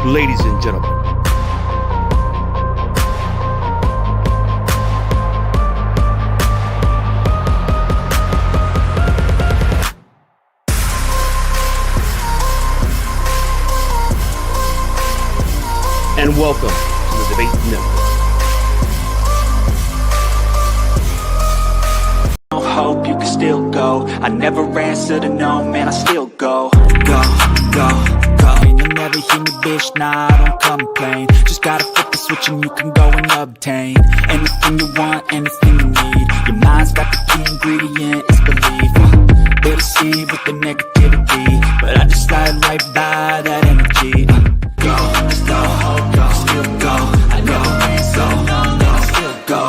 Ladies and gentlemen, and welcome to the Debate Network. Hope you can still go. I never answer to no, man, I still go. Go. And you'll never hear me, bitch, nah, I don't complain. Just gotta flip the switch and you can go and obtain anything you want, anything you need. Your mind's got the key ingredient, it's belief. They deceive with the negativity, but I just slide right by that energy. Go, still go. I never answer to no, man, I still go.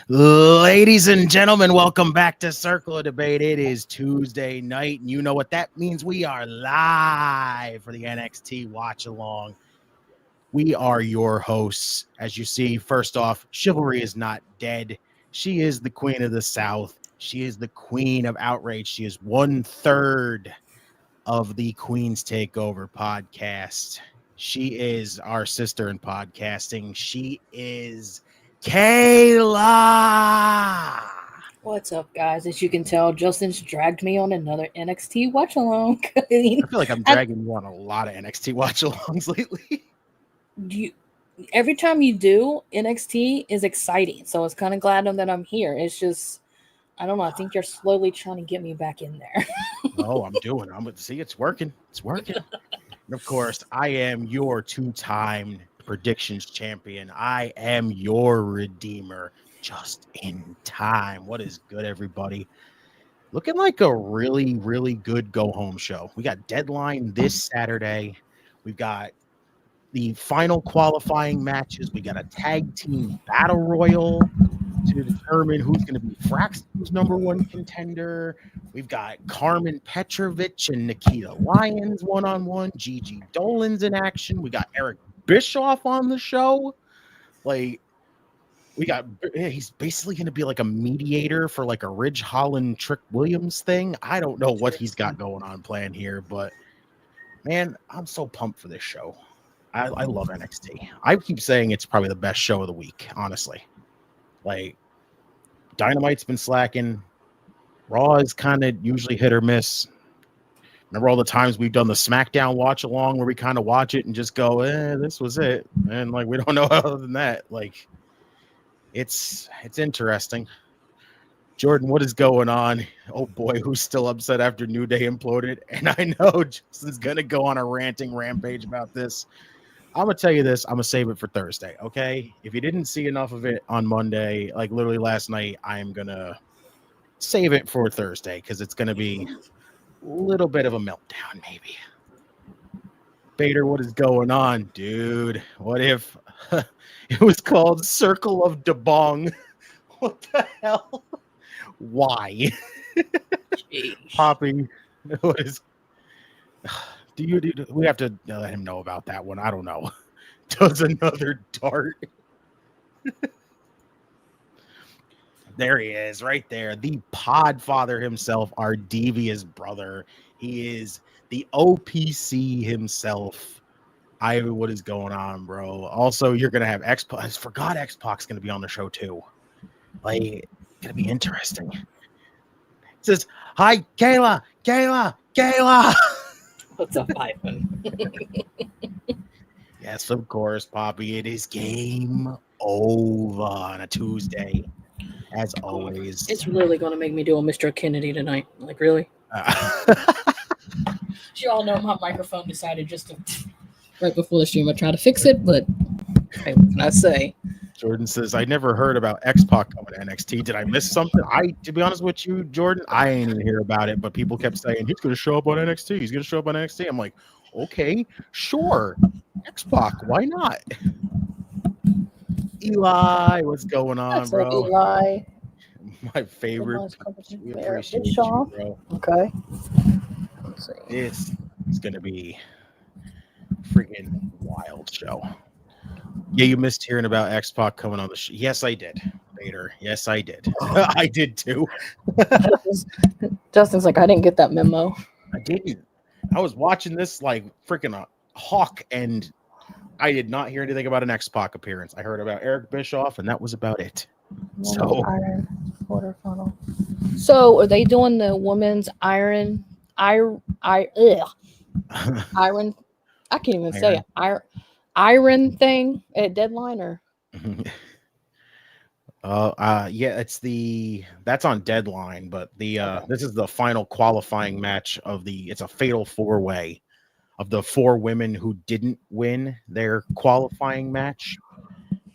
Ladies and gentlemen, welcome back to Circle of Debate. It is Tuesday night, and you know what that means. We are live for the NXT watch along. We are your hosts. As you see, first off, Chivalry is not dead. She is the queen of the South. She is the queen of outrage. She is 1/3 of the Queen's Takeover podcast. She is our sister in podcasting. She is Kayla. What's up, guys? As you can tell, Justin's dragged me on another NXT watch along. I feel like I'm dragging you on a lot of NXT watch alongs lately. Every time you do, NXT is exciting. So it's kind of glad that I'm here. It's just, I don't know. I think you're slowly trying to get me back in there. Oh, I'm see, it's working. It's working. And of course, I am your two-time predictions champion. I am your redeemer just in time. What is good, everybody? Looking like a really, really good go-home show. We got Deadline this Saturday. We've got the final qualifying matches. We got a tag team battle royal to determine who's going to be Fraxton's number one contender. We've got Carmen Petrovich and Nikita Lyons one-on-one. Gigi Dolan's in action. We got Eric Bischoff on the show. He's basically going to be like a mediator for like a Ridge Holland Trick Williams thing. I don't know what he's got going on planned here, but man, I'm so pumped for this show. I love NXT. I keep saying it's probably the best show of the week, honestly. Like, Dynamite's been slacking. Raw is kind of usually hit or miss. Remember all the times we've done the SmackDown watch along where we kind of watch it and just go, this was it. And like, we don't know other than that. Like, it's interesting. Jordan, what is going on? Oh boy, who's still upset after New Day imploded? And I know Justin's going to go on a ranting rampage about this. I'm going to tell you this. I'm going to save it for Thursday, okay? If you didn't see enough of it on Monday, like literally last night, I am going to save it for Thursday because it's going to be a little bit of a meltdown, maybe. Bader, what is going on? Dude, what if it was called Circle of Debong? What the hell? Why? Poppy, what is... Do we have to let him know about that one? I don't know. Does another dart? There he is, right there. The Podfather himself, our devious brother. He is the OPC himself. What is going on, bro? Also, you're gonna have X-Pac. I forgot X-Pac's gonna be on the show too. Like, it's gonna be interesting. It says, "Hi, Kayla. What's up, Ivan? Yes, of course, Poppy. It is game over on a Tuesday, as always. It's really going to make me do a Mr. Kennedy tonight. Like, really? You all know my microphone decided just to, right before the stream, I tried to fix it, but hey, what can I say? Jordan says, I never heard about X-Pac coming to NXT. Did I miss something? To be honest with you, Jordan, I ain't even hear about it, but people kept saying, he's going to show up on NXT. He's going to show up on NXT. I'm like, okay, sure. X-Pac, why not? Eli, what's going on, bro? Eli. My favorite. We appreciate you, bro. Okay. Let's see. This is going to be wild show. Yeah, you missed hearing about X-Pac coming on the show. Yes, I did. Vader. Yes, I did. I did too. Justin's like, I didn't get that memo. I didn't. I was watching this like freaking a hawk, and I did not hear anything about an X-Pac appearance. I heard about Eric Bischoff, and that was about it. So, Iron quarterfinal. So are they doing the women's iron? Iron. I can't even say it. Iron thing at Deadline or? Yeah, that's on Deadline, but this is the final qualifying match it's a fatal 4-way of the 4 women who didn't win their qualifying match,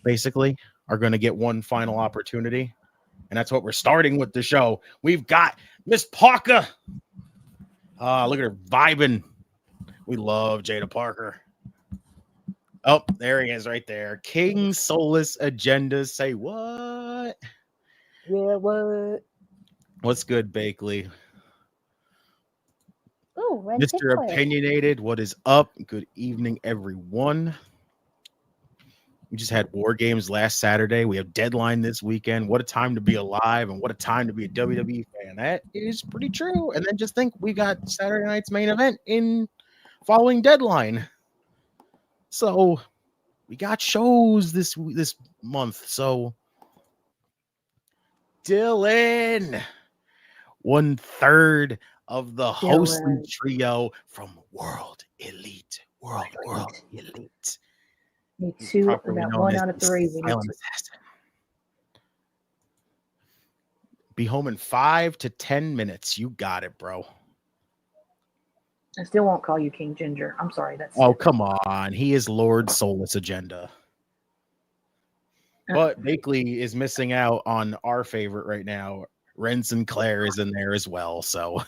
basically, are going to get one final opportunity. And that's what we're starting with the show. We've got Miss Parker. Look at her vibing. We love Jada Parker. Oh, there he is right there. King Soulless Agenda. Say what? Yeah, what? What's good, Bakley? Oh, Mr. Opinionated, what is up? Good evening, everyone. We just had War Games last Saturday. We have Deadline this weekend. What a time to be alive, and what a time to be a WWE fan. That is pretty true. And then just think we got Saturday night's main event in following Deadline. So we got shows this month. So Dylan, 1/3 of the hosting trio from World Elite. World Elite. Me too. About 1 out of 3. Be home in 5 to 10 minutes. You got it, bro. I still won't call you King Ginger. I'm sorry. Come on. He is Lord Soulless Agenda. But Bakley is missing out on our favorite right now. Ren Sinclair is in there as well. So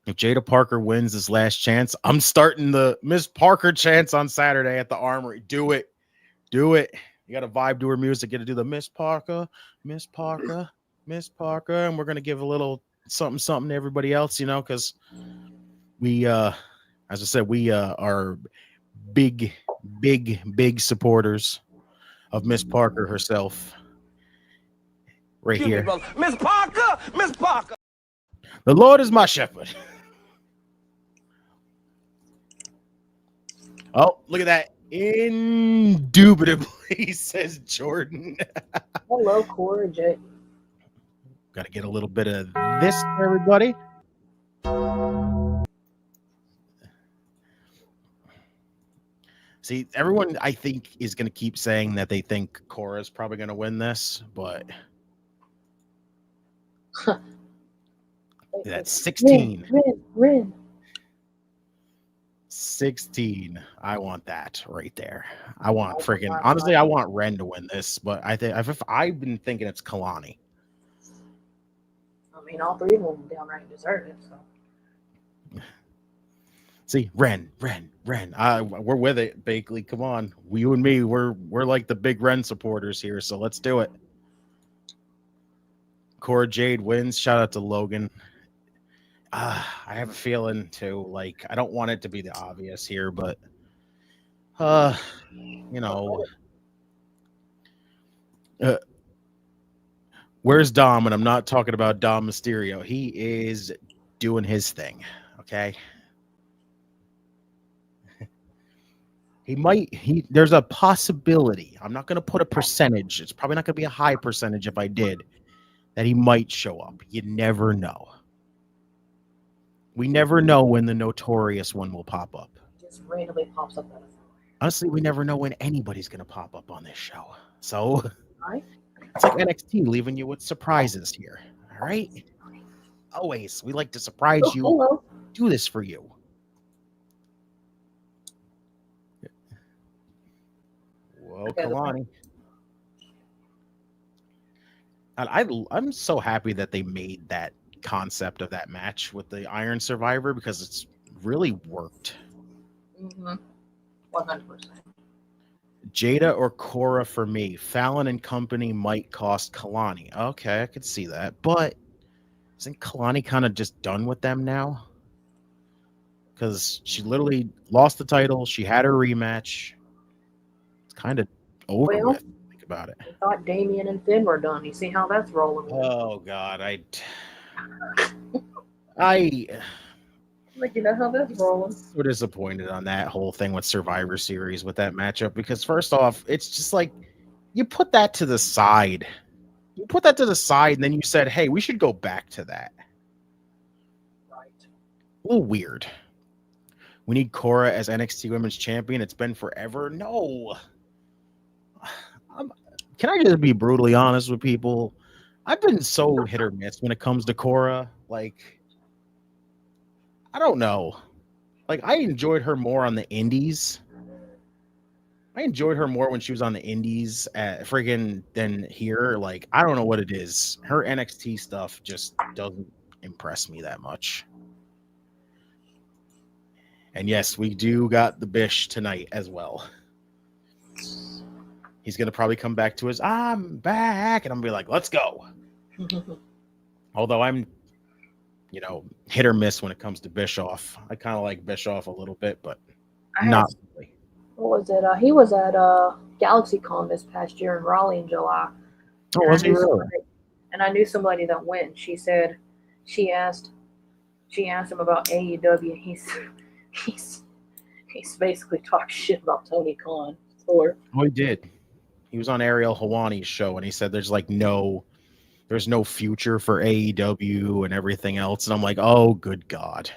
if Jada Parker wins this last chance, I'm starting the Miss Parker chance on Saturday at the Armory. Do it. You got to vibe to her music. Get to do the Miss Parker. And we're going to give a little something to everybody else, because we, as I said, we are big supporters of Miss Parker herself. Right here. Miss Parker. The Lord is my shepherd. Oh, look at that. Indubitably, says Jordan. Hello, Cora J. Got to get a little bit of this for everybody. See, everyone, I think, is going to keep saying that they think Cora's probably going to win this, but that's 16. Rin. 16. I want that right there. I want honestly, I want Ren to win this, but I've been thinking it's Kalani. I mean, all 3 of them downright deserve it. So. See, Ren. We're with it, Bakley. Come on, you and me. We're like the big Ren supporters here, so let's do it. Cora Jade wins. Shout out to Logan. I have a feeling too. Like, I don't want it to be the obvious here, but where's Dom? And I'm not talking about Dom Mysterio. He is doing his thing. Okay. There's a possibility. I'm not going to put a percentage. It's probably not going to be a high percentage if I did, that he might show up. You never know. We never know when the notorious one will pop up. Just randomly pops up. Honestly, we never know when anybody's going to pop up on this show. So it's like NXT leaving you with surprises here. All right? Always. We like to surprise you. Hello. Do this for you. Whoa, Kalani. And I'm so happy that they made that concept of that match with the Iron Survivor, because it's really worked. 100%. Jada or Cora for me. Fallon and company might cost Kalani. Okay, I could see that. But isn't Kalani kind of just done with them now? Because she literally lost the title. She had her rematch. It's kind of over with. think about it. I thought Damien and Finn were done. You see how that's rolling? Oh God, I Like, you know how that's rolling. so disappointed on that whole thing with Survivor Series with that matchup because first off, it's just like you put that to the side. You put that to the side, and then you said, "Hey, we should go back to that." Right. A little weird. We need Cora as NXT Women's Champion. It's been forever. No. Can I just be brutally honest with people? I've been so hit or miss when it comes to Cora. Like, I don't know. Like, I enjoyed her more on the indies. I enjoyed her more when she was on the indies friggin' than here. Like, I don't know what it is. Her NXT stuff just doesn't impress me that much. And yes, we do got the Bish tonight as well. He's going to probably come back to his, I'm back. And I'm going to be like, let's go. Although I'm, hit or miss when it comes to Bischoff. I kind of like Bischoff a little bit, but not really. What was it? He was at GalaxyCon this past year in Raleigh in July. Oh, was he really? And I knew somebody that went. She said she asked him about AEW. He's basically talked shit about Tony Khan. Or Oh, he did. He was on Ariel Hawani's show, and he said there's no future for AEW and everything else. And I'm like, oh, good God.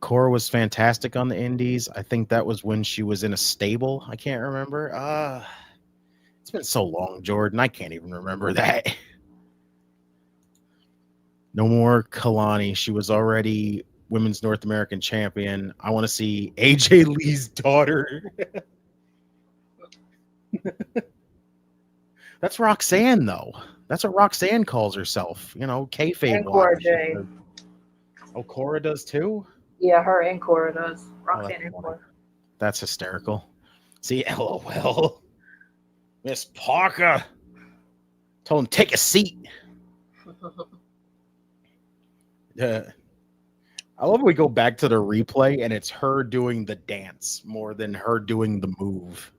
Cora was fantastic on the indies. I think that was when she was in a stable. I can't remember. It's been so long, Jordan. I can't even remember that. No more Kalani. She was already Women's North American champion. I want to see AJ Lee's daughter. That's Roxanne, though. That's what Roxanne calls herself. Kayfabe. and Cora Jade. Oh, Cora does too? Yeah, her and Cora does. Roxanne and Cora. That's hysterical. See, LOL. Miss Parker. Told him, take a seat. I love when we go back to the replay and it's her doing the dance more than her doing the move.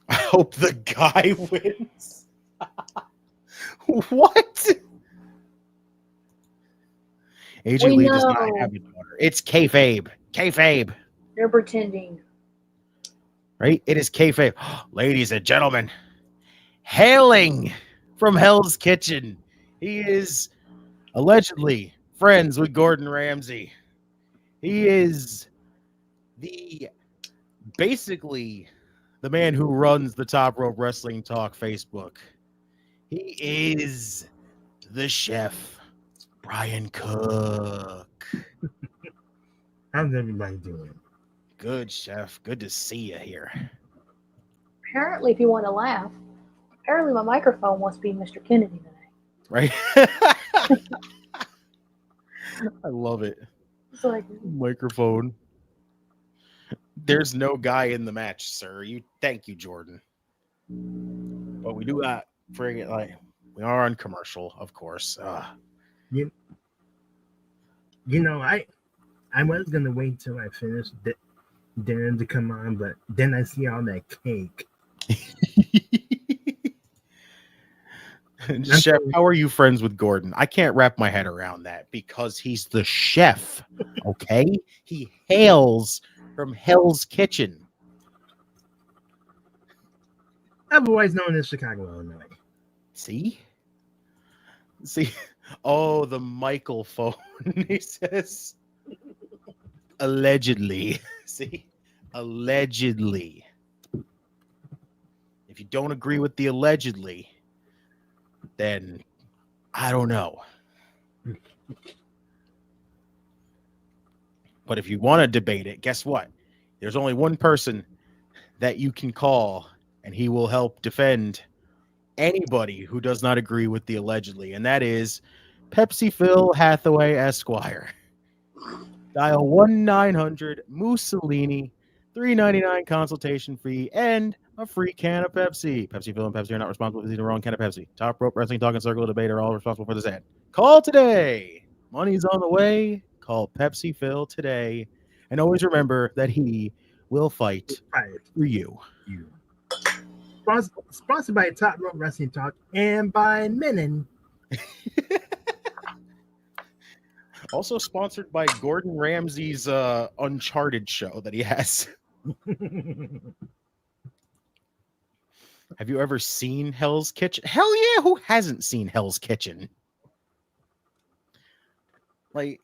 I hope the guy wins. What? AJ Lee does not have a daughter. It's kayfabe. Kayfabe. They're pretending. Right? It is kayfabe. Ladies and gentlemen, hailing from Hell's Kitchen, he is allegedly friends with Gordon Ramsay. He is basically the man who runs the Top Rope Wrestling Talk Facebook. He is the chef, Brian Cook. How's everybody doing? Good, chef. Good to see you here. Apparently, if you want to laugh, apparently my microphone wants to be Mr. Kennedy today. Right? I love it. It's like, Microphone. There's no guy in the match, sir. Thank you, Jordan. But we do got friggin' we are on commercial, of course. I was gonna wait till I finished dinner to come on, but then I see all that cake. Chef, how are you friends with Gordon? I can't wrap my head around that because he's the chef. Okay, he hails from Hell's Kitchen. Otherwise known as Chicago, Illinois. See? Oh, the Michael phone. He says allegedly. See? Allegedly. If you don't agree with the allegedly, then I don't know. But if you want to debate it, guess what? There's only one person that you can call, and he will help defend anybody who does not agree with the allegedly, and that is Pepsi Phil Hathaway Esquire. Dial 1-900-Mussolini, $3.99 consultation fee, and a free can of Pepsi. Pepsi Phil and Pepsi are not responsible for the wrong can of Pepsi. Top Rope Wrestling Talk and Circle of Debate are all responsible for this ad. Call today. Money's on the way. Call Pepsi Phil today. And always remember that he will fight Right. for you. You. Sponsored by Top Rope Wrestling Talk and by Menon. Also sponsored by Gordon Ramsay's Uncharted show that he has. Have you ever seen Hell's Kitchen? Hell yeah, who hasn't seen Hell's Kitchen? Like,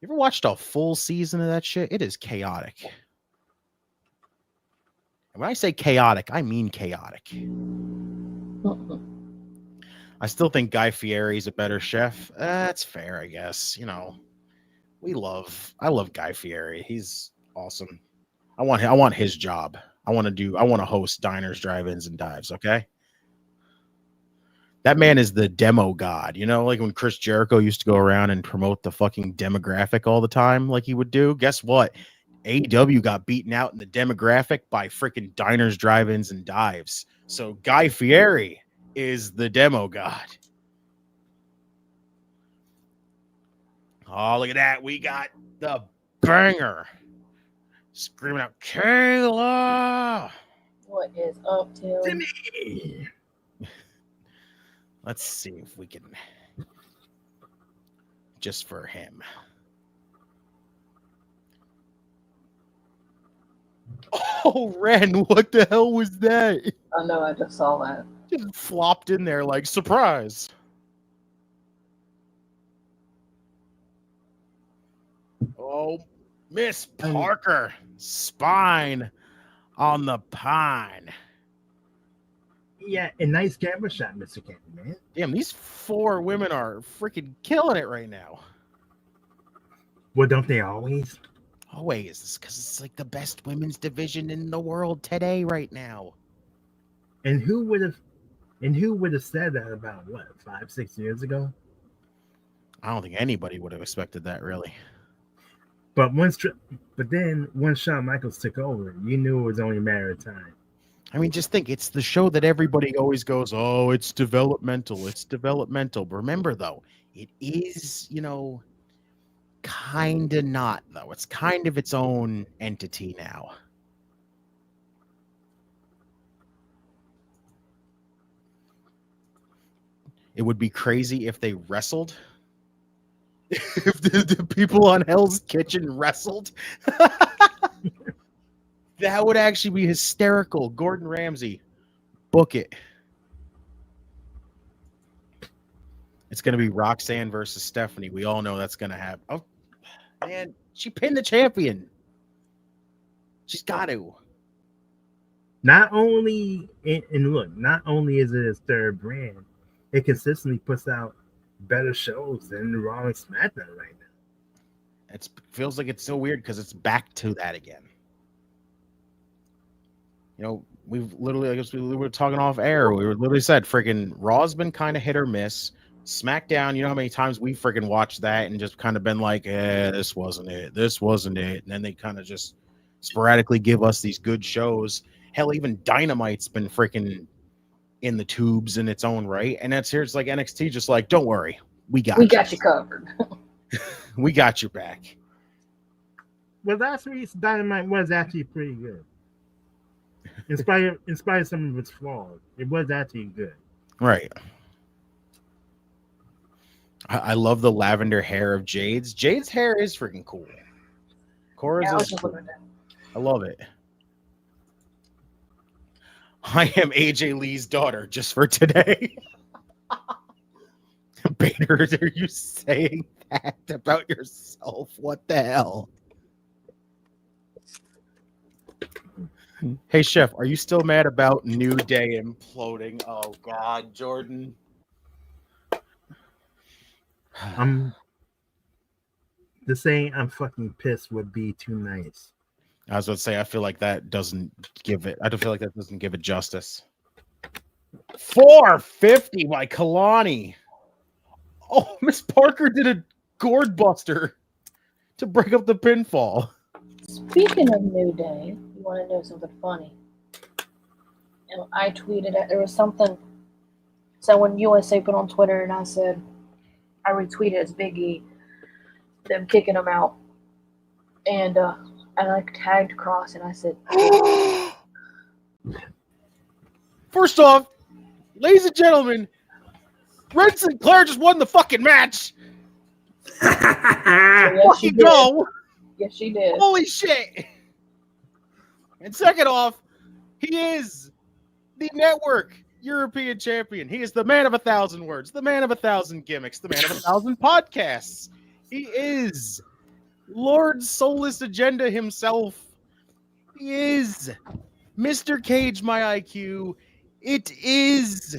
you ever watched a full season of that shit? It is chaotic. And when I say chaotic, I mean chaotic. I still think Guy Fieri's a better chef. That's fair, I guess. You know, I love Guy Fieri. He's awesome. I want his job. I want to host diners, drive-ins, and dives, okay? That man is the demo god. You know, like when Chris Jericho used to go around and promote the fucking demographic all the time, like he would do. Guess what? AEW got beaten out in the demographic by freaking diners, drive-ins, and dives. So Guy Fieri is the demo god. Oh, look at that. We got the banger. Screaming out, Kayla! What is up, Tim? Timmy! Let's see if we can. Just for him. Oh, Ren, what the hell was that? I know, I just saw that. Just flopped in there like surprise. Oh, Miss Parker, spine on the pine. Yeah, a nice camera shot, Mr. Candy, man. Damn, these 4 women are freaking killing it right now. Well, don't they always? Always, because it's like the best women's division in the world today, right now. And who would have said that about what, 5-6 years ago? I don't think anybody would have expected that, really. But then once Shawn Michaels took over, you knew it was only a matter of time. I mean, just think, it's the show that everybody always goes, oh, it's developmental. It's developmental. But remember, though, it is, you know, kind of not, though. It's kind of its own entity now. It would be crazy if they wrestled. If the people on Hell's Kitchen wrestled. That would actually be hysterical. Gordon Ramsay, book it. It's going to be Roxanne versus Stephanie. We all know that's going to happen. Oh, man, she pinned the champion. She's got to. Not only, and look, not only is it his third brand, it consistently puts out better shows than Raw and SmackDown right now. It feels like it's so weird because it's back to that again. You know, we've literally, I guess we were talking off air. We were literally said, freaking Raw's been kind of hit or miss. SmackDown, you know how many times we freaking watched that and just kind of been like, this wasn't it. This wasn't it. And then they kind of just sporadically give us these good shows. Hell, even Dynamite's been freaking in the tubes in its own right. And that's here. It's like NXT, just like, don't worry. We got you covered. We got your back. Well, last week's Dynamite was actually pretty good. In spite of some of its flaws, it was actually good. Right. I love the lavender hair of Jade's. Jade's hair is freaking cool. Cora's is cool. I love it. I am AJ Lee's daughter just for today. Bader, are you saying that about yourself? What the hell? Hey, Chef, are you still mad about New Day imploding? Oh, God, Jordan. The saying I'm fucking pissed would be too nice. I was about to say, I feel like that doesn't give it. I don't feel like that doesn't give it justice. 450 by Kalani. Oh, Miss Parker did a gourd buster to break up the pinfall. Speaking of New Day, you want to know something funny? And I tweeted it. There was something. So when USA put on Twitter, and I said, I retweeted as Big E, them kicking him out. And I like tagged Cross, and I said, First off, ladies and gentlemen, Red Sinclair just won the fucking match. yes, she Fucking did. go. Yes, she did. Holy shit. And second off, he is the network European champion. He is the man of 1,000 words, the man of 1,000 gimmicks, the man of 1,000 podcasts. He is Lord Soulless Agenda himself. He is Mr. Cage, my IQ. It is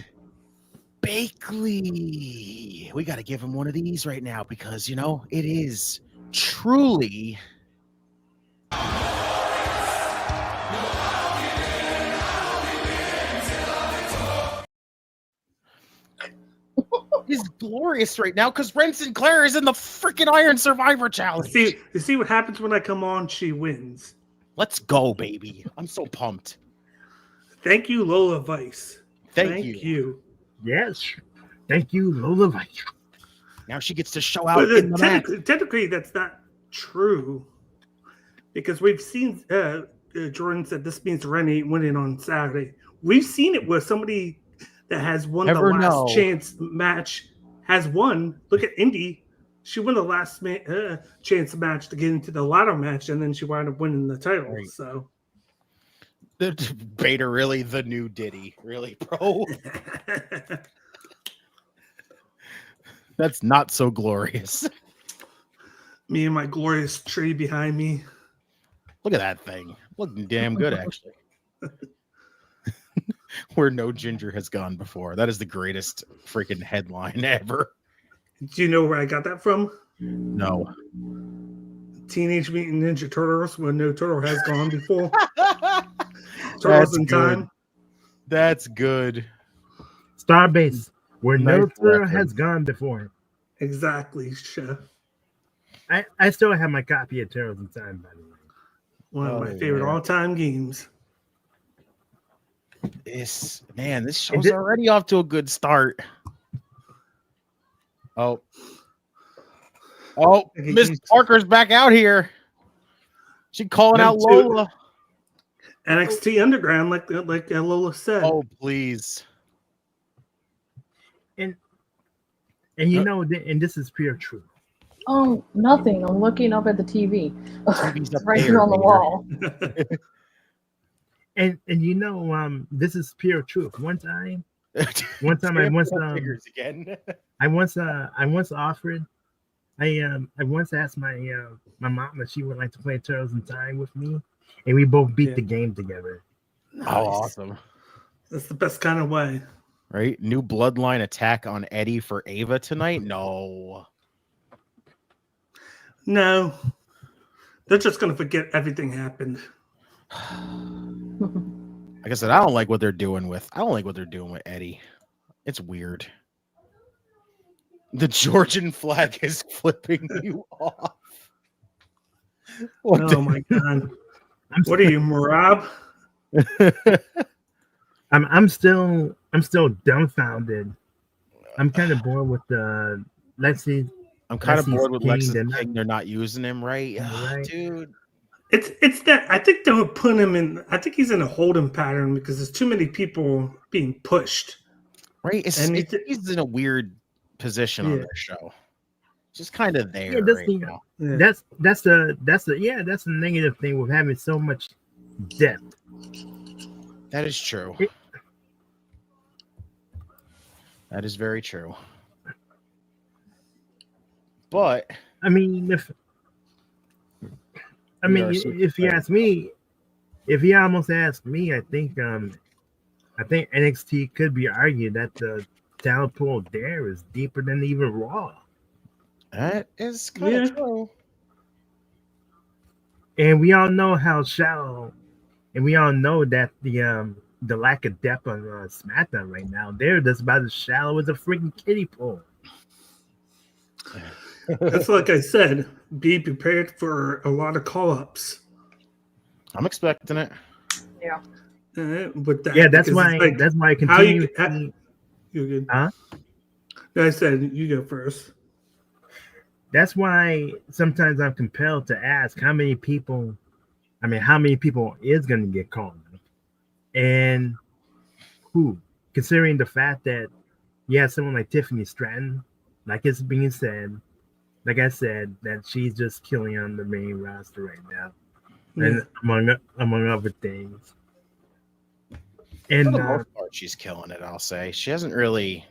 Bakley. We got to give him one of these right now because, you know, it is truly is glorious right now because Ren Sinclair is in the freaking Iron Survivor Challenge. You see what happens when I come on? She wins. Let's go, baby. I'm so pumped. Thank you, Lola Vice. Thank you. Yes. Thank you, Lola Vice. Now she gets to show out But in the match. technically, that's not true because we've seen Jordan said this means Rennie winning on Saturday. We've seen it where somebody that has won Never the last know. chance match has won. Look at Indy. She won the last chance match to get into the ladder match, and then she wound up winning the title. Right. So, Beta really the new Diddy. Really, bro? That's not so glorious. me and my glorious tree behind me. Look at that thing. Looking damn good, actually. Where no ginger has gone before. That is the greatest freaking headline ever. Do you know where I got that from? No. Teenage Mutant Ninja Turtles, when no turtle has gone before. Turtles That's in good. time. That's good. Starbase, where no Nice turtle reference. has gone before. Exactly, Chef. I still have my copy of Turtles in Time, by the way. One of my favorite yeah. all-time games. This show's already off to a good start. Oh, Miss Parker's back out here. She calling out Lola. NXT Underground, like Lola said. Oh, please. And you know, and this is pure truth. Oh, nothing. I'm looking up at the TV. TV's up right there, here on the Vader. wall. And you know, this is pure truth. One time I once figures again. I once offered. I once asked my my mom if she would like to play Turtles in Time with me, and we both beat the game together. Nice. Oh, awesome. That's the best kind of way. Right? New bloodline attack on Eddie for Ava tonight? No. No. They're just going to forget everything happened. Like I said, I don't like what they're doing with Eddie. It's weird. The Georgian flag is flipping you off. Oh my god. What are you, Marab? I'm still dumbfounded. I'm kind of bored with the Lexi. I'm kind of Lexi's bored with King. Lexus King. They're not using him, right? Right. Dude. It's that I think they'll put him in. I think he's in a holding pattern because there's too many people being pushed. Right? He's in a weird position on Yeah. their show. Just kind of there. Yeah, that's right the- now. Yeah. That's the negative thing with having so much depth. That is true. That is very true. But I mean, if you ask me, if you almost ask me, I think NXT could be argued that the talent pool there is deeper than even Raw. that is kind of Yeah. true. And we all know how shallow, and we all know that the lack of depth on SmackDown right now, they're just about as shallow as a freaking kiddie pool. That's like I said. Be prepared for a lot of call-ups. I'm expecting it. Yeah. With that, Yeah, that's because why. it's like, That's why I how you- continue. how- you're good. Huh? I said you go first. That's why sometimes I'm compelled to ask how many people is going to get called up, and who, considering the fact that you have someone like Tiffany Stratton, like it's being said, like I said, that she's just killing on the main roster right now, and among other things. For And the most part, she's killing it. I'll say she hasn't really.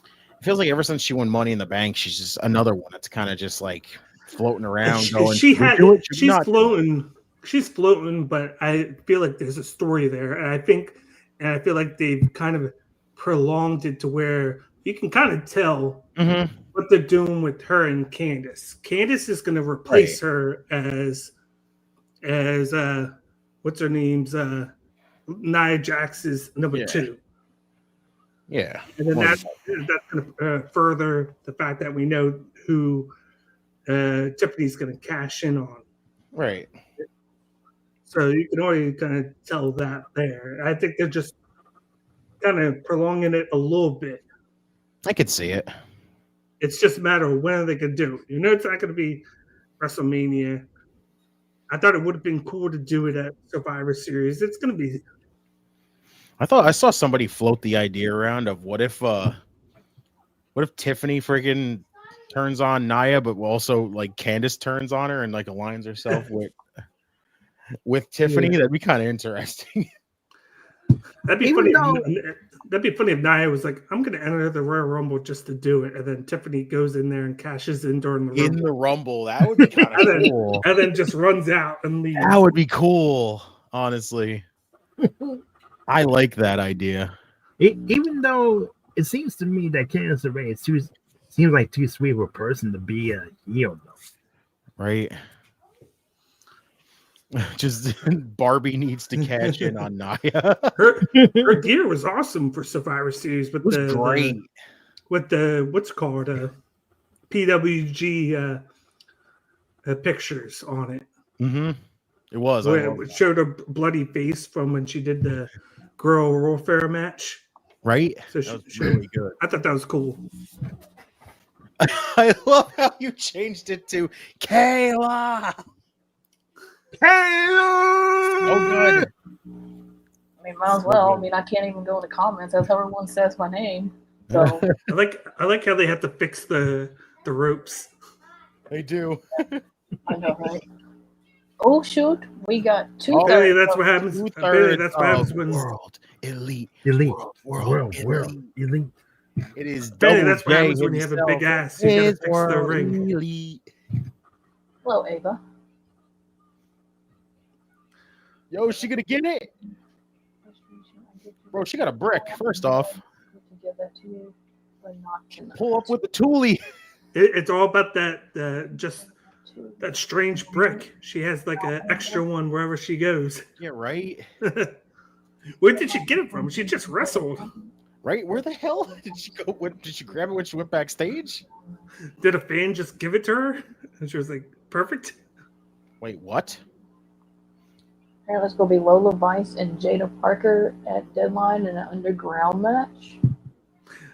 It feels like ever since she won Money in the Bank, she's just another one that's kind of just like floating around. Going, She's not floating. She's floating, but I feel like there's a story there, and I feel like they've kind of prolonged it to where you can kind of tell what they're doing with her and Candace. Candace is going to replace her as what's her name's Nia Jax's number 2. Yeah, and then that's going to further the fact that we know who Tiffany's going to cash in on. Right. So you can already kind of tell that there. I think they're just kind of prolonging it a little bit. I could see it. It's just a matter of when they can do it. You know, it's not going to be WrestleMania. I thought it would have been cool to do it at Survivor Series. It's going to be. I saw somebody float the idea around of what if Tiffany freaking turns on Nia, but also like Candace turns on her and like aligns herself with Tiffany. Yeah. That'd be kind of interesting. That'd be funny. That'd be funny if Nia was like, "I'm going to enter the Royal Rumble just to do it," and then Tiffany goes in there and cashes in during the Rumble. In the Rumble, that would be kind of cool. And then just runs out and leaves. That would be cool, honestly. I like that idea. Even though it seems to me that Candace LeRae seems like too sweet of a person to be a heel, though. Right. Just Barbie needs to cash in on Nia. her gear was awesome for Survivor Series, but great. With the what's called PWG pictures on it. Mm-hmm. It was. It showed a bloody face from when she did the Girl Warfare match. Right. So that was really good. I thought that was cool. I love how you changed it to Kayla. Oh, good. I mean, might as well. I mean, I can't even go in the comments. That's how everyone says my name. So I like how they have to fix the ropes. They do. I know, right? Oh shoot, we got 2/3. Hey, that's what happens. That's what happens when World Elite. World Elite. It is. That's what happens when you have a big ass. You gotta fix the ring. Elite. Hello, Ava. Yo, is she gonna get it? Bro, she got a brick. First off, pull up with the toolie. It's all about that that strange brick. She has like an extra one wherever she goes. Yeah, right. Where did she get it from? She just wrestled. Right? Where the hell did she go? Did she grab it when she went backstage? Did a fan just give it to her? And she was like, perfect. Wait, what? Hey, let's go be Lola Vice and Jada Parker at Deadline in an underground match.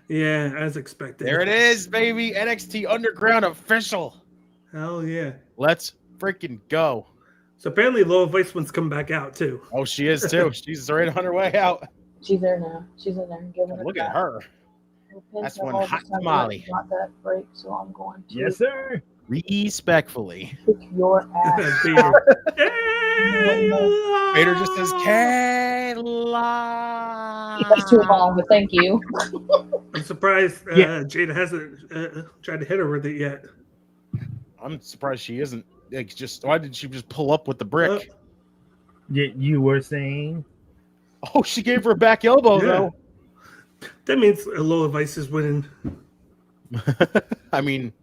Yeah, as expected. There it is, baby. NXT Underground official. Hell yeah. Let's freaking go. So apparently Lola Vice one's come back out too. Oh, she is too. She's right on her way out. She's there now. She's in there giving it Look back. at her. That's one hot tamale. Not that break, so I'm going to. Yes, sir. Respectfully. Kick your ass. Vader just says Kayla. That's too long, but thank you. I'm surprised Jada hasn't tried to hit her with it yet. I'm surprised she isn't. Like, why did she just pull up with the brick? You were saying? Oh, she gave her a back elbow though. That means Lola Vice is winning. I mean,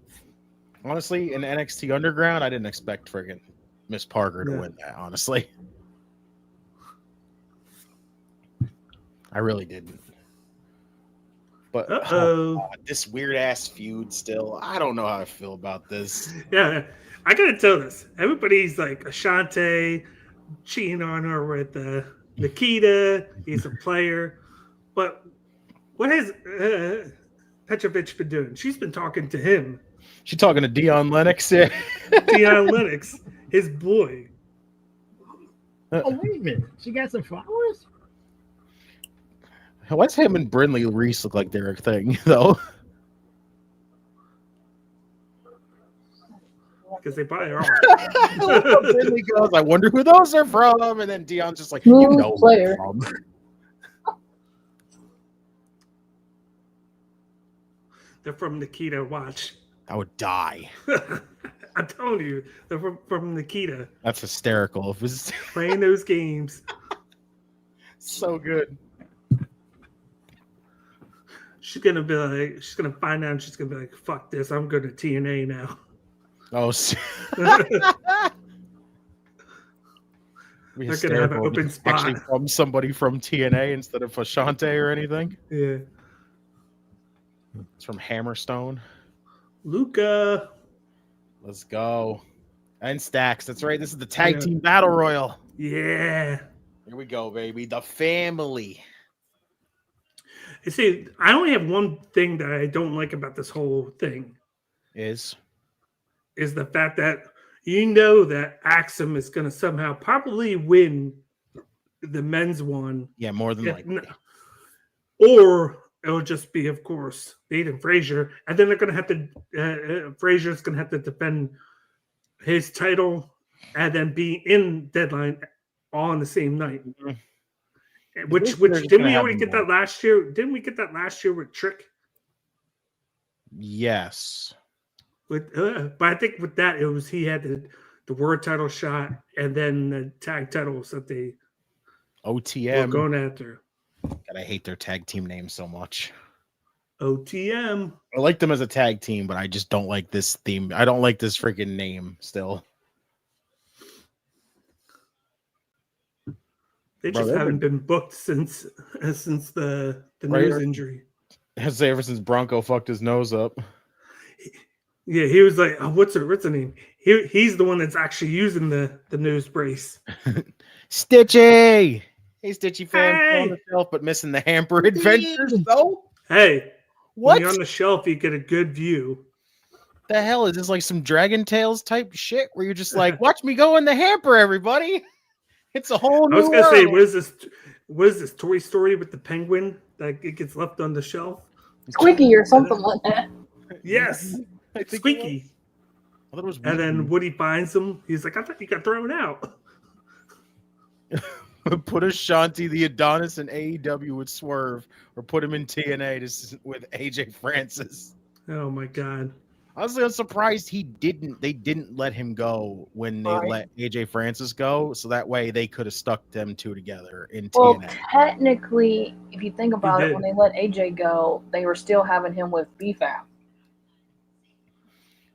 honestly, in NXT Underground, I didn't expect friggin' Miss Parker to win that. Honestly, I really didn't. But this weird ass feud still, I don't know how I feel about this. Yeah, I gotta tell this. Everybody's like Ashante cheating on her with Nikita. He's a player, but what has Petrovic been doing? She's been talking to him. She talking to Dion Lennox. Yeah. Deion Lennox, his boy. Oh, wait a minute. She got some followers? Why's him and Brindley Reese look like they're a thing, though? Because they probably are. Brindley goes, I wonder who those are from. And then Dion's just like, Smooth you know who they're player. from. They're from Nikita. Watch. I would die. I'm telling you, they're from Nikita. That's hysterical. It was Playing those games. so good. She's gonna find out and she's gonna be like, fuck this, I'm going to TNA now. Oh, They're gonna have an open spot. Actually, from somebody from TNA instead of Ashante or anything. Yeah. It's from Hammerstone. Luca. Let's go. And Stacks. That's right. This is the tag team battle royal. Yeah. Here we go, baby. The family. You see, I only have one thing that I don't like about this whole thing. Is the fact that you know that Axum is going to somehow probably win the men's one. Yeah, more than likely. Or it'll just be, of course, Nathan Frazier. And then they're going to have to, Frazier's going to have to defend his title and then be in Deadline all on the same night. Mm-hmm. Which didn't we already get that last year? Didn't we get that last year with Trick? Yes. But I think with that, it was he had the world title shot and then the tag titles that they OTM were going after. God, I hate their tag team name so much. OTM. I like them as a tag team, but I just don't like this theme. I don't like this freaking name still. They just haven't been booked since the nose injury. Ever since Bronco fucked his nose up. Yeah, he was like, oh, what's her name? He's the one that's actually using the nose brace. Stitchy! Hey, Stitchy fan on the shelf, but missing the hamper adventures, though. Hey, what? When you're on the shelf, you get a good view. The hell is this, like some Dragon Tales type shit where you're just like, watch me go in the hamper, everybody. It's a whole new world. I was gonna say, what is this Toy Story with the penguin that it gets left on the shelf? Squeaky or something like that. Yes, Squeaky. I thought it was and then Woody finds him. He's like, I thought you got thrown out. Put Ashanti the Adonis in AEW with Swerve, or put him in TNA with AJ Francis. Oh my god! Honestly, I'm surprised they didn't let him go when they let AJ Francis go, so that way they could have stuck them two together in TNA. Well, technically, if you think about it, when they let AJ go, they were still having him with BFAB.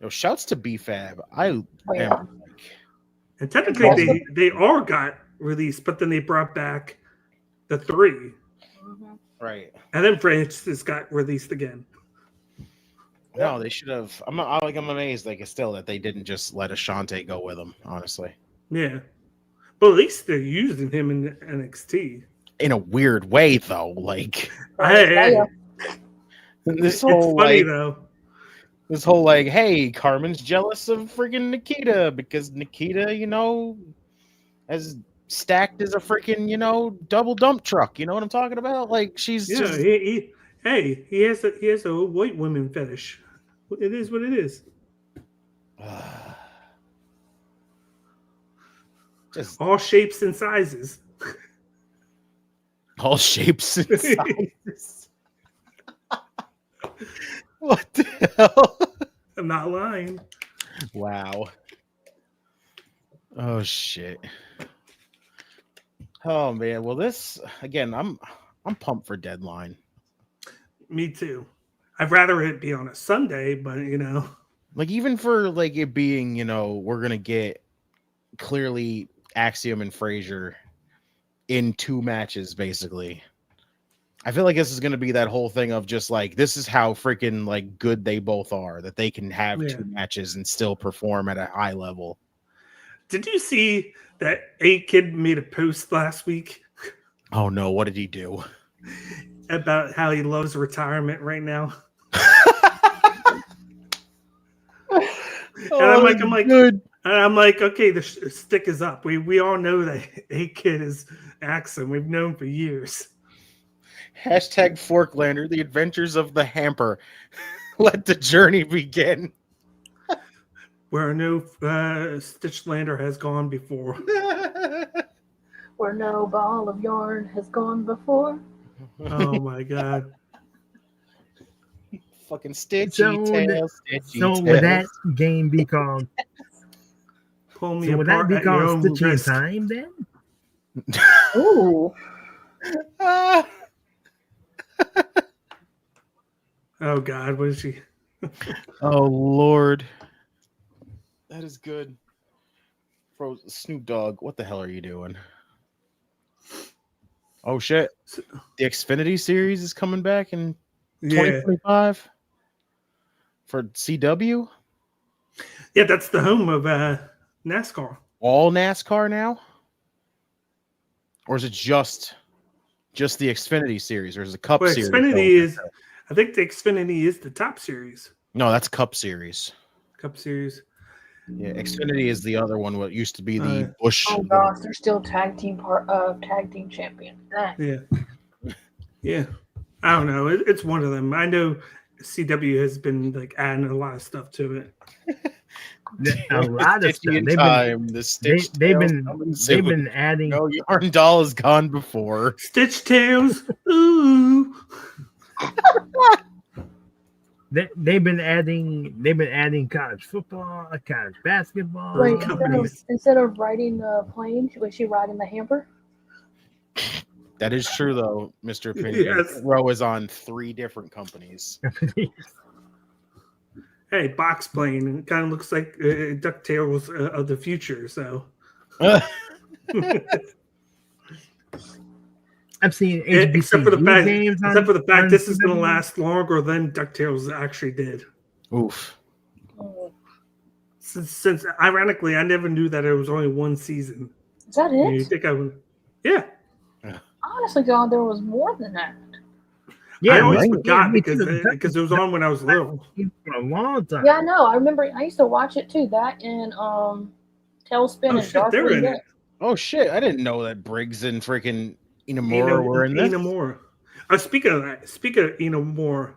Yo, shouts to BFAB. And technically, they all got released, but then they brought back the three. Mm-hmm. Right. And then Francis got released again. No, they should have. I'm amazed, still that they didn't just let Ashante go with him. Honestly. Yeah, but at least they're using him in NXT in a weird way, though. This whole funny though. This whole hey, Carmen's jealous of freaking Nikita because Nikita, as stacked as a freaking, double dump truck. You know what I'm talking about? She's just. He has a white woman fetish. It is what it is. Just all shapes and sizes. All shapes and sizes. What the hell? I'm not lying. Wow. Oh shit. Oh man. Well, this again. I'm pumped for Deadline. Me too. I'd rather it be on a Sunday, but even for it being, we're gonna get clearly Axiom and Frazier in 2 matches, basically. I feel like this is gonna be that whole thing of just this is how freaking good they both are, that they can have 2 matches and still perform at a high level. Did you see that A-Kid made a post last week? Oh no, what did he do? About how he loves retirement right now. And I'm like, okay, the stick is up. We all know that A-Kid is Axum. We've known for years. Hashtag Forklander, the adventures of the hamper. Let the journey begin. Where no Stitchlander has gone before. Where no ball of yarn has gone before. Oh my god. Fucking stitchy So would that game be called? Pull me So would that apart be at your called own Stitching risk. Time then? Ooh. Oh god, what is she? Oh Lord, that is good. Bro, Snoop Dogg, what the hell are you doing? Oh shit, the Xfinity series is coming back in 2025 for CW. Yeah, that's the home of NASCAR. All NASCAR now, or is it just the Xfinity series, or is it Cup Well, series? Xfinity is, I think the Xfinity is the top series. No, that's Cup series. Cup series. Yeah, Xfinity is the other one. What used to be the Bush. Oh gosh, they're still tag team champion. Yeah, yeah. I don't know. It's one of them. I know CW has been like adding a lot of stuff to it. A lot of stuff. They've been adding. No, Yarn Doll has gone before. Stitch Tails. Ooh. They've been adding college football, college basketball. Wait, instead of riding the plane, was she riding the hamper? That is true, though, Mr. Opinion. Yes. Row is on 3 different companies. Hey, box plane. It kind of looks like DuckTales of the future. So I've seen except for the fact, games this is going to last longer than DuckTales actually did. Oof. Since ironically, I never knew that it was only one season. Is that it? You think I would? Yeah. I honestly thought there was more than that. Yeah, I always forgot because it was on when I was little. For a long time. Yeah, I know. I remember I used to watch it too. That and Tailspin and Dark they're in it. Oh shit! I didn't know that Briggs and freaking Inamura were in this. Inamura. Speaking of Inamura,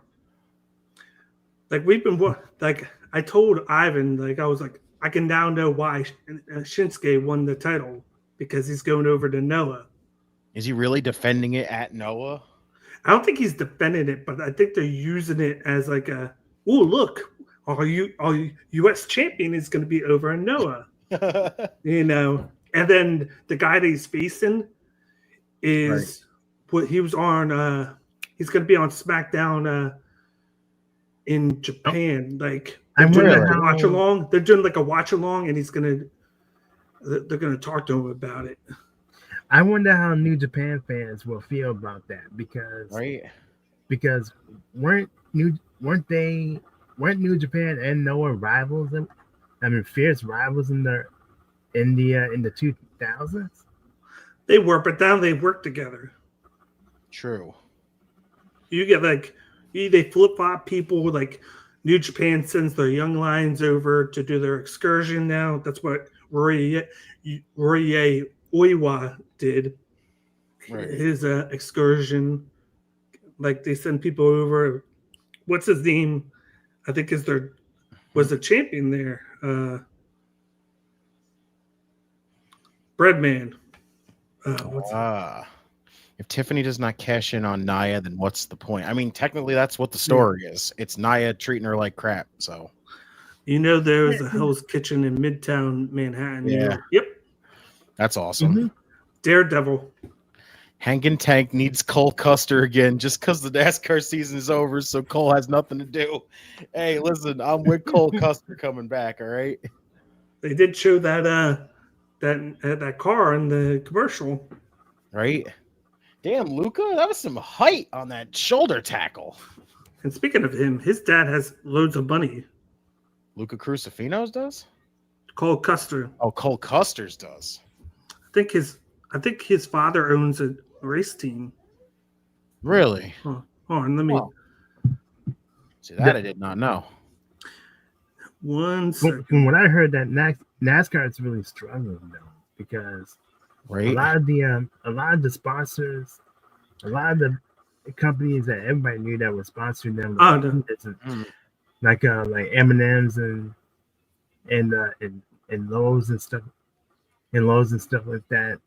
like we've been like I told Ivan, like I was like I can now know why Shinsuke won the title because he's going over to Noah. Is he really defending it at Noah? I don't think he's defending it, but I think they're using it as like a, oh look, our U.S. champion is going to be over in Noah, you know. And then the guy that he's facing is what he was on. He's going to be on SmackDown in Japan. Like they're doing like a watch along. They're doing like a watch along, and they're gonna talk to him about it. I wonder how New Japan fans will feel about that because weren't New Japan and Noah rivals? I mean, fierce rivals in the 2000s. They were, but now they work together. True. You get like they flip flop people. Like New Japan sends their young lions over to do their excursion. Now that's what Rory Oiwa did. His excursion. Like they send people over. What's his name? I think was the champion there. Breadman. If Tiffany does not cash in on Nia, then what's the point? I mean, technically, that's what the story is. It's Nia treating her like crap. So, you know, there was a Hell's Kitchen in Midtown Manhattan. Yeah. Yep. That's awesome. Mm-hmm. Daredevil. Hank and Tank needs Cole Custer again just because the NASCAR season is over, so Cole has nothing to do. Hey, listen, I'm with Cole Custer coming back, all right? They did show that car in the commercial. Right? Damn, Luca, that was some height on that shoulder tackle. And speaking of him, his dad has loads of money. Luca Crucifino's does? Cole Custer. Oh, Cole Custer's does. I think his father owns a race team. Really? Hold on, let me see that I did not know. One From second. what I heard, that NASCAR is really struggling though, because a Right? lot of the sponsors, a lot of the companies that everybody knew that were sponsoring them, Oh, no. like M&Ms and Lowe's and stuff, like that.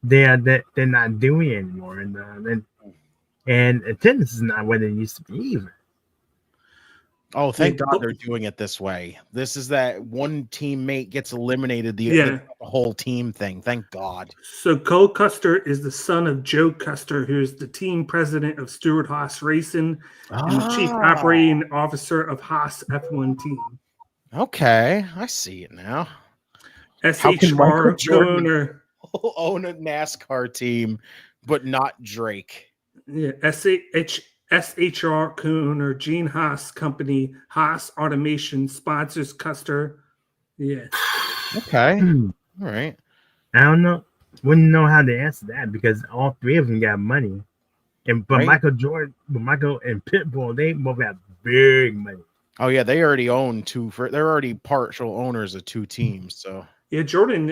They're not doing it anymore, and attendance is not what it used to be either. Oh, thank Yeah, God they're doing it this way. This is that one teammate gets eliminated, the Yeah. whole team thing. Thank God. So Cole Custer is the son of Joe Custer, who's the team president of Stewart Haas Racing and the chief operating officer of Haas F1 team. Okay, I see it now. How can SHR Michael Jordan co-owner. own a NASCAR team, but not Drake? Yeah, SHR co-owner Gene Haas company Haas Automation sponsors Custer. Yeah. Okay, all right. I don't know. Wouldn't know how to answer that because all three of them got money, but Right. Michael and Pitbull, they both got big money. Oh yeah, they already own they're already partial owners of two teams. So Yeah, Jordan.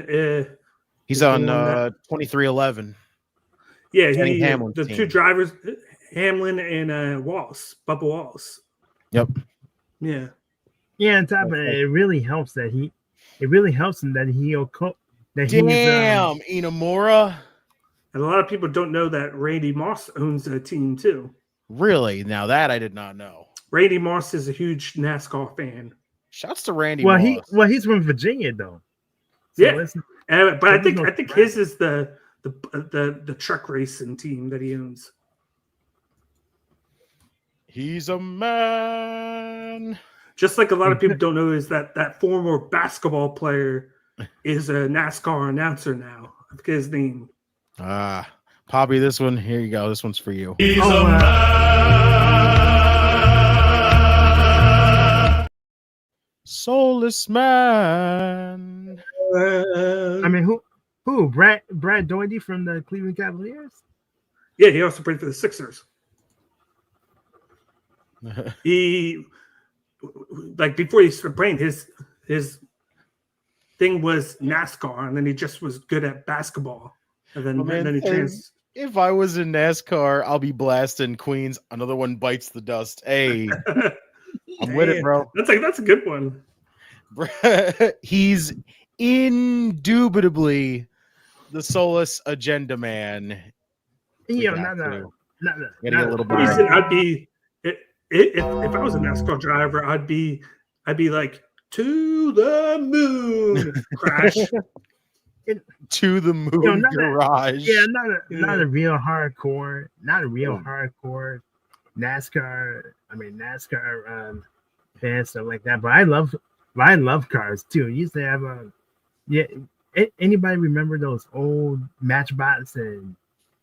he's is on the one that- 2311. Yeah, Denny Hamlin's the team. two drivers, Hamlin and Bubba Wallace. Yep. Yeah. Yeah, on top of it, it really helps him that Damn, Inamura. And a lot of people don't know that Randy Moss owns a team too. Really? Now that I did not know. Randy Moss is a huge NASCAR fan. Shouts to Randy Well, Moss. he's from Virginia though. So yeah, but I think no his is the truck racing team that he owns. He's a man. Just like a lot of people don't know is that former basketball player is a NASCAR announcer now. I forget his name. Poppy, this one, here you go. This one's for you. He's a man. Soulless man. I mean, who? Brad Doherty from the Cleveland Cavaliers? Yeah, he also played for the Sixers. He, like, before he started playing, his thing was NASCAR, and then he just was good at basketball. And then he if I was in NASCAR, I'll be blasting Queens. Another one bites the dust. Hey, I'm with it, bro. That's a good one. He's indubitably the soulless agenda man. Yeah, Getting a little bit. I'd be if I was a NASCAR driver, I'd be like, to the moon, crash. To the moon garage. Not a real hardcore NASCAR. I mean NASCAR fan stuff like that. But I love cars too. I used to have anybody remember those old Matchbox and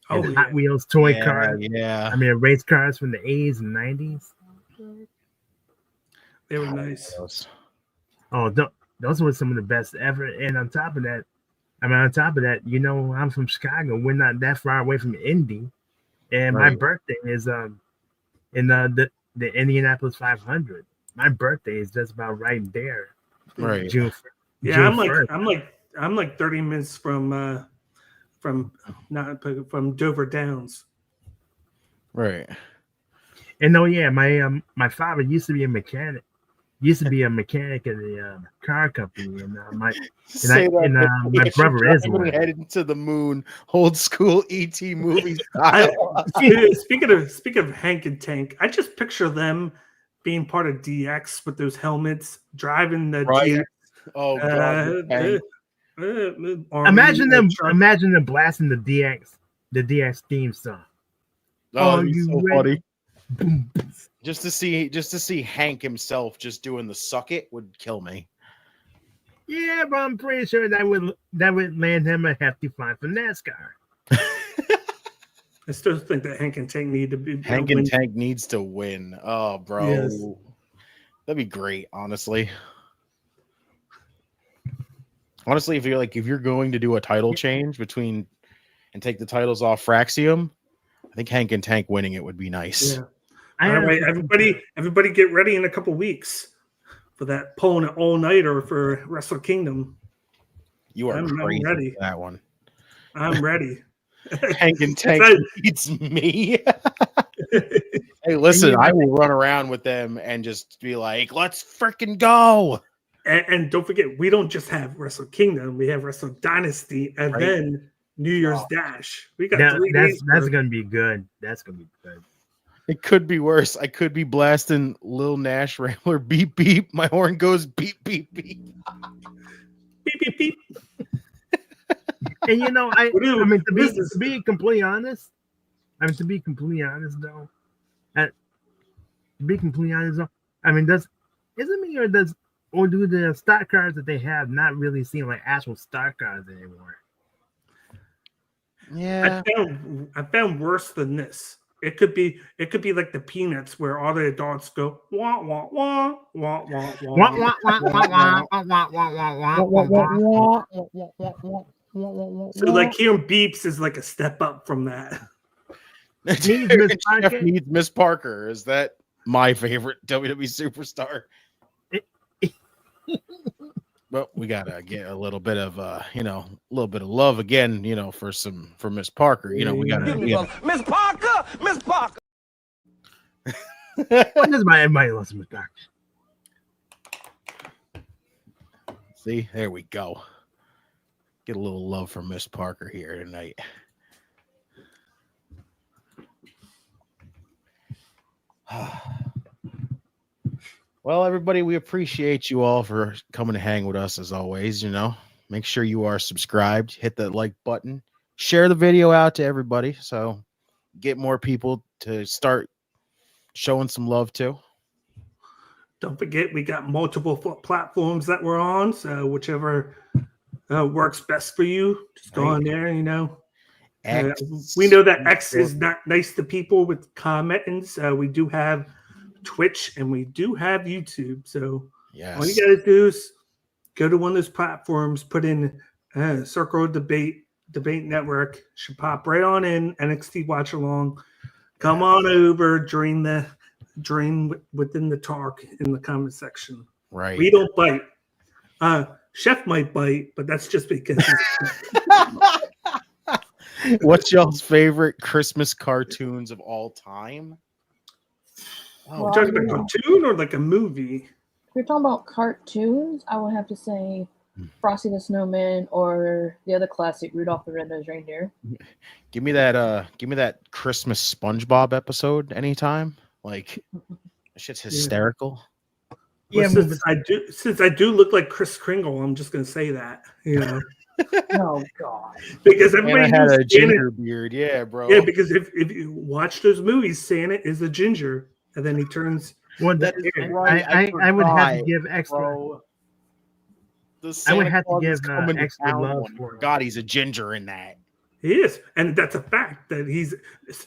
Hot Wheels toy cars? Yeah. I mean race cars from the 80s and 90s. They were nice. Oh, those were some of the best ever. And on top of that, you know, I'm from Chicago. We're not that far away from Indy, and my birthday is in the Indianapolis 500. My birthday is just about right there. Right. June Yeah, 1st. I'm like 30 minutes from Dover Downs. Right. And my father used to be a mechanic. Used to be a mechanic in the car company, and my brother is one. Headed to the moon, old school ET movie style. Speaking of Hank and Tank, I just picture them being part of DX with those helmets, driving the DX. Oh god! Imagine them blasting the DX theme song. Oh, you so funny. Just to see Hank himself just doing the suck it would kill me. Yeah, but I'm pretty sure that would land him a hefty fine for NASCAR. I still think that Hank and Tank need to be. Hank and Tank needs to win. Oh, bro, yes. That'd be great. Honestly, if you're going to do a title change and take the titles off Fraxium, I think Hank and Tank winning it would be nice. Yeah. All right, everybody get ready in a couple weeks that pulling an all-nighter for Wrestle Kingdom. You are I'm crazy ready. for that one. I'm ready. Hank and Tank beats me. Hey, listen, I will run around with them and just be like, let's freaking go. And don't forget, we don't just have Wrestle Kingdom, we have Wrestle Dynasty, and then New Year's Dash. We got 3 days. That's gonna be good. That's gonna be good. It could be worse. I could be blasting Lil Nash Rambler beep beep. My horn goes beep beep beep. Beep beep beep. And you know, I mean to be completely honest, though, I mean, do the stock cards that they have not really seem like actual stock cards anymore? Yeah, I found worse than this. It could be like the Peanuts, where all the adults go wah wah wah wah wah wah wah. So like hearing beeps is like a step up from that. Chef needs Miss Parker. Is that my favorite WWE superstar? Well, we gotta get a little bit of love again, for Miss Parker. We gotta Miss Parker, Miss Parker. What does everybody loves Miss Parker? See, there we go. Get a little love from Miss Parker here tonight. Well, everybody, we appreciate you all for coming to hang with us as always. Make sure you are subscribed, hit the like button, share the video out to everybody so get more people to start showing some love to. Don't forget, we got multiple platforms that we're on, so whichever works best for you, just go on there. We know that X is not nice to people with commenting, so we do have Twitch and we do have YouTube. So all you gotta do is go to one of those platforms, put in Circle Debate Network, should pop right on in. NXT Watch Along. Come on over, drain within the talk in the comment section. Right. We don't bite. Chef might bite, but that's just because. What's y'all's favorite Christmas cartoons of all time? You're talking about a cartoon or like a movie? If you're talking about cartoons, I would have to say Frosty the Snowman or the other classic, Rudolph the Red-Nosed Reindeer. Give me that Christmas SpongeBob episode anytime. Like, that shit's hysterical. Yeah, since I do look like Kris Kringle, I'm just gonna say that. Oh God! Because everybody had a ginger beard, yeah, bro. Yeah, because if you watch those movies, Santa is a ginger, and then he turns. Well, that is right. I would have to give extra. Bro. I would have to give extra love for God. He's a ginger in that. He is, and that's a fact that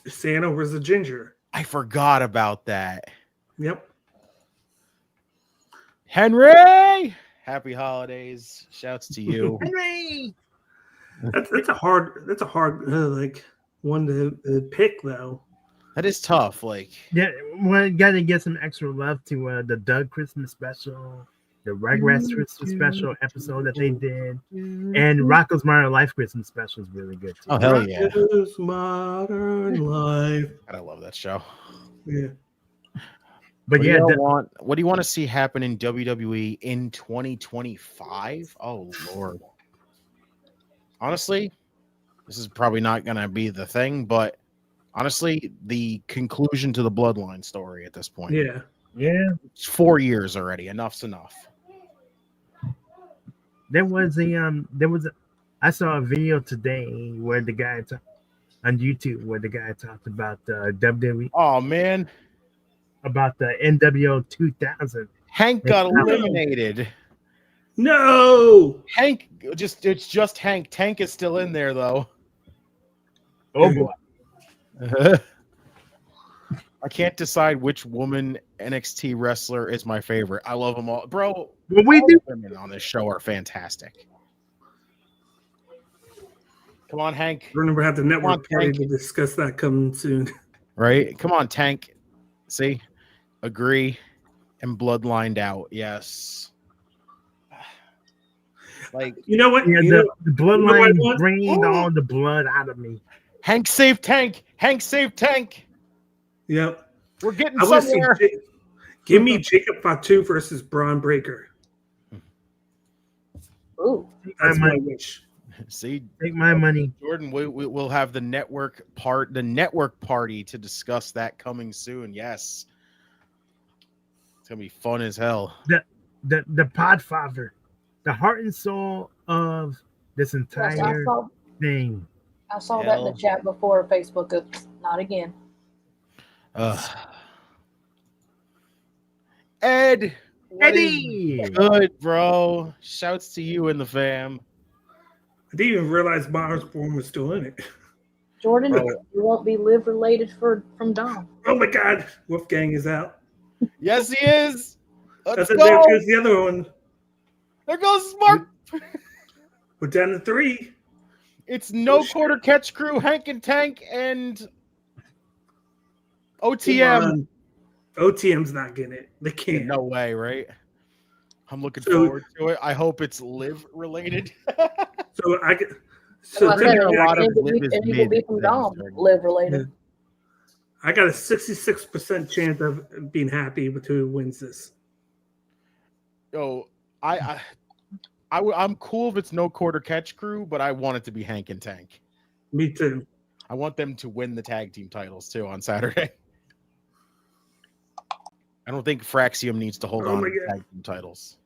Santa was a ginger. I forgot about that. Yep. Henry, happy holidays! Shouts to you, Henry. That's a hard like one to pick though. That is tough. Like, yeah, we got to get some extra love to the Doug Christmas special, the Rugrats Christmas special episode that they did, and Rocco's Modern Life Christmas special is really good too. Oh hell yeah! Rocco's Modern Life. I love that show. Yeah. But what do you want to see happen in WWE in 2025? Oh Lord. Honestly, this is probably not going to be the thing, but honestly, the conclusion to the Bloodline story at this point. Yeah. It's 4 years already. Enough's enough. I saw a video today where the guy on YouTube where the guy talked about WWE. Oh man. About the NWO 2000. Hank got eliminated. No. Hank it's just Hank. Tank is still in there though. Oh boy. I can't decide which woman NXT wrestler is my favorite. I love them all. Bro, women on this show are fantastic. Come on, Hank. We're going to have the network party to discuss that coming soon. Right? Come on, Tank. See? Agree. And bloodlined out. Yes. Like, You know what? Yeah, the bloodline want? drained all the blood out of me. Hank save Tank. Hank save Tank. Yep. We're getting I want to see. somewhere. Give me Jacob Fatu versus Braun Breaker. Ooh. That's my my wish. See, Take my money. Jordan, we'll have the network party to discuss that coming soon. Yes. It's gonna be fun as hell. The Podfather, the heart and soul of this entire thing. I saw that in the chat before Facebook. Not again. Eddie, good bro. Shouts to you and the fam. I didn't even realize Miles Bourne was still in it. Jordan, you won't be live related from Dom. Oh my God, Wolfgang is out. Yes, he is. Let's go. There goes the other one. There goes Smart. We're down to 3. It's no quarter catch crew, Hank and Tank, and OTM. OTM's not getting it. They can't. No way, right? I'm looking forward to it. I hope it's live related. So I get. So So there's a lot of it will be from Dom, live related. I got a 66% chance of being happy with who wins this. Oh, I'm cool if it's no quarter catch crew, but I want it to be Hank and Tank. Me too. I want them to win the tag team titles too on Saturday. I don't think Fraxium needs to hold on to the tag team titles.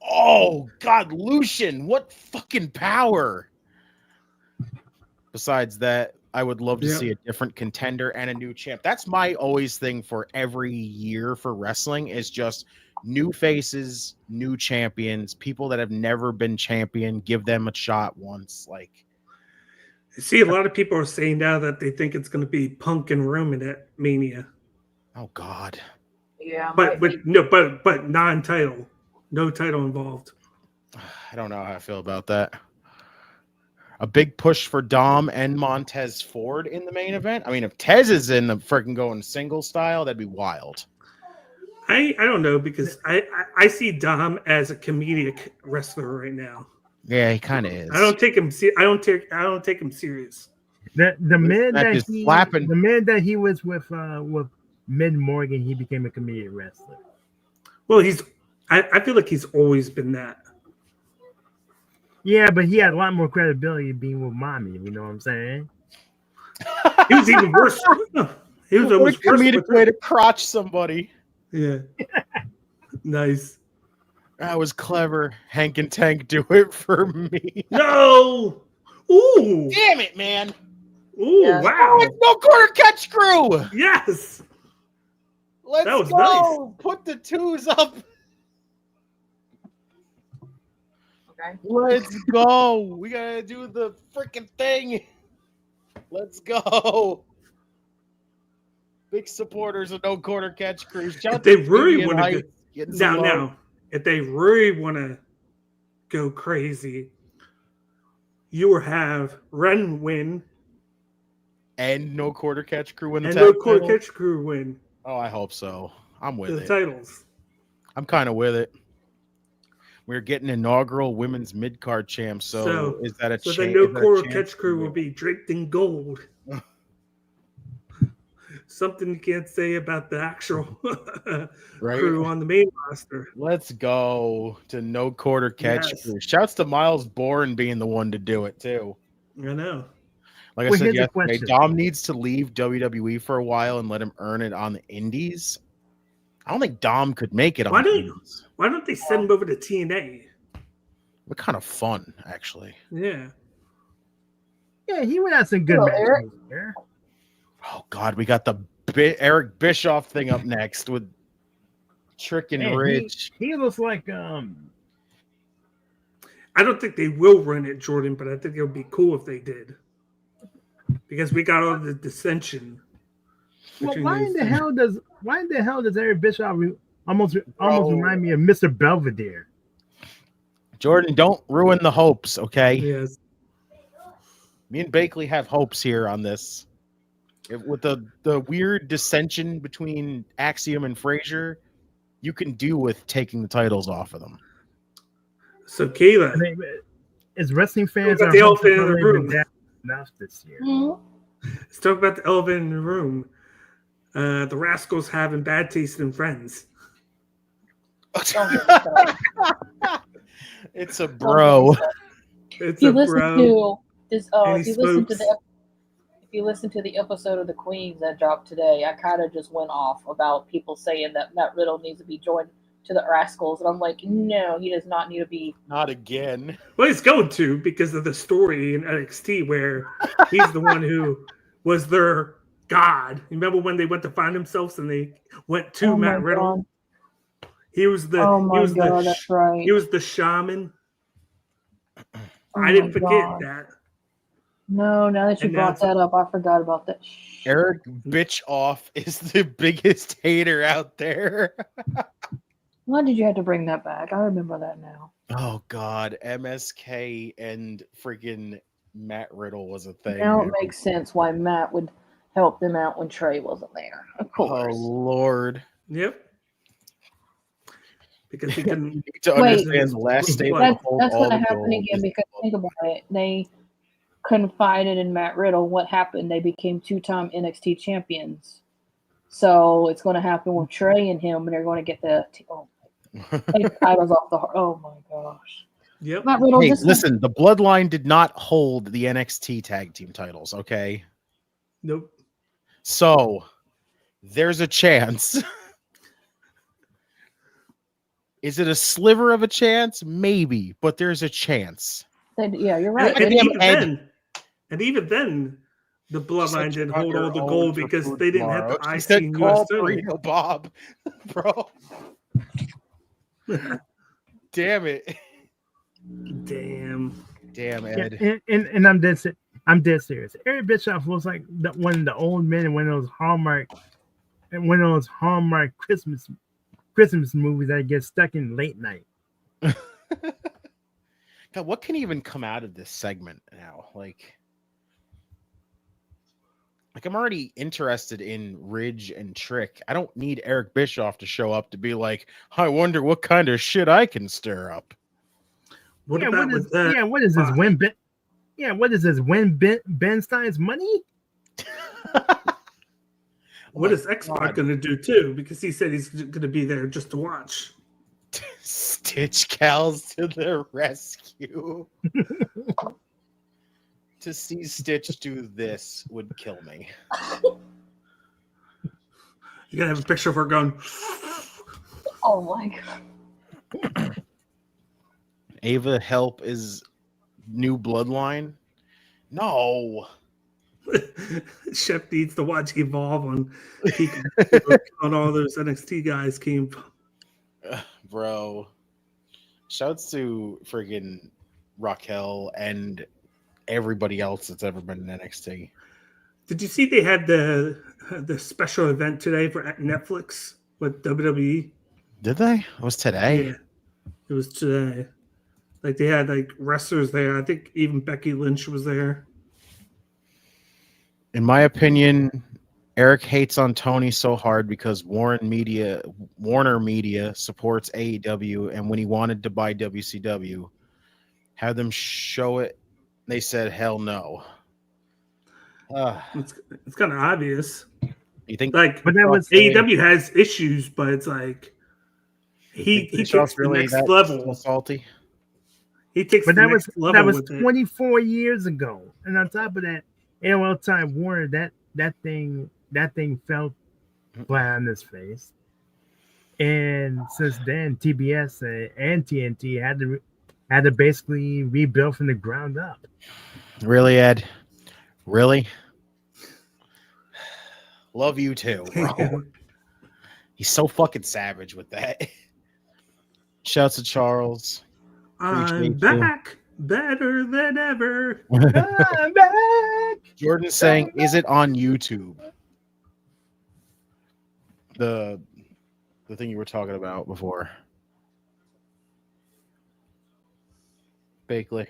Oh God, Lucian, what fucking power! Besides that, I would love to see a different contender and a new champ. That's my always thing for every year for wrestling is just new faces, new champions, people that have never been champion, give them a shot once. Like, see, a lot of people are saying now that they think it's going to be Punk and Roman at Mania. Oh God. Yeah. But non-title. No title involved. I don't know how I feel about that. A big push for Dom and Montez Ford in the main event. I mean, if Tez is in the freaking going single style, that'd be wild. I don't know because I see Dom as a comedic wrestler right now. Yeah, he kind of is. I don't take him. I don't take him serious. The man that he was with Mid Morgan, he became a comedic wrestler. Well, I feel like he's always been that. Yeah, but he had a lot more credibility being with Mommy. You know what I'm saying? He was even worse. He was almost a comedic way to crotch somebody. Yeah. Nice. That was clever. Hank and Tank do it for me. No. Ooh. Damn it, man. Ooh, Yeah. wow. Oh, it's no quarter catch crew. Yes. Let's That was go. nice. Put the twos up. Okay. Let's go. We gotta do the freaking thing. Let's go. Big supporters of no quarter catch crews. If they really want to now, if they really want to go crazy, you will have Ren win and no quarter catch crew win the and tag no quarter title? catch crew win. Oh, I hope so. I'm with the it. Titles. I'm kind of with it. We're getting inaugural women's mid card champs. So is that a chance? So the no quarter catch crew will be draped in gold. Something you can't say about the actual crew on the main roster. Let's go to no quarter catch crew. Shouts to Miles Bourne being the one to do it too. I know. Like I said yesterday, Dom needs to leave WWE for a while and let him earn it on the indies. I don't think Dom could make it on the indies. Why don't they send him over to TNA? What kind of fun, actually. Yeah. Yeah, he would have some good matches there. Oh God, we got the Eric Bischoff thing up next with Trick and Rich. He looks like I don't think they will run it, Jordan, but I think it would be cool if they did. Because we got all the dissension. Well, why in the hell does Eric Bischoff almost remind me of Mr. Belvedere? Jordan, don't ruin the hopes, okay? Yes. Me and Bakley have hopes here on this. With the weird dissension between Axiom and Frazier, you can do with taking the titles off of them. So Kayla, I mean, as wrestling fans, Look at our the hopes elephant have in the already room. been down enough this year. let's talk about the elephant in the room. The Rascals having bad taste in friends. Don't get me started. It's a Don't get me bro. started. It's If you a listen bro. to this, And if he you listen to smokes. if you listen to the episode of the Queens that dropped today, I kind of just went off about people saying that Matt Riddle needs to be joined to the Rascals, and I'm like, no, he does not need to be. Not again. Well, he's going to because of the story in NXT where he's the one who was their god. You remember when they went to find themselves and they went to Oh my Matt Riddle? god! He was the Oh he my was god! the That's right. he was the shaman. Oh I didn't my forget God. that. No, now that you And brought that's- that up, I forgot about that. Eric Bitchoff is the biggest hater out there. Why did you have to bring that back? I remember that now. Oh God, MSK and freaking Matt Riddle was a thing. Now it makes sense why Matt would help them out when Trey wasn't there. Of Oh course. Lord. Yep. Because he couldn't You need to Wait. understand the last stable That's- to hold That's all going to the happen gold again is because the think about it. They confided in Matt Riddle. What happened? They became 2-time NXT champions. So it's going to happen with Trey and him, and they're going to get the take titles off the. Oh my gosh. Yep. Matt Riddle. Hey, Just listen, the Bloodline did not hold the NXT tag team titles, okay? Nope. So there's a chance. Is it a sliver of a chance? Maybe, but there's a chance. yeah, you're right. And, They even never- then, the bloodline didn't hold all the Your gold own for because food they didn't have tomorrow. the She IC said, and call US title. Burrito Bob, bro. Damn it. Damn. Damn, Yeah, Ed. and I'm dead serious. Eric Bischoff was like one of the old men in one of those Hallmark Christmas movies that get stuck in late night. God, what can even come out of this segment now? Like I'm already interested in Ridge and Trick. I don't need Eric Bischoff to show up to be like, I wonder what kind of shit I can stir up. What What is this? Fuck. What is this? Win Ben Stein's money? What is X-Pac going to do too? Because he said he's going to be there just to watch. Stitch Cows to the rescue. To see Stitch do this would kill me. You got to have a picture of her going. Oh my god. Ava Help is new bloodline? No. Chef needs to watch Evolve on all those NXT guys came. Bro. Shouts to friggin' Raquel and everybody else that's ever been in NXT. Did you see they had the special event today for Netflix with WWE? Did they? It was today. Yeah, it was today. Like they had like wrestlers there. I think even Becky Lynch was there. In my opinion, Eric hates on Tony so hard because Warner Media supports AEW, and when he wanted to buy WCW, had them show it, they said hell no. It's kind of obvious. You think? Like, But that was AEW has issues, but it's like he takes the next level. Salty. He takes But the that was next level was with it. 24 years ago, and on top of that, AOL Time Warner that thing fell flat on his face, and since then TBS and TNT had to basically rebuild from the ground up. Really, Ed? Really? Love you too, bro. He's so fucking savage with that. Shouts to Charles. I'm back, better than ever. I'm back. Jordan's saying, is it on YouTube? The thing you were talking about before. Bakley.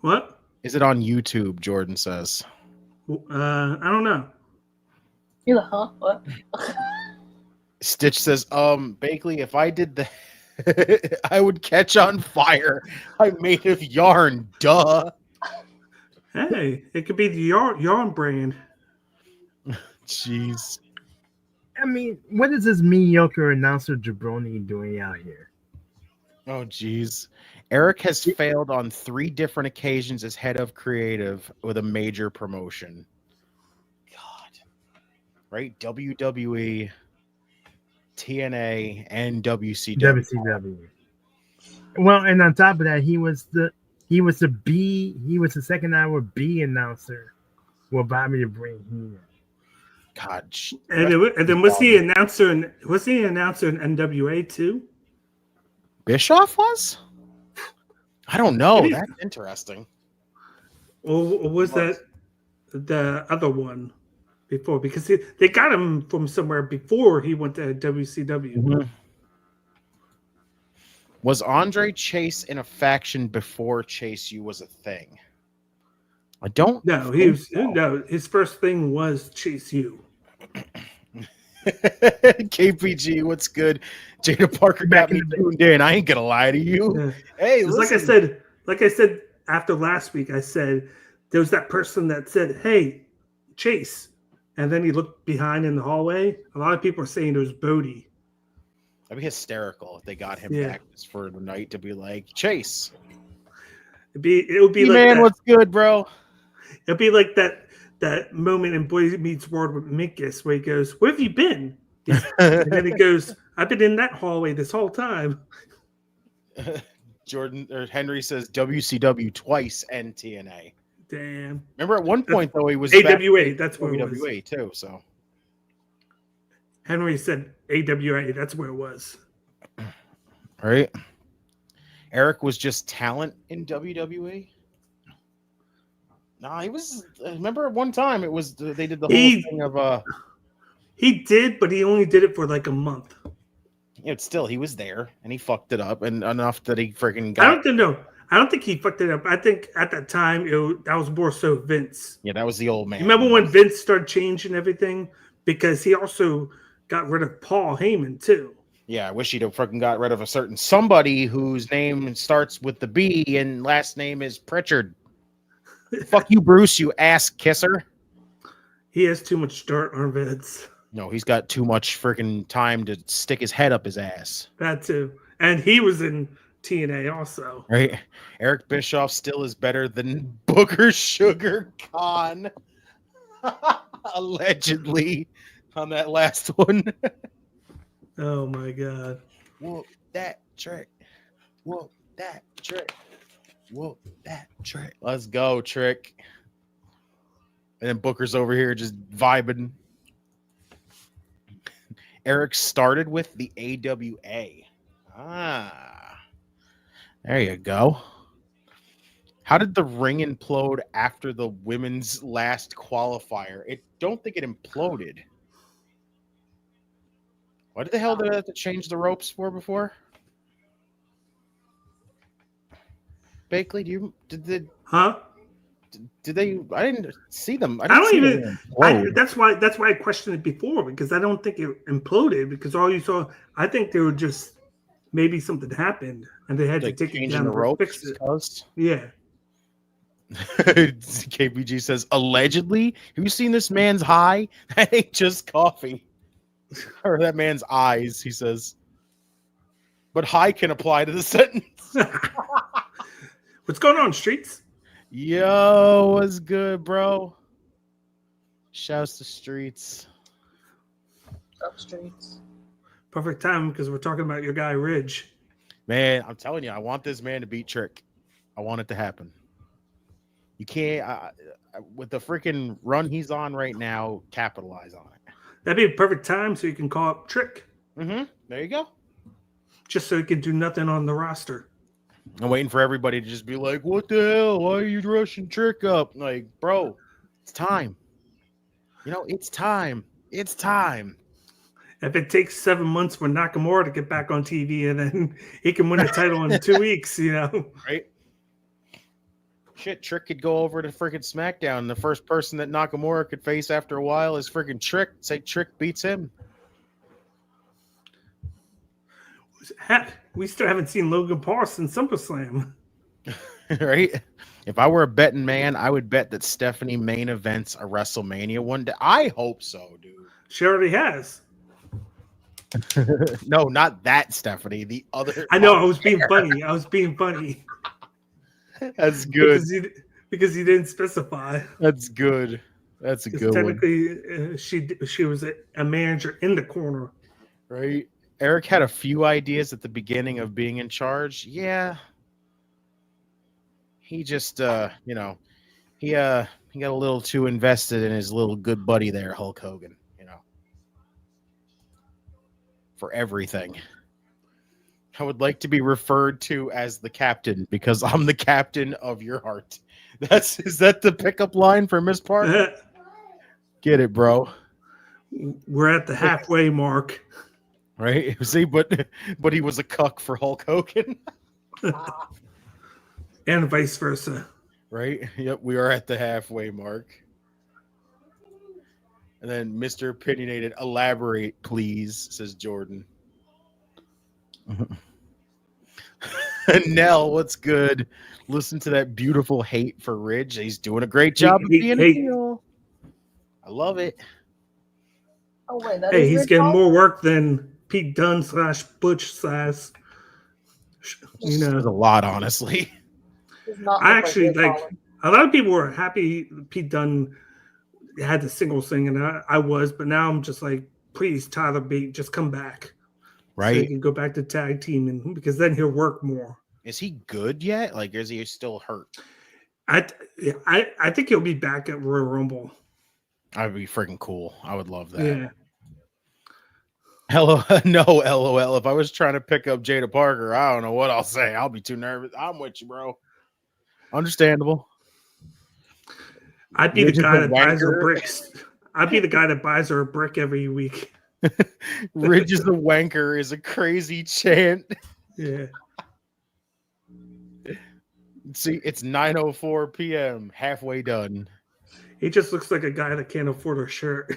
What? Is it on YouTube? Jordan says. I don't know. You're like, huh? What? Stitch says, Bakley, if I did that, I would catch on fire. I'm made of yarn, duh. Hey, it could be the yarn brand. Jeez. I mean, what is this mediocre announcer jabroni doing out here? Oh, jeez. Eric has failed on 3 different occasions as head of creative with a major promotion. God. Right? WWE, TNA, and WCW. WCW. Well, and on top of that, he was the second hour B announcer with Bobby the Brain Heenan. God. And then was he an announcer in NWA too? Bischoff was? I don't know. That's interesting. Or was that the other one before? Because they got him from somewhere before he went to WCW. Mm-hmm. Was Andre Chase in a faction before Chase U was a thing? I don't. No, his first thing was Chase U. KPG, what's good? Jada Parker got me tuned in. I ain't gonna lie to you. Yeah. Hey, like I said after last week, I said there was that person that said, "Hey, Chase," and then he looked behind in the hallway. A lot of people are saying it was Bodie. That'd be hysterical if they got him back just for the night to be like, Chase. It would be hey, like man, that. What's good, bro? It'd be like that moment in Boy Meets World with Minkus where he goes, "Where have you been?" And then he goes, "I've been in that hallway this whole time." Henry says WCW twice and TNA. Damn. Remember at one point though he was AWA. That's where AWA it was. too. So Henry said AWA. That's where it was. All right. Eric was just talent in WWE. No, he was. Remember at one time it was they did the whole thing of He did, but he only did it for like a month. It's still he was there and he fucked it up and enough that he freaking got. I don't think he fucked it up. I think at that time that was more so Vince. Yeah, that was the old man. You remember when Vince started changing everything because he also got rid of Paul Heyman too. Yeah, I wish he'd have freaking got rid of a certain somebody whose name starts with the B and last name is Pritchard. Fuck you, Bruce, you ass kisser. He has too much dirt on Vince. No, he's got too much freaking time to stick his head up his ass. That too. And he was in TNA also. Right? Eric Bischoff still is better than Booker Sugar Khan. Allegedly on that last one. Oh my God. Whoop that trick. Whoop that trick. Whoop that trick. Let's go, Trick. And then Booker's over here just vibing. Eric started with the AWA. There you go. How did the ring implode after the women's last qualifier? I don't think it imploded. What the hell did they have to change the ropes for before? Bakley, did they? I didn't see them. That's why I questioned it before because I don't think it imploded because all you saw. I think they were just maybe something happened and they had to take it down the ropes. Fix it. Yeah. KPG says allegedly. Have you seen this man's high? That ain't just coffee. Or that man's eyes. He says. But high can apply to the sentence. What's going on, Streets? Yo, what's good, bro? Shouts to Streets. Up Streets. Perfect time because we're talking about your guy Ridge. Man, I'm telling you, I want this man to beat Trick. I want it to happen. You can't, with the freaking run he's on right now, capitalize on it. That'd be a perfect time so you can call up Trick. Mm-hmm. There you go. Just so he can do nothing on the roster. I'm waiting for everybody to just be like, what the hell? Why are you rushing Trick up? Like, bro, it's time. It's time. It's time. If it takes 7 months for Nakamura to get back on TV and then he can win a title in 2 weeks, Right? Shit, Trick could go over to freaking SmackDown. The first person that Nakamura could face after a while is freaking Trick. Say Trick beats him. We still haven't seen Logan Paul since SummerSlam. Right? If I were a betting man, I would bet that Stephanie main events a WrestleMania one day. I hope so, dude. She already has. No, not that Stephanie. The other. I know. I was being funny. That's good. Because he didn't specify. That's good. That's a good one. Technically, she was a manager in the corner. Right? Eric had a few ideas at the beginning of being in charge. Yeah. He just, he got a little too invested in his little good buddy there, Hulk Hogan, for everything. I would like to be referred to as the captain because I'm the captain of your heart. Is that the pickup line for Miss Parker? Get it, bro. We're at the halfway mark. Right? See, but he was a cuck for Hulk Hogan. And vice versa. Right? Yep, we are at the halfway mark. And then Mr. Opinionated, elaborate, please, says Jordan. Nell, what's good? Listen to that beautiful hate for Ridge. He's doing a great job of being a heel. I love it. Oh wait, he's getting more work than Pete Dunne / Butch / There's a lot, honestly. I actually like a lot of people were happy Pete Dunne had the singles thing, and I was, but now I'm just like, please, Tyler Bate, just come back. Right. So he can go back to tag teaming because then he'll work more. Is he good yet? Like, is he still hurt? I think he'll be back at Royal Rumble. That'd be freaking cool. I would love that. Yeah. Hello, no, LOL. If I was trying to pick up Jada Parker, I don't know what I'll say. I'll be too nervous. I'm with you, bro. Understandable. I'd be the guy that buys her bricks. I'd be the guy that buys her a brick every week. Ridge is a wanker is a crazy chant. Yeah. See, it's 9:04 p.m. Halfway done. He just looks like a guy that can't afford a shirt.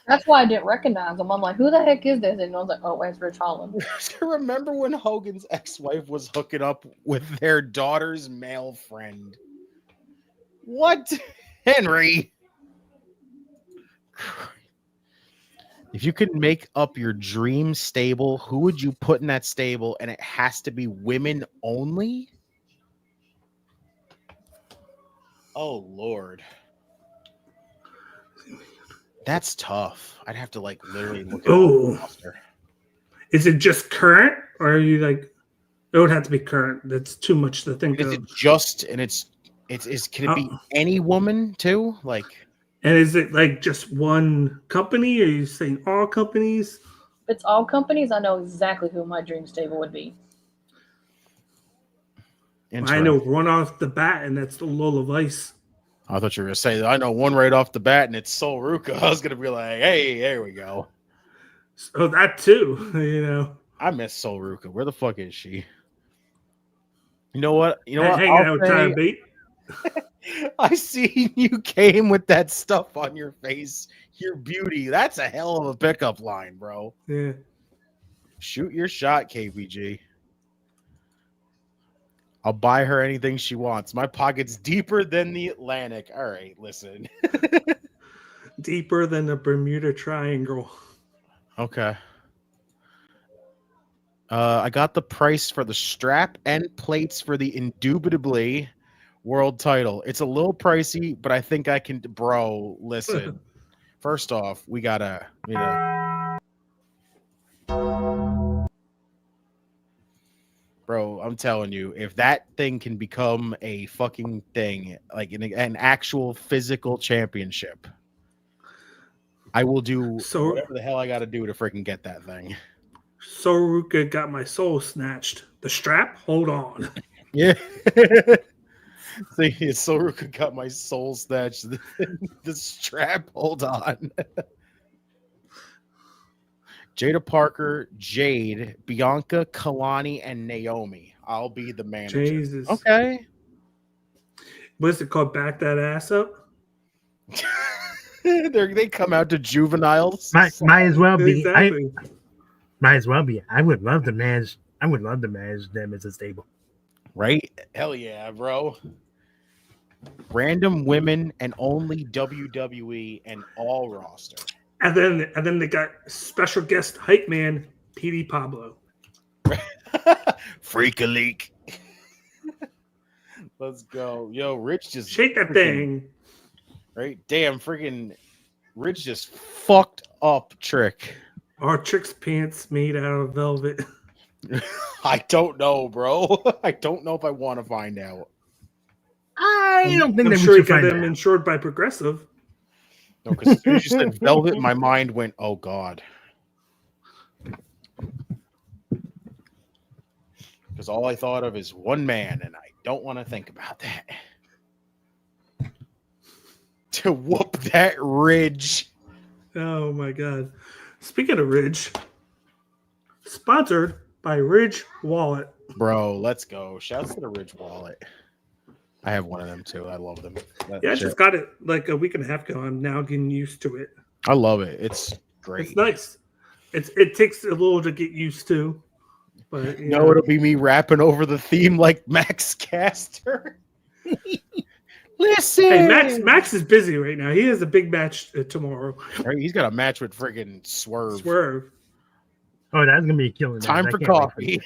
That's why I didn't recognize him. I'm like, who the heck is this? And I was like, oh, it's Rich Holland. Remember when Hogan's ex-wife was hooking up with their daughter's male friend? What? Henry? If you could make up your dream stable, who would you put in that stable? And it has to be women only? Oh, Lord. That's tough. I'd have to literally look at the roster. Is it just current, or are you like? It would have to be current. That's too much to think of. Is it just can it be any woman too? And is it just one company? Or are you saying all companies? If it's all companies, I know exactly who my dream stable would be. I know one off the bat, and that's the Lola Vice. I thought you were going to say that. I know one right off the bat, and it's Sol Ruca. I was going to be like, hey, there we go. So that too, I miss Sol Ruca. Where the fuck is she? You know what? Hanging out with Tyler Bate. I see you came with that stuff on your face. Your beauty. That's a hell of a pickup line, bro. Yeah. Shoot your shot, KPG. I'll buy her anything she wants. My pocket's deeper than the Atlantic. All right, listen. Deeper than the Bermuda Triangle. Okay. I got the price for the strap and plates for the indubitably world title. It's a little pricey, but I think I can. Bro, listen. First off, we gotta. Bro, I'm telling you, if that thing can become a fucking thing, like an actual physical championship, I will do whatever the hell I got to do to freaking get that thing. Sol Ruca got my soul snatched. The strap? Hold on. Yeah. See, Sol Ruca got my soul snatched. The strap? Hold on. Jada Parker, Jade, Bianca, Kalani, and Naomi. I'll be the manager. Jesus. Okay. What's it called? Back that ass up. They come out to juveniles. Might as well be. Exactly. Might as well be. I would love to manage them as a stable. Right? Hell yeah, bro. Random women and only WWE and all roster. And then they got special guest hype man PD Pablo. Freak a leak. Let's go. Yo, Rich just Shake that thing. Right? Damn, freaking Rich just fucked up Trick. Are Trick's pants made out of velvet? I don't know, bro. I don't know if I want to find out. I don't think I'm that sure we he should got find them out. insured by Progressive. No, because as soon as you said velvet, my mind went, oh God. Because all I thought of is one man, and I don't want to think about that. To whoop that Ridge. Oh my God. Speaking of Ridge, sponsored by Ridge Wallet. Bro, let's go. Shouts to the Ridge Wallet. I have one of them too. I love them. Yeah, I just got it like a week and a half ago. I'm now getting used to it. I love it. It's great. It's nice. It takes a little to get used to, but No, it'll be me rapping over the theme like Max Caster. Listen, hey, Max is busy right now. He has a big match tomorrow. Right, he's got a match with friggin' Swerve. Oh, that's gonna be a killer. Time for coffee.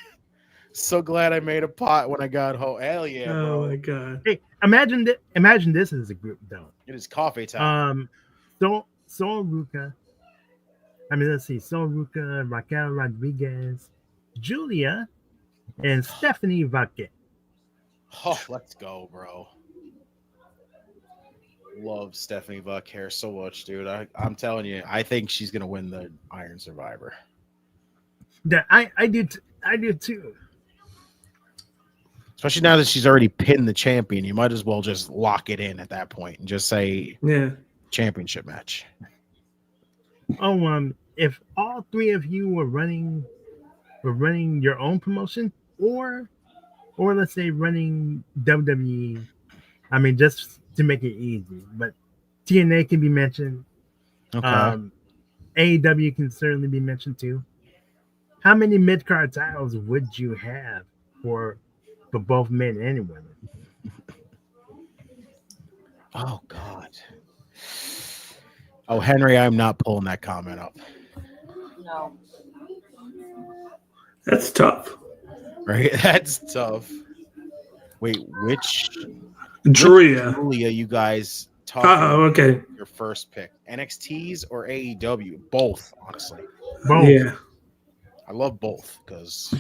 So glad I made a pot when I got home. Hell yeah, bro. Oh my God. Hey, imagine this as a group though. It is coffee time. Sol Ruka. I mean, let's see. Sol Ruka, Raquel Rodriguez, Julia, and Stephanie Vaquet. Oh, let's go, bro. Love Stephanie Vaquer so much, dude. I'm telling you, I think she's gonna win the Iron Survivor. That I do too. Especially now that she's already pinned the champion, you might as well just lock it in at that point and just say, championship match. Oh, if all three of you were running your own promotion, or let's say running WWE, I mean, just to make it easy, but TNA can be mentioned. Okay. AEW can certainly be mentioned too. How many mid-card titles would you have for both men and women? Oh God. Oh, Henry, I'm not pulling that comment up. No. That's tough. Right? That's tough. Wait, which Julia you guys talking Oh, okay. your first pick? NXT's or AEW? Both, honestly. Both. Yeah. I love both because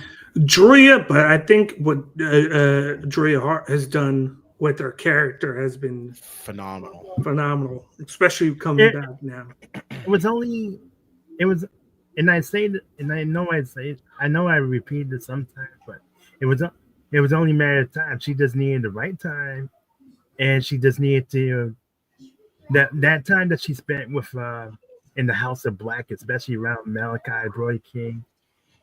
Julia, but I think what Julia Hart has done with her character has been phenomenal, especially coming back now. And I say that, and I know I repeat this sometimes, but it was only a matter of time. She just needed the right time, and she just needed to that time that she spent with in the House of Black, especially around Malachi, Brody King.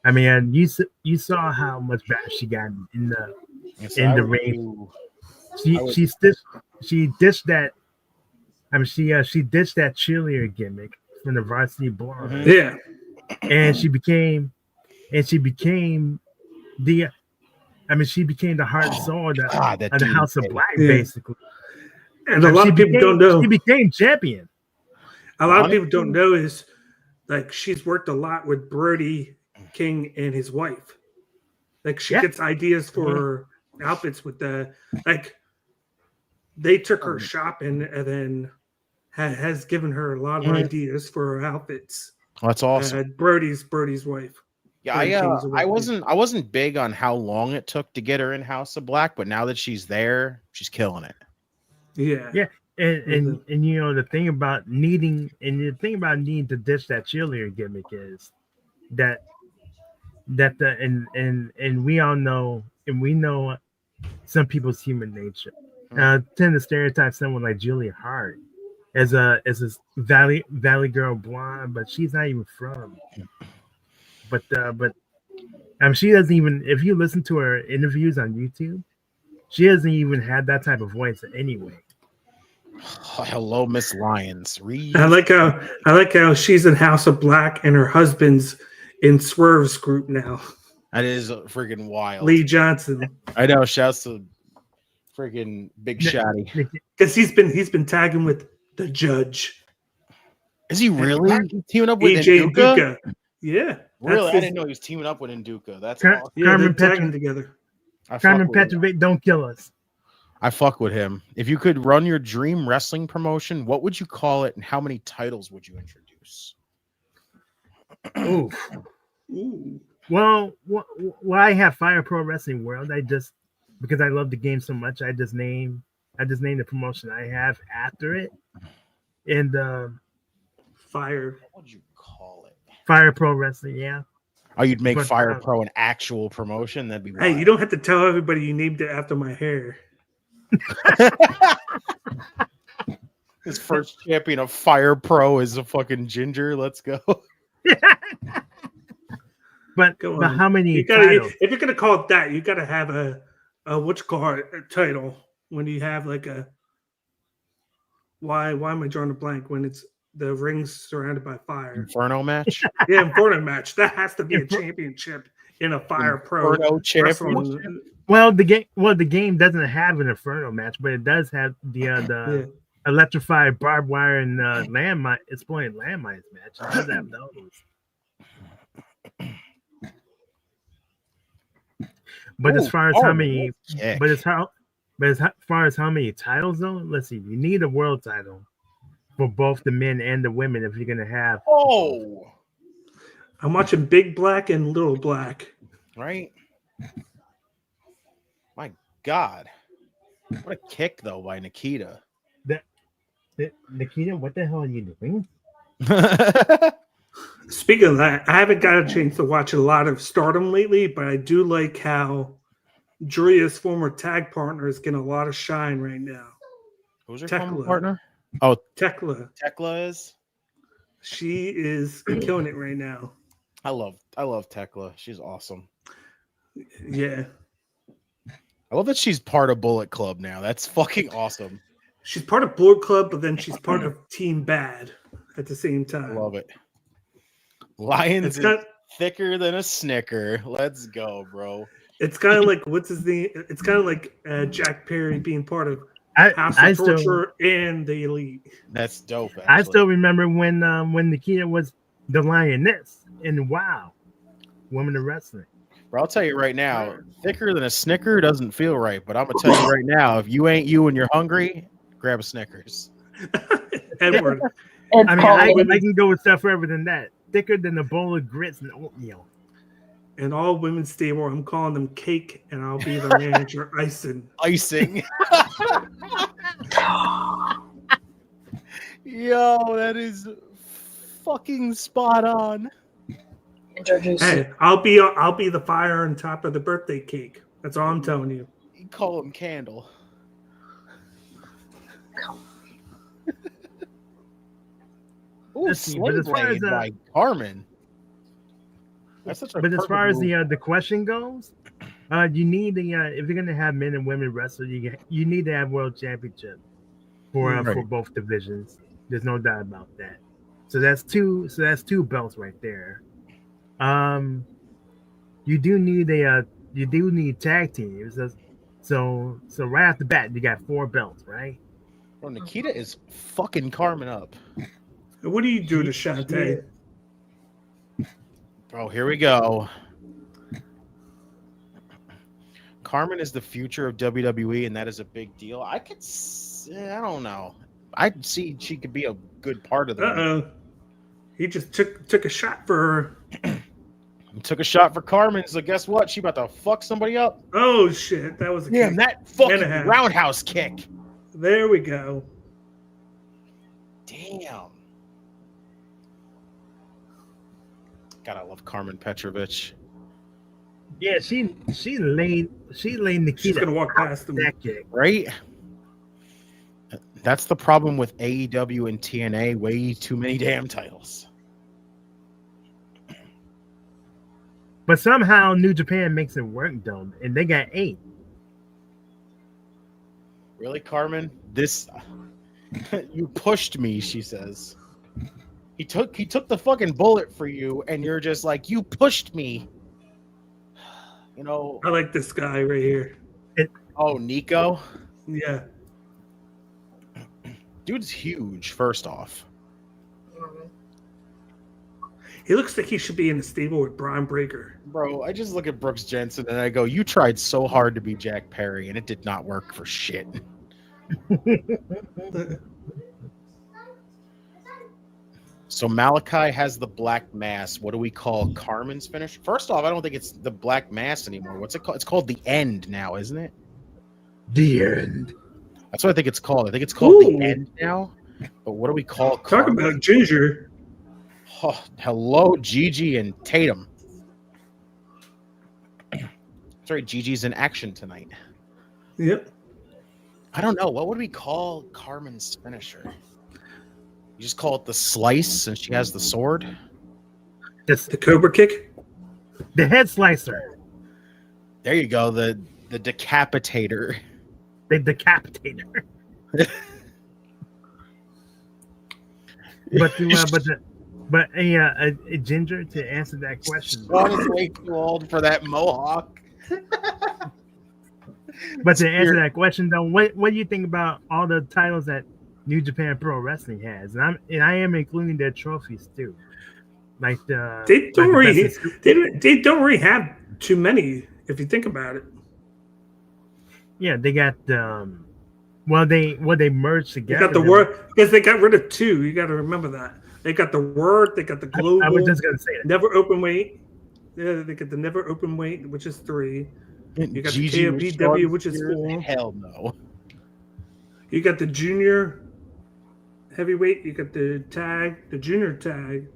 I mean, you saw how much better she got in the ring. She ditched that. I mean, she ditched that cheerleader gimmick from the Varsity Blonde. Mm-hmm. Yeah, and she became the. I mean, she became the heart and soul of the House of Black, basically. And a lot of people don't know. She became champion. A lot of people don't know is like she's worked a lot with Brody King and his wife. Like she gets ideas for outfits with they took her shopping and then has given her a lot of ideas for her outfits. Oh, that's awesome. Brody's wife. Yeah, I wasn't big on how long it took to get her in House of Black, but now that she's there, she's killing it. Yeah. And you know the thing about needing to ditch that cheerleader gimmick is that we all know, and we know some people's human nature. Tend to stereotype someone like Julia Hart as a valley girl blonde, but she's not even from. But she doesn't even. If you listen to her interviews on YouTube, She doesn't even have that type of voice anyway. Oh, hello, Miss Lyons. I like how she's in House of Black and her husband's in Swerve's group now. That is freaking wild. Lee Johnson. I know. Shouts to freaking Big Shotty. Because he's been tagging with the Judge. Is he really teaming up with AJ Nduka? Duka? Yeah. Really? I didn't know he was teaming up with Nduka. That's awesome. Yeah, they're tagging together. Carmen Petrovic, don't kill us. I fuck with him. If you could run your dream wrestling promotion, what would you call it, and how many titles would you introduce? Ooh. Well, I have Fire Pro Wrestling World. Because I love the game so much, I just named the promotion I have after it. And Fire. What would you call it? Fire Pro Wrestling, yeah. Oh, you'd make Fire Pro an actual promotion? That'd be wild. Hey, you don't have to tell everybody you named it after my hair. His first champion of Fire Pro is a fucking ginger. Let's go. But how many titles? If you're gonna call it that, you gotta have a title when you have like a why am I drawing a blank when it's the rings surrounded by fire? Inferno match? Yeah, Inferno match. That has to be a championship in a Fire Pro championship. Well, the game doesn't have an Inferno match, but it does have the electrified barbed wire and exploiting landmines match. It does have those. But as far as how many titles though, let's see. You need a world title for both the men and the women if you're gonna have. Oh, I'm watching Big Black and Little Black. Right. My God, what a kick though by Nikita. Nikita, what the hell are you doing? Speaking of that, I haven't got a chance to watch a lot of Stardom lately, but I do like how Julia's former tag partner is getting a lot of shine right now. Who's her former partner? Oh, Tekla. Tekla is. She is killing it right now. I love Tekla. She's awesome. Yeah. I love that she's part of Bullet Club now. That's fucking awesome. She's part of Bullet Club, but then she's part of Team Bad at the same time. I love it. Lions is thicker than a Snicker. Let's go, bro. It's kind of like what's his name? It's kind of like Jack Perry being part of House of Torture and the Elite. That's dope. Actually. I still remember when Nikita was the Lioness in WoW, Women of Wrestling. Bro, I'll tell you right now, thicker than a Snicker doesn't feel right. But I'm gonna tell you right now, if you ain't you and you're hungry, grab a Snickers. Edward. I mean, I can go with stuff further than that. Thicker than a bowl of grits and oatmeal. And all women's stable, I'm calling them Cake, and I'll be the manager, Icing. Yo, that is fucking spot on. Hey, I'll be the fire on top of the birthday cake. That's all I'm telling you. You call him Candle. Ooh, Slave Blade by Carmen. That's such a but as far as the question goes, you need if you're gonna have men and women wrestle, you need to have world championship for both divisions. There's no doubt about that. So that's two belts right there. You do need tag teams. So right off the bat, you got 4 belts, right? Bro, Nikita is fucking Carmen up. What do you do to Shantae? Bro, here we go. Carmen is the future of WWE, and that is a big deal. I don't know. I'd see she could be a good part of that. He just took a shot for her. He took a shot for Carmen, so guess what? She about to fuck somebody up. Oh, shit. That was a kick. That fucking roundhouse kick. There we go. Damn. God, I love Carmen Petrovic. Yeah, she laid Nikita. She's gonna walk past him. That kick. Right? That's the problem with AEW and TNA. Way too many damn titles. But somehow New Japan makes it work, though, and they got 8. Really, Carmen? This you pushed me, she says. He took the fucking bullet for you, and you're just like, you pushed me. You know. I like this guy right here. Oh, Nico? Yeah. Dude's huge, first off. He looks like he should be in a stable with Braun Breaker. Bro, I just look at Brooks Jensen and I go, you tried so hard to be Jack Perry, and it did not work for shit. So Malachi has the black mass. What do we call Carmen's finish? First off, I don't think it's the black mass anymore. What's it called? It's called the end now, isn't it? The end. That's what I think it's called. I think it's called Ooh. the end now. But what do we call Talk Carmen? about Ginger. Oh, hello, Gigi and Tatum. Sorry, Gigi's in action tonight. Yep. I don't know. What would we call Carmen's finisher? You just call it the slice since she has the sword? The Cobra Kick. The head slicer. There you go. The decapitator. The decapitator. But Ginger, to answer that question. Sean is way too old for that mohawk. But to answer that question, though, what do you think about all the titles that New Japan Pro Wrestling has? And I am including their trophies too. Like They don't really have too many if you think about it. Yeah, they got they merged They together. got the word because they got rid of two. You got to remember that. They got the word. They got the global. I was just gonna say that. Never open weight. Yeah, they got the never open weight, which is 3. You got the KOPW, which is 4. Hell no. You got the junior heavyweight. You got the tag, the junior tag,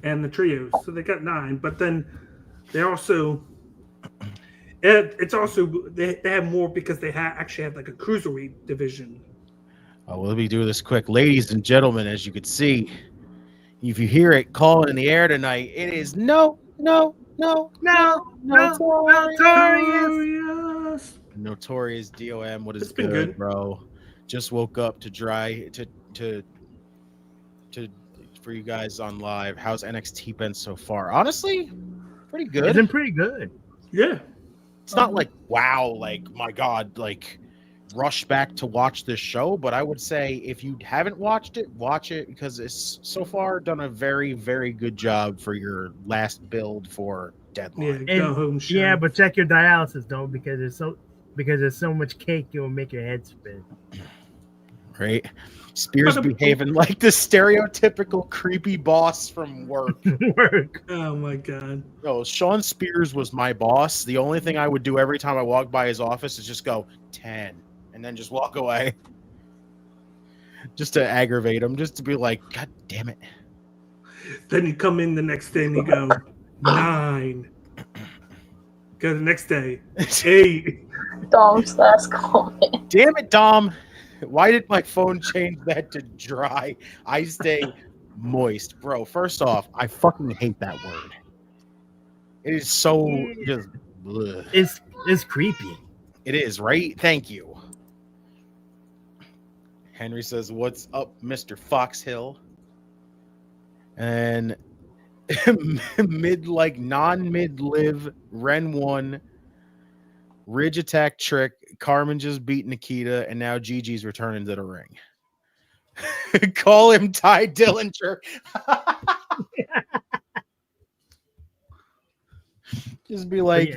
and the trios. So they got 9. But then they also, it's also they have more because they actually have like a cruiserweight division. Oh, well, let me do this quick. Ladies and gentlemen, as you can see, if you hear it calling in the air tonight, it is Notorious DOM. What is good, bro? Just woke up to for you guys on live. How's NXT been so far? Honestly, pretty good. It's been pretty good. Yeah. It's not like wow, like my God, like rush back to watch this show, but I would say if you haven't watched it, watch it because it's so far done a very, very good job for your last build for Deadline. Yeah, go home show. Yeah, but check your dialysis though, because there's so much cake it will make your head spin. Right? Spears behaving like the stereotypical creepy boss from work. Oh my God. No, Sean Spears was my boss. The only thing I would do every time I walked by his office is just go 10 and then just walk away. Just to aggravate him, just to be like, God damn it. Then you come in the next day and you go 9. Go the next day 8. Dom's last comment. Damn it, Dom. Why did my phone change that to dry? I stay moist. Bro, first off, I fucking hate that word. It is so just bleh. It's creepy. It is, right? Thank you. Henry says, what's up, Mr. Foxhill? And non-mid live, Ren 1, Ridge attack trick, Carmen just beat Nikita, and now Gigi's returning to the ring. Call him Ty Dillinger. Just be like,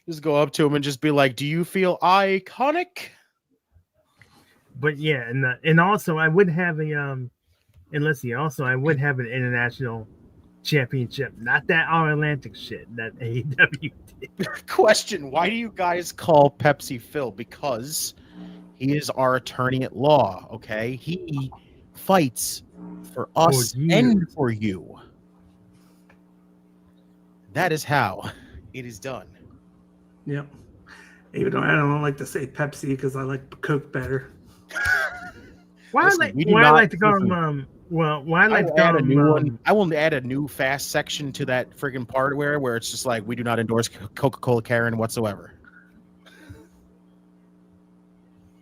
just go up to him and just be like, do you feel iconic? But yeah, and also I would have an international championship, not that All Atlantic shit that AEW did. Question: why do you guys call Pepsi Phil? Because he is our attorney at law. Okay, he fights for us and for you. That is how it is done. Yep. Even though I don't like to say Pepsi because I like Coke better. Why I like to call him why I like to call him I will add a new fast section to that friggin' part where it's just like we do not endorse Coca-Cola Karen whatsoever.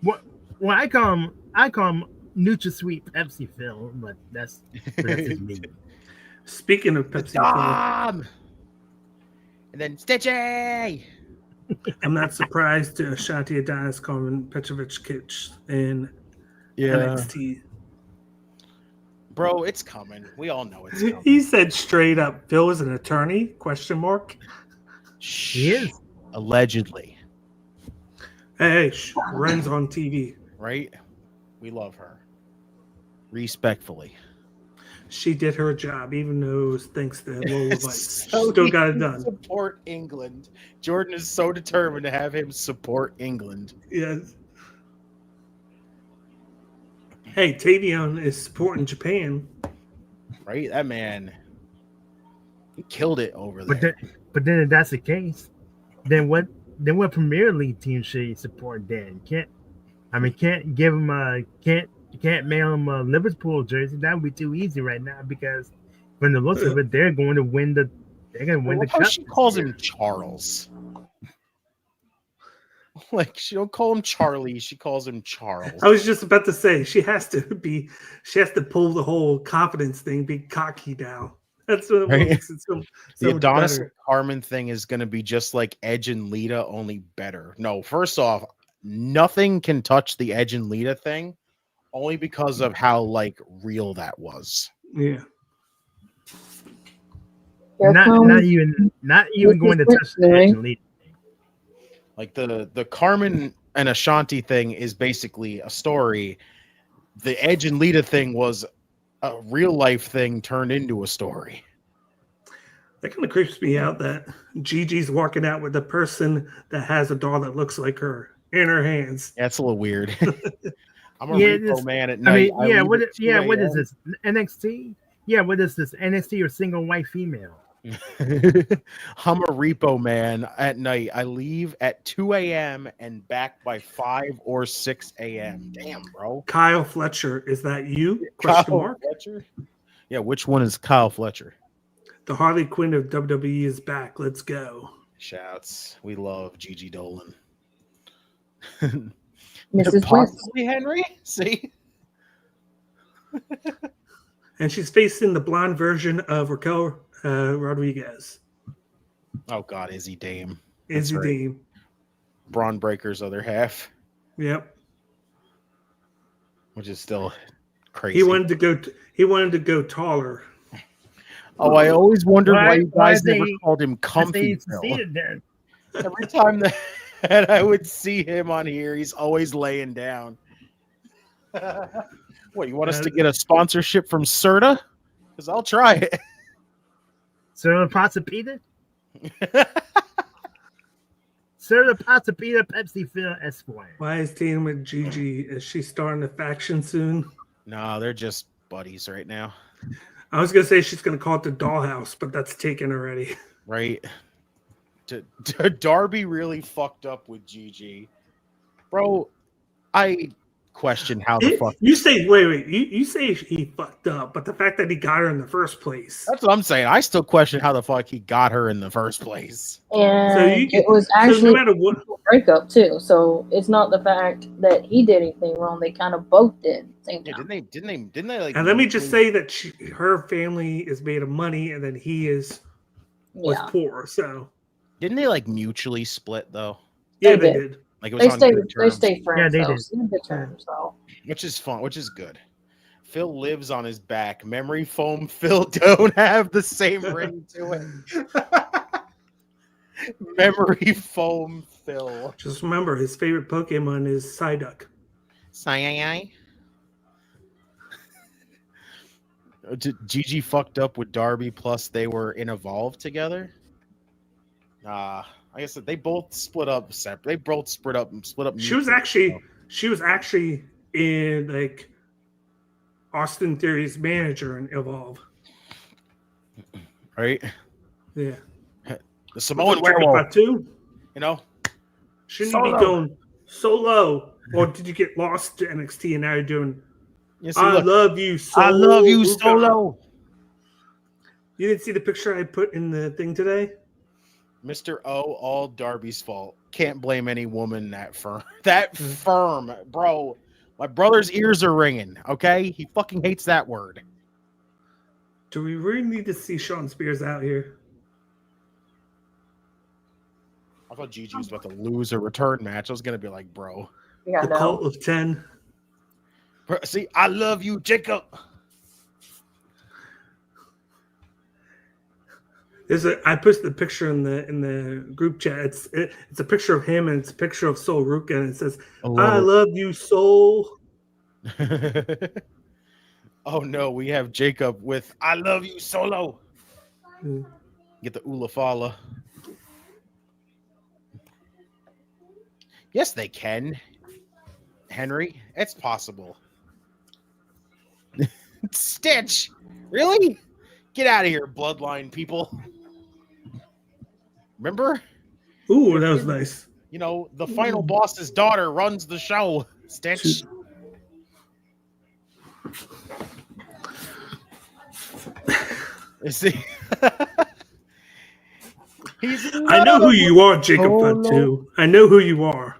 What? Well, I call him NutraSweet Pepsi Phil, but that's just me. Speaking of Pepsi, Phil, Dom! And then Stitchy! I'm not surprised to Ashanti Adonis calling Petrovic Kitch in Yeah. NXT. Bro, it's coming. We all know it's coming. He said straight up, Phil is an attorney? Question mark. He is. Allegedly. Hey, Ren's on TV. Right? We love her. Respectfully. She did her job, even though it was thanks to Lola Vice. She So still he got it can done. Support England. Jordan is so determined to have him support England. Yes. Hey, Tavion is supporting Japan. Right? That man, he killed it over there. But then if that's the case, then what Premier League team should he support then? Can't give him can't mail him a Liverpool jersey. That would be too easy right now because from the looks of it, they're going to win the How cup. she calls him Charles. Like, she don't call him Charlie, she calls him Charles. I was just about to say she has to pull the whole confidence thing, be cocky now. That's what Right? makes it so The Adonis better. and Carmen thing is going to be just like Edge and Lita, only better. No, first off, nothing can touch the Edge and Lita thing, only because of how like real that was. Yeah. Not even going to touch the Edge and Lita. Like the Carmen and Ashanti thing is basically a story. The Edge and Lita thing was a real life thing turned into a story. That kind of creeps me out that Gigi's walking out with the person that has a doll that looks like her in her hands. That's a little weird. I'm a repo man at night. What is this? NXT? Yeah, what is this? NXT or single white female? I'm a repo man at night. I leave at 2 a.m. and back by 5 or 6 a.m. Damn, bro. Kyle Fletcher, is that you? Question mark. Fletcher? Yeah, which one is Kyle Fletcher? The Harley Quinn of WWE is back. Let's go. Shouts. We love Gigi Dolan. Mrs. Possibly Henry? See? And she's facing the blonde version of Raquel Rodriguez. Oh, God, Izzy Dame. Izzy right. Dame. Braun Breaker's other half. Yep. Which is still crazy. He wanted to go taller. Oh, I always wondered why you guys never called him Comfy Phil. Every time that I would see him on here, he's always laying down. What, you want us to get a sponsorship from Serta? Because I'll try it. Serta Pizza Pita? Serta Pizza Pita Pepsi Phil Esquire. Why is teaming with Gigi? Is she starting a faction soon? No, they're just buddies right now. I was going to say she's going to call it the Dollhouse, but that's taken already. Right. Darby really fucked up with Gigi. Bro, I question how the fuck... You say, wait. You say he fucked up, but the fact that he got her in the first place. That's what I'm saying. I still question how the fuck he got her in the first place. And it was actually no matter what a breakup, too. So it's not the fact that he did anything wrong. They kind of both did. Same time. Yeah, didn't they like... And let me just say that her family is made of money and then he was poor, so... Didn't they like mutually split though? Yeah, they did. Like it was they stay friends. Yeah, they did. did. Good terms, so. Which is fun, which is good. Phil lives on his back. Memory foam Phil don't have the same ring to it. Memory foam Phil. Just remember, his favorite Pokemon is Psyduck. Psy. Gigi fucked up with Darby, plus they were in Evolve together. I guess they both split up separate. They both split up. She was actually in like Austin Theory's manager in Evolve. Right? Yeah. The Samoan werewolf too. You know? Shouldn't you be going so low? Or did you get lost to NXT and now you're doing I love you Solo. You didn't see the picture I put in the thing today? Mr. O, all Darby's fault. Can't blame any woman that firm. That firm, bro. My brother's ears are ringing, okay? He fucking hates that word. Do we really need to see Sean Spears out here? I thought Gigi was about to lose a return match. I was going to be like, bro. Yeah, The Cult of 10. Bro, see, I love you, Jacob. I posted the picture in the group chat. It's a picture of him and it's a picture of Sol Ruka and it says, I love you, Sol. Oh no, we have Jacob with I love you solo. Get the Ulafala. Yes, they can. Henry, it's possible. Stitch, really? Get out of here, bloodline people. Remember? Ooh, that was nice. You know, the final boss's daughter runs the show. Stitch. Is he? I know who you are, Jacob Fatu. I know who you are.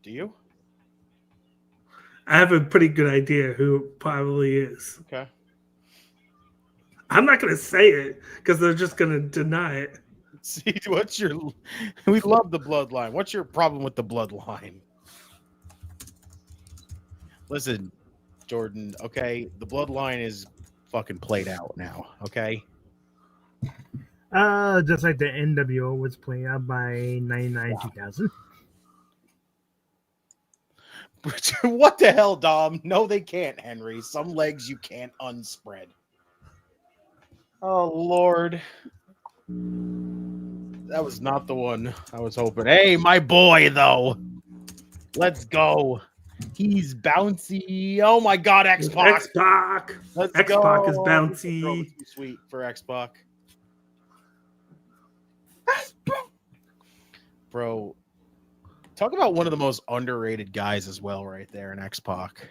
Do you? I have a pretty good idea who it probably is. Okay. I'm not going to say it because they're just going to deny it. See, what's your... We love the bloodline. What's your problem with the bloodline? Listen, Jordan, okay? The bloodline is fucking played out now, okay? Just like the NWO was played out by 99-2000. What the hell, Dom? No, they can't, Henry. Some legs you can't unspread. Oh, Lord. That was not the one I was hoping. Hey, my boy, though. Let's go. He's bouncy. Oh, my God, X-Pac. X-Pac. Let's X-Pac go. is bouncy. Too sweet for X-Pac. Bro, talk about one of the most underrated guys as well right there in X-Pac.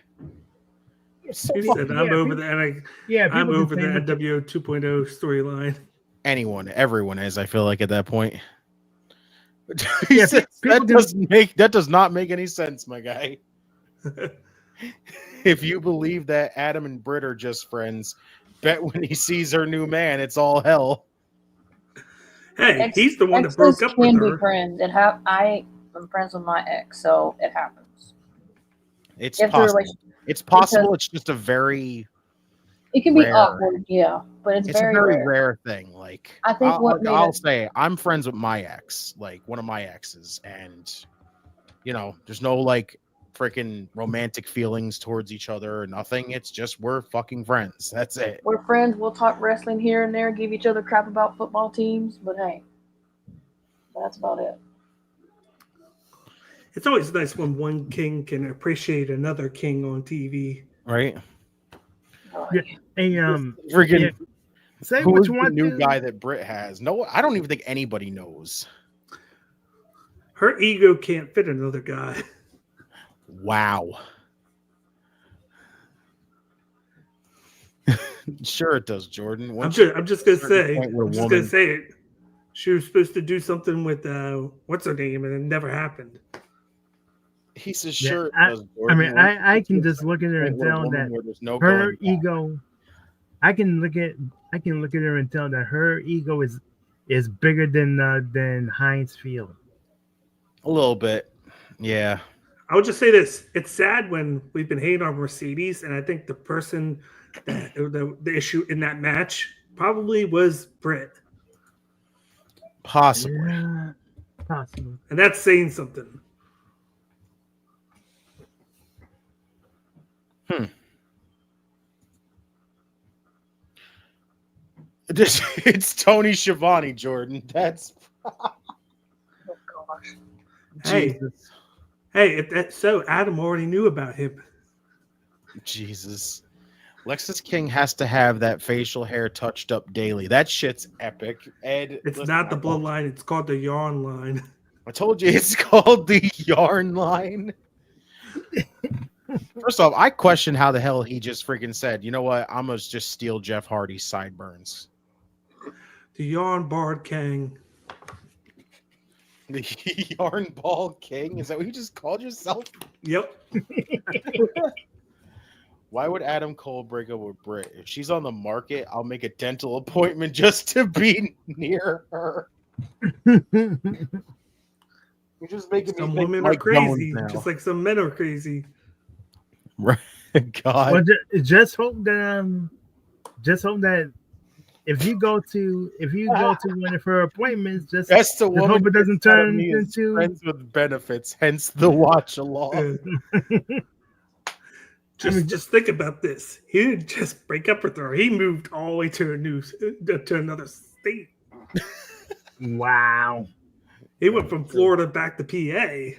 He said, I'm over the NWO 2.0 storyline. Everyone is, I feel like, at that point. Yeah, that does not make any sense, my guy. If you believe that Adam and Britt are just friends, bet when he sees her new man, it's all hell. Hey, he's the one that broke up with can her. Be friends. I am friends with my ex, so it happens. It's possible. It's possible. It's just a very... It can be awkward, yeah, but it's very a very rare thing. Like, I think I'll say I'm friends with my ex, like one of my exes, and you know, there's no like freaking romantic feelings towards each other or nothing. It's just we're fucking friends. That's it. We're friends. We'll talk wrestling here and there, give each other crap about football teams, but hey, that's about it. It's always nice when one king can appreciate another king on TV, right? Yeah. Hey, freaking say who what is you the want new to. guy that Britt has? No, I don't even think anybody knows. Her ego can't fit another guy. Wow. Sure it does, Jordan. I'm just gonna say it. She was supposed to do something with what's her name, and it never happened. He says, "Sure." Yeah, I mean, I can just look at her and tell that her ego. I can look at her and tell that her ego is bigger than Heinz Field. A little bit, yeah. I would just say this: it's sad when we've been hating on Mercedes, and I think the person that the issue in that match probably was Britt. Possibly, yeah, possible, and that's saying something. It's Tony Schiavone, Jordan. That's oh gosh. Jesus. Hey, if that's so, Adam already knew about him. Jesus. Lexus King has to have that facial hair touched up daily. That shit's epic. Ed, it's not the bloodline, it's called the yarn line. I told you it's called the yarn line. First off, I question how the hell he just freaking said, you know what, I'm going to just steal Jeff Hardy's sideburns. The yarn Bard King. The yarn ball king? Is that what you just called yourself? Yep. Why would Adam Cole break up with Britt? If she's on the market, I'll make a dental appointment just to be near her. You're just making me Some think women Mike are crazy, Jones now. just like some men are crazy. Right. God. Well, just hope that if you go to one of her appointments, just That's the just woman hope it doesn't gets out of turn me as into friends with benefits, hence the watch along. Just think about this. He didn't just break up with her. He moved all the way to another state. Wow. He went from Florida back to PA.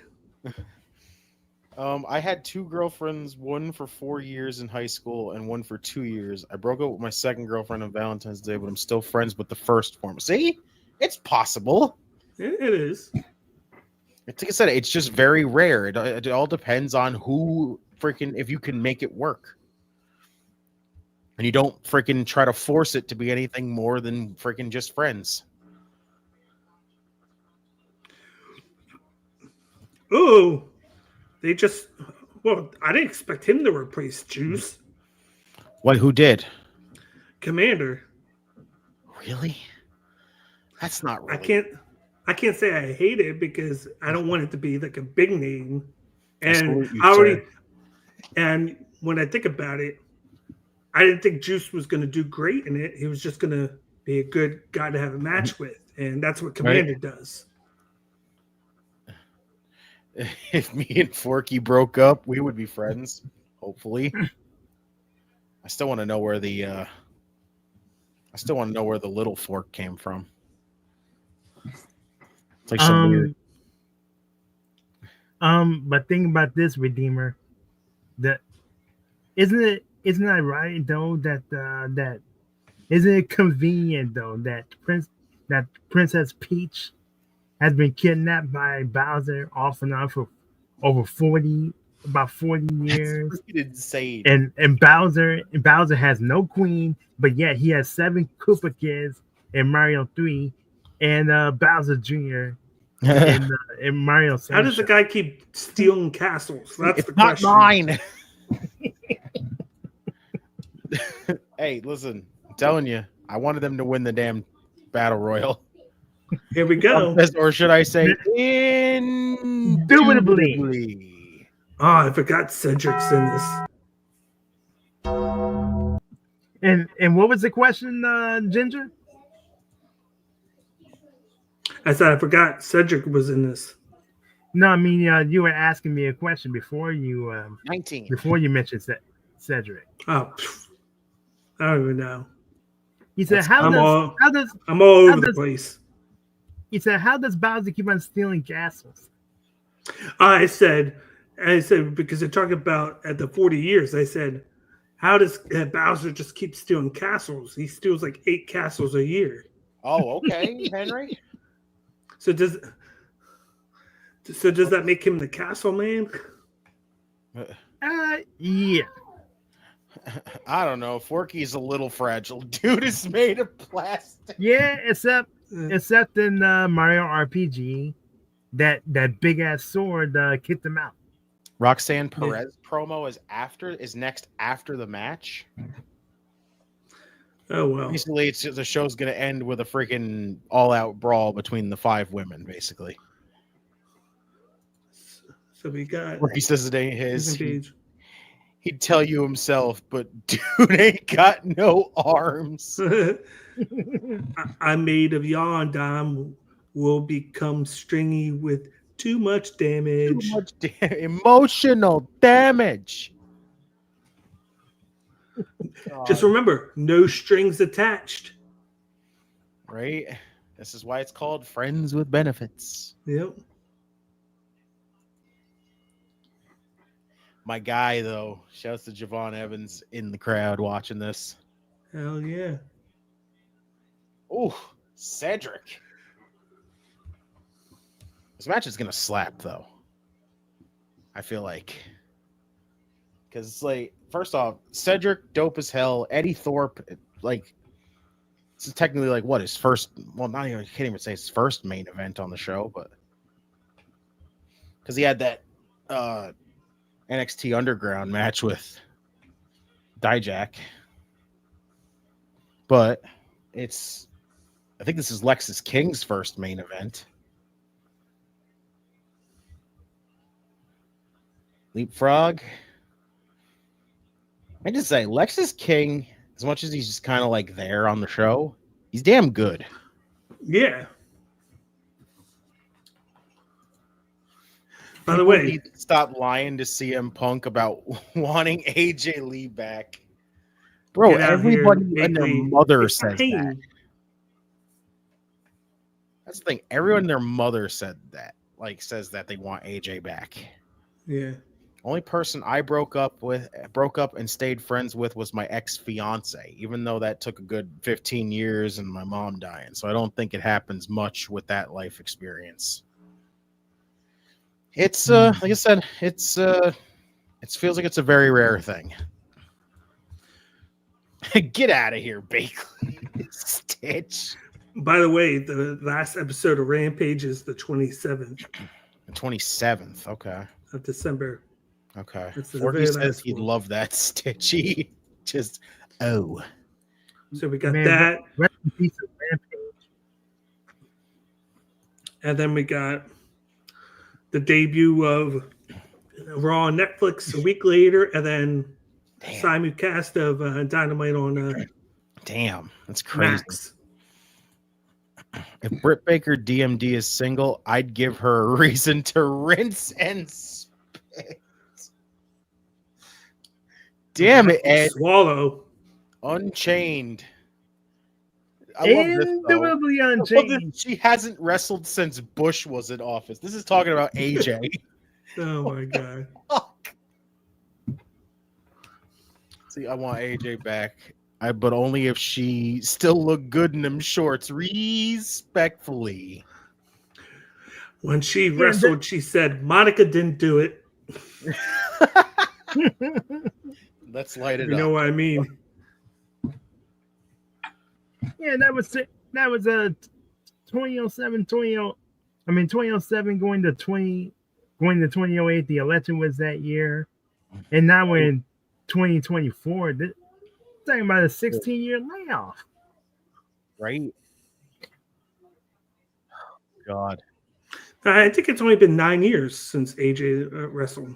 I had 2 girlfriends, one for 4 years in high school and one for 2 years. I broke up with my second girlfriend on Valentine's Day, but I'm still friends with the first form. See, it's possible. It is. It's like I said, it's just very rare. It all depends on who freaking, if you can make it work. And you don't freaking try to force it to be anything more than freaking just friends. Oh, I didn't expect him to replace Juice. What? Who did? Commander. Really? That's not really. I can't say I hate it because I don't want it to be like a big name. And and when I think about it, I didn't think Juice was going to do great in it. He was just going to be a good guy to have a match with, and that's what Commander does. If me and Forky broke up, we would be friends. Hopefully. I still want to know where the little fork came from. It's like some weird. But think about this, Redeemer. That isn't it right though that isn't it convenient though that Princess Peach has been kidnapped by Bowser off and on for over 40 years. That's freaking insane. And Bowser has no queen, but yet he has 7 Koopa kids in Mario 3 and Bowser Jr. in Mario Sunshine. How does the guy keep stealing castles? That's it's the not question. mine. Hey, listen, I'm telling you, I wanted them to win the damn battle royal. Here we go. Or should I say, indubitably. Oh, I forgot Cedric's in this. And what was the question, Ginger? I said I forgot Cedric was in this. No, I mean you were asking me a question before you 19 before you mentioned Cedric. Oh, I don't even know. He said, I'm all over the place. He said, how does Bowser keep on stealing castles? I said because they're talking about at the 40 years. I said, how does Bowser just keep stealing castles? He steals like 8 castles a year. Oh, okay, Henry. So does that make him the castle man? Yeah. I don't know. Forky's a little fragile. Dude is made of plastic. Yeah, except in Mario RPG, that big ass sword kicked him out. Roxanne Perez promo is next after the match. Oh well. Basically, the show's gonna end with a freaking all-out brawl between the 5 women. Basically, so we got. Ricky says it ain't his. He'd tell you himself, but dude ain't got no arms. I'm made of yarn. Will become stringy with too much damage. Too much emotional damage. Just remember, no strings attached. Right? This is why it's called Friends with Benefits. Yep. My guy, though, shouts to Javon Evans in the crowd watching this. Hell yeah. Oh, Cedric. This match is going to slap, though. I feel like. Because it's like, first off, Cedric, dope as hell. Eddie Thorpe, like, this is technically like what his first, well, not even, I can't even say his first main event on the show, but because he had that NXT Underground match with Dijak. But I think this is Lexis King's first main event. Leapfrog. I just say Lexis King, as much as he's just kind of like there on the show, he's damn good. Yeah. By the way, stop lying to CM Punk about wanting AJ Lee back. Bro, everybody and their mother says that. That's the thing. Everyone and their mother said that. Like, says that they want AJ back. Yeah. Only person I broke up and stayed friends with was my ex-fiance, even though that took a good 15 years and my mom dying. So I don't think it happens much with that life experience. It's like I said, it feels like it's a very rare thing. Get out of here, Bakley. Stitch. By the way, the last episode of Rampage is the 27th. The 27th, okay. Of December. Okay. Forty says he'd love that, Stitchy. Just, oh. So we got that. Rest in peace of Rampage. And then we got the debut of Raw on Netflix a week later, and then simulcast of Dynamite on Damn, that's crazy. Max. If Britt Baker DMD is single, I'd give her a reason to rinse and spit. Damn it, Ed. Swallow. Unchained. Indubitably Unchained. She hasn't wrestled since Bush was in office. This is talking about AJ. Oh my god. Fuck. See, I want AJ back. But only if she still looked good in them shorts. Respectfully. When she wrestled, she said Monica didn't do it. Let's light it up. You know what I mean? Yeah, that was 2007 going to 2008. The election was that year, and now we're in 2024. Talking about a 16-year layoff, right? God, I think it's only been 9 years since AJ wrestled.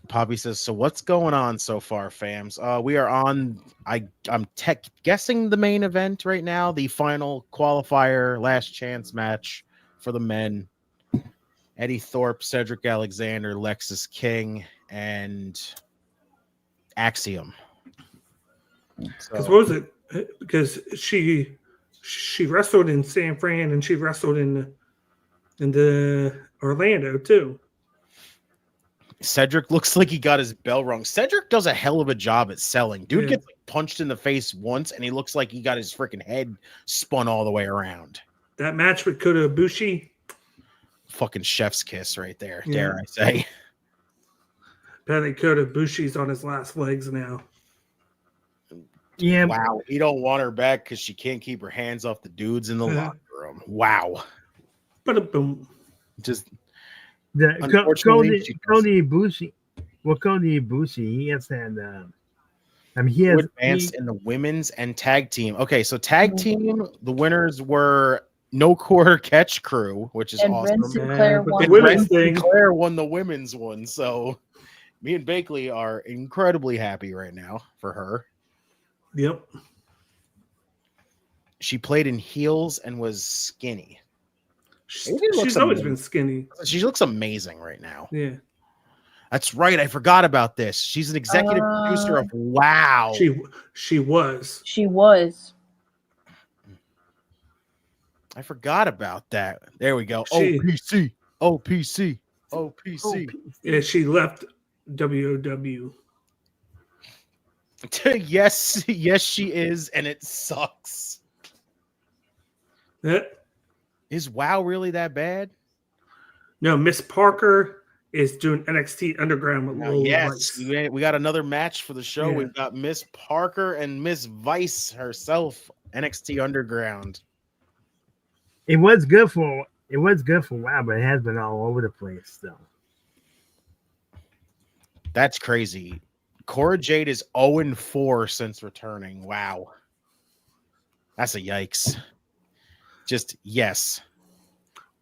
Poppy says, so what's going on so far, fams? We are on, I'm guessing the main event right now, the final qualifier, last chance match for the men. Eddie Thorpe, Cedric Alexander, Lexis King, and Axiom. Because what was it? Because she wrestled in San Fran and she wrestled in the Orlando too. Cedric looks like he got his bell rung. Cedric does a hell of a job at selling. Dude gets punched in the face once, and he looks like he got his freaking head spun all the way around. That match with Kota Ibushi. Fucking chef's kiss right there, dare I say. Apparently Kota Ibushi's on his last legs now. Yeah. Wow. He don't want her back because she can't keep her hands off the dudes in the locker room. Wow. But boom. Just... Cody Ibushi. Well, Cody Ibushi, he has had. He has advanced in the women's and tag team. Okay, so tag team, the winners were No Quarter Catch Crew, which is awesome. Ren Sinclair won. Ren Sinclair won the women's one, so me and Bakley are incredibly happy right now for her. Yep. She played in heels and was skinny. She's always been skinny. She looks amazing right now. Yeah. That's right. I forgot about this. She's an executive producer of Wow. She was. She was. I forgot about that. There we go. OPC. Yeah, she left WOW. Yes, she is, and it sucks. Yeah. Is WoW really that bad? No, Miss Parker is doing NXT Underground with Lola yes, Vice. We got another match for the show. Yeah. We've got Miss Parker and Miss Vice herself, NXT Underground. It was good for it was good for a while, but it has been all over the place still. That's crazy. Cora Jade is 0-4 since returning. Wow. That's a yikes. Just yes.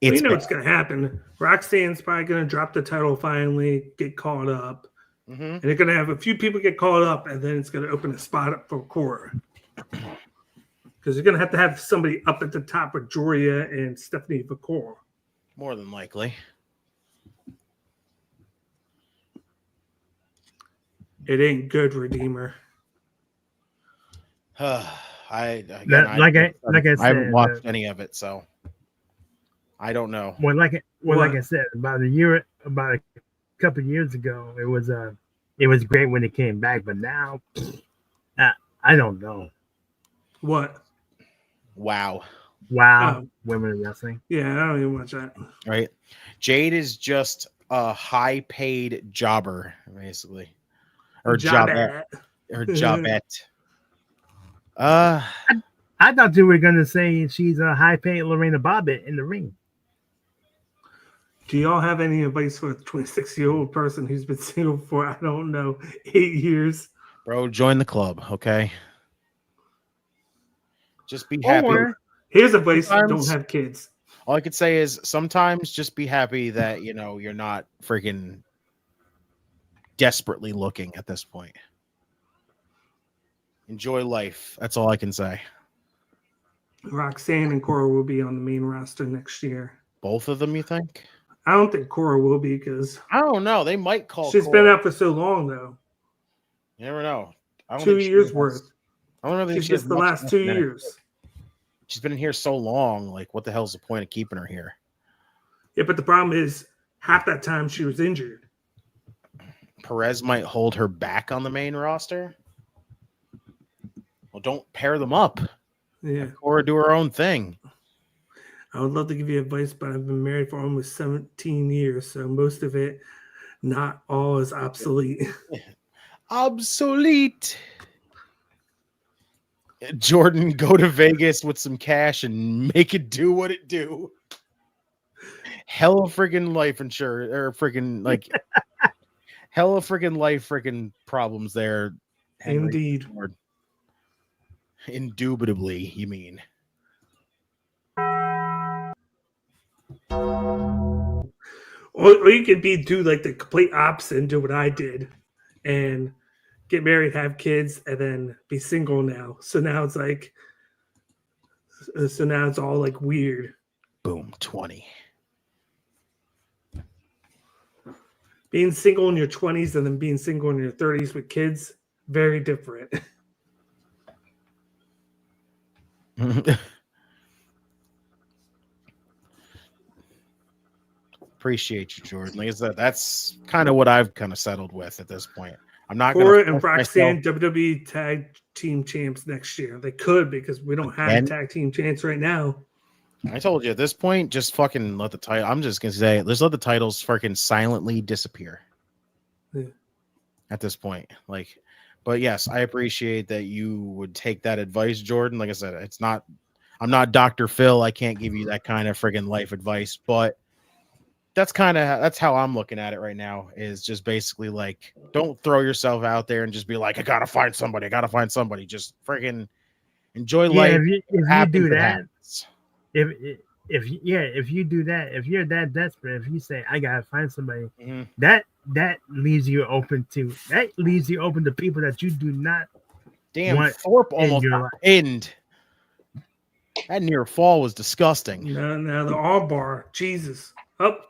Well, you know what's going to happen. Roxanne's probably going to drop the title finally, get called up. And they're going to have a few people get called up, and then it's going to open a spot up for Cora. Because you're going to have somebody up at the top with Joria and Stephanie Vacour. More than likely. It ain't good, Redeemer. I said, I haven't watched any of it, so I don't know. Like I said, about a couple of years ago, it was great when it came back, but now I don't know. What? Wow. Women in wrestling. Yeah, I don't even watch that. Right. Jade is just a high-paid jobber, basically. Or jobette. Or jobette. I thought you were gonna say she's a high-paid Lorena Bobbitt in the ring. Do y'all have any advice for a 26-year-old person who's been single for, I don't know, 8 years? Bro, join the club, okay? Just be happy. Or here's advice: don't have kids. All I could say is sometimes just be happy that you're not freaking desperately looking at this point. Enjoy life. That's all I can say. Roxanne and Cora will be on the main roster next year. Both of them, you think? I don't think Cora will be because I don't know. They might call. She's Cora. been out for so long, though. You never know. 2 years worth. I don't know. She's just the last 2 years. She's been in here so long. Like, what the hell's the point of keeping her here? Yeah, but the problem is half that time she was injured. Perez might hold her back on the main roster. Well, don't pair them up. Yeah. Let Cora do her own thing. I would love to give you advice, but I've been married for almost 17 years, so most of it, not all, is obsolete. Obsolete. Jordan, go to Vegas with some cash and make it do what it do. Hell of friggin' life insurance, or friggin' like hell of friggin' life friggin' problems there. Henry. Indeed. Indubitably, you mean. Or you could do like the complete opposite and do what I did and get married, have kids, and then be single now. So now it's all like weird. Boom, 20. Being single in your 20s and then being single in your 30s with kids, very different. Appreciate you, Jordan. Like I said, that's kind of what I've kind of settled with at this point. I'm not Cora going and Roxanne WWE Tag Team Champs next year. They could because we don't have Tag Team Champs right now. I told you at this point, just fucking let the title. I'm just gonna say, let's let the titles fucking silently disappear. Yeah. At this point, like, but yes, I appreciate that you would take that advice, Jordan. Like I said, I'm not Dr. Phil. I can't give you that kind of friggin' life advice, but that's how I'm looking at it right now. Is just basically like, don't throw yourself out there and just be like, I gotta find somebody. Just friggin' enjoy life. If you do that. If you do that, if you're that desperate, if you say I gotta find somebody, that leaves you open to people that you do not. Damn, Thorpe almost got pinned. That near fall was disgusting. Now the all bar, Jesus. Up.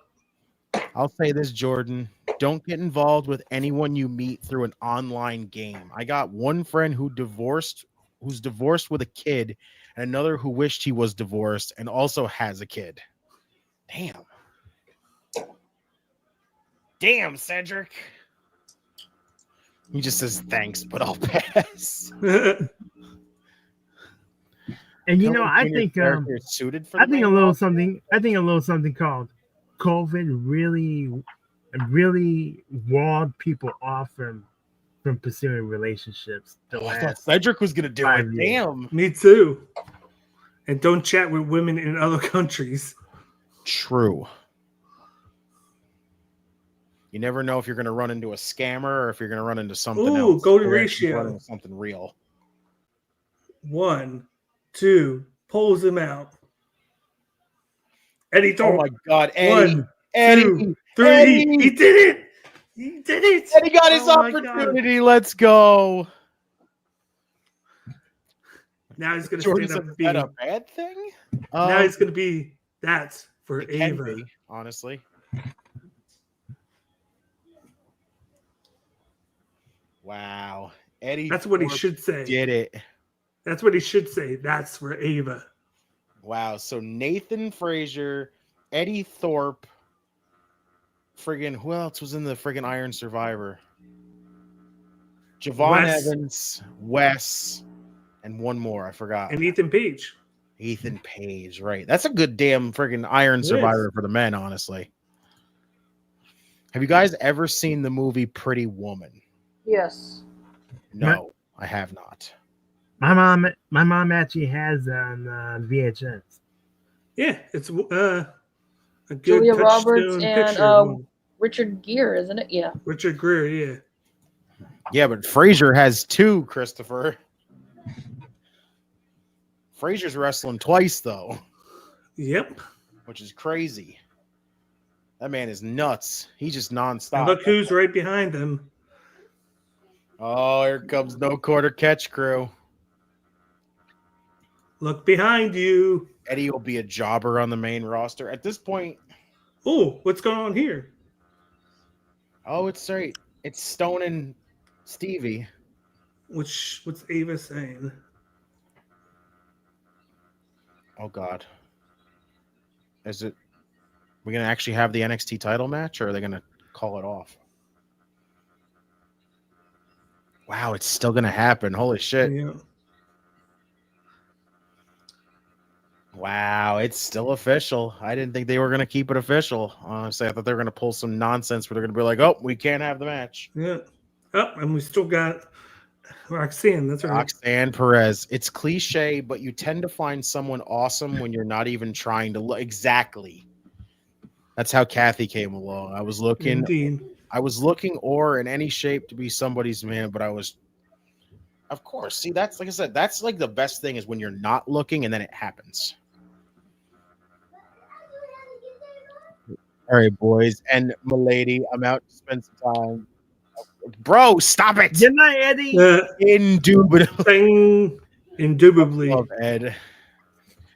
I'll say this, Jordan. Don't get involved with anyone you meet through an online game. I got one friend who's divorced with a kid, and another who wished he was divorced and also has a kid. Damn, Cedric. He just says thanks, but I'll pass. And I think a little something called COVID really walled people off from pursuing relationships. I thought Cedric was gonna do it. Damn, me too. And don't chat with women in other countries. True. You never know if you're going to run into a scammer or if you're going to run into something else. golden You're actually ratio. running into something real. 1, 2, pulls him out. Eddie Oh Thorpe. my God, Eddie. 1, Eddie. 2, 3. Eddie. He did it. He did it. Eddie got his Oh my God. opportunity. Let's go. Now he's going to Jordan stand said, up and is be. that a bad thing? Now he's going to be. That's for It can Ava. be, honestly. Wow. Eddie. That's what he Thorpe should say. did it. That's what he should say. That's for Ava. Wow. So Nathan Frazier, Eddie Thorpe, friggin' who else was in the friggin' Iron Survivor? Javon Wes. Evans, Wes, and one more. I forgot. And Ethan Page. Ethan Page, right. That's a good damn friggin' Iron Survivor for the men, honestly. Have you guys ever seen the movie Pretty Woman? Yes. No, I have not. My mom actually has on VHS. Yeah, it's a good Julia Roberts touchstone and picture. Richard Gere, isn't it? Yeah. Richard Gere, yeah. Yeah, but Frazier has two, Christopher. Frazier's wrestling twice, though, Yep. which is crazy. That man is nuts. He's just nonstop. And look who's right behind them. Oh, here comes No Quarter Catch Crew. Look behind you. Eddie will be a jobber on the main roster. At this point, Oh, what's going on here? oh, it's right. It's Stone and Stevie. What's Ava saying? Oh, God. Is it... We're going to actually have the NXT title match, or are they going to call it off? Wow, it's still going to happen. Holy shit. Yeah. Wow, it's still official. I didn't think they were going to keep it official. Honestly, I thought they were going to pull some nonsense where they're going to be like, oh, we can't have the match. Yeah. Oh, and we still got Roxanne. That's right. Roxanne Perez. It's cliche, but you tend to find someone awesome when you're not even trying to look. Exactly. That's how Kathy came along. I was looking. Indeed. I was looking or in any shape to be somebody's man, but I was, of course. See, that's like I said, that's like the best thing is when you're not looking and then it happens. All right, boys and milady, I'm out to spend some time. Bro, stop it! Good night, Eddie. Indubitably. Indubitably. Love Ed.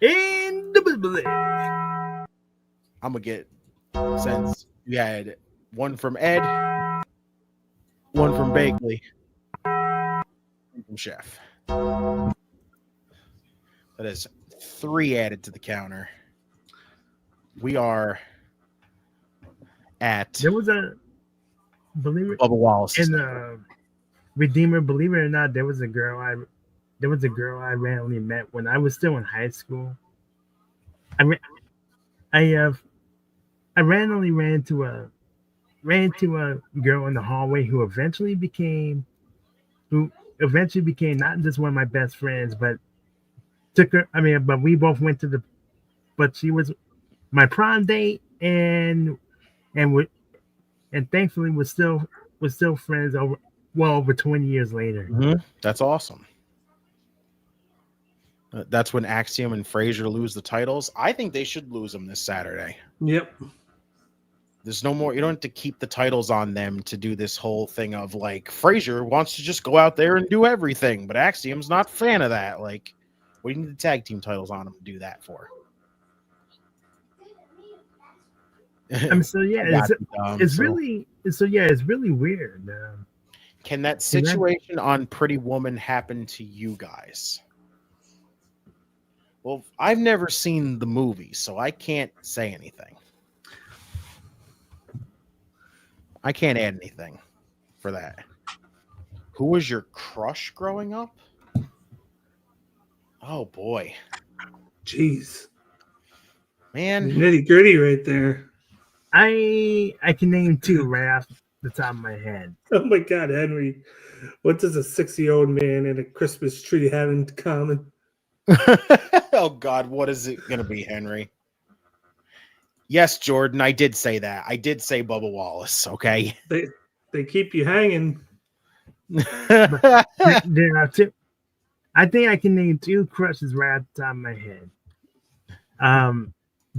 Indubitably. I'm gonna get since we had one from Ed, one from Bagley, one from Chef. That is 3 added to the counter. We are at There was a believer Bubba Wallace in Redeemer. Believe it or not, there was a girl I randomly met when I was still in high school. I randomly ran into a girl in the hallway who eventually became not just one of my best friends, but but we both went to but she was my prom date and thankfully we're still friends over 20 years later. Mm-hmm. That's awesome. That's when Axiom and Frazier lose the titles. I think they should lose them this Saturday. Yep. There's no more. You don't have to keep the titles on them to do this whole thing of like Frazier wants to just go out there and do everything, but Axiom's not a fan of that. Like, we need the tag team titles on them to do that for. So yeah, it's really weird. Can that situation on Pretty Woman happen to you guys? Well, I've never seen the movie, so I can't say anything. I can't add anything for that. Who was your crush growing up? Oh boy. Jeez. Man. Nitty gritty right there. I can name 2 right off the top of my head. Oh my God, Henry. What does a 60-year-old man and a Christmas tree have in common? Oh God, what is it gonna be, Henry? Yes, Jordan, I did say that. I did say Bubba Wallace, okay? They keep you hanging. But there are two. I think I can name 2 crushes right off the top of my head.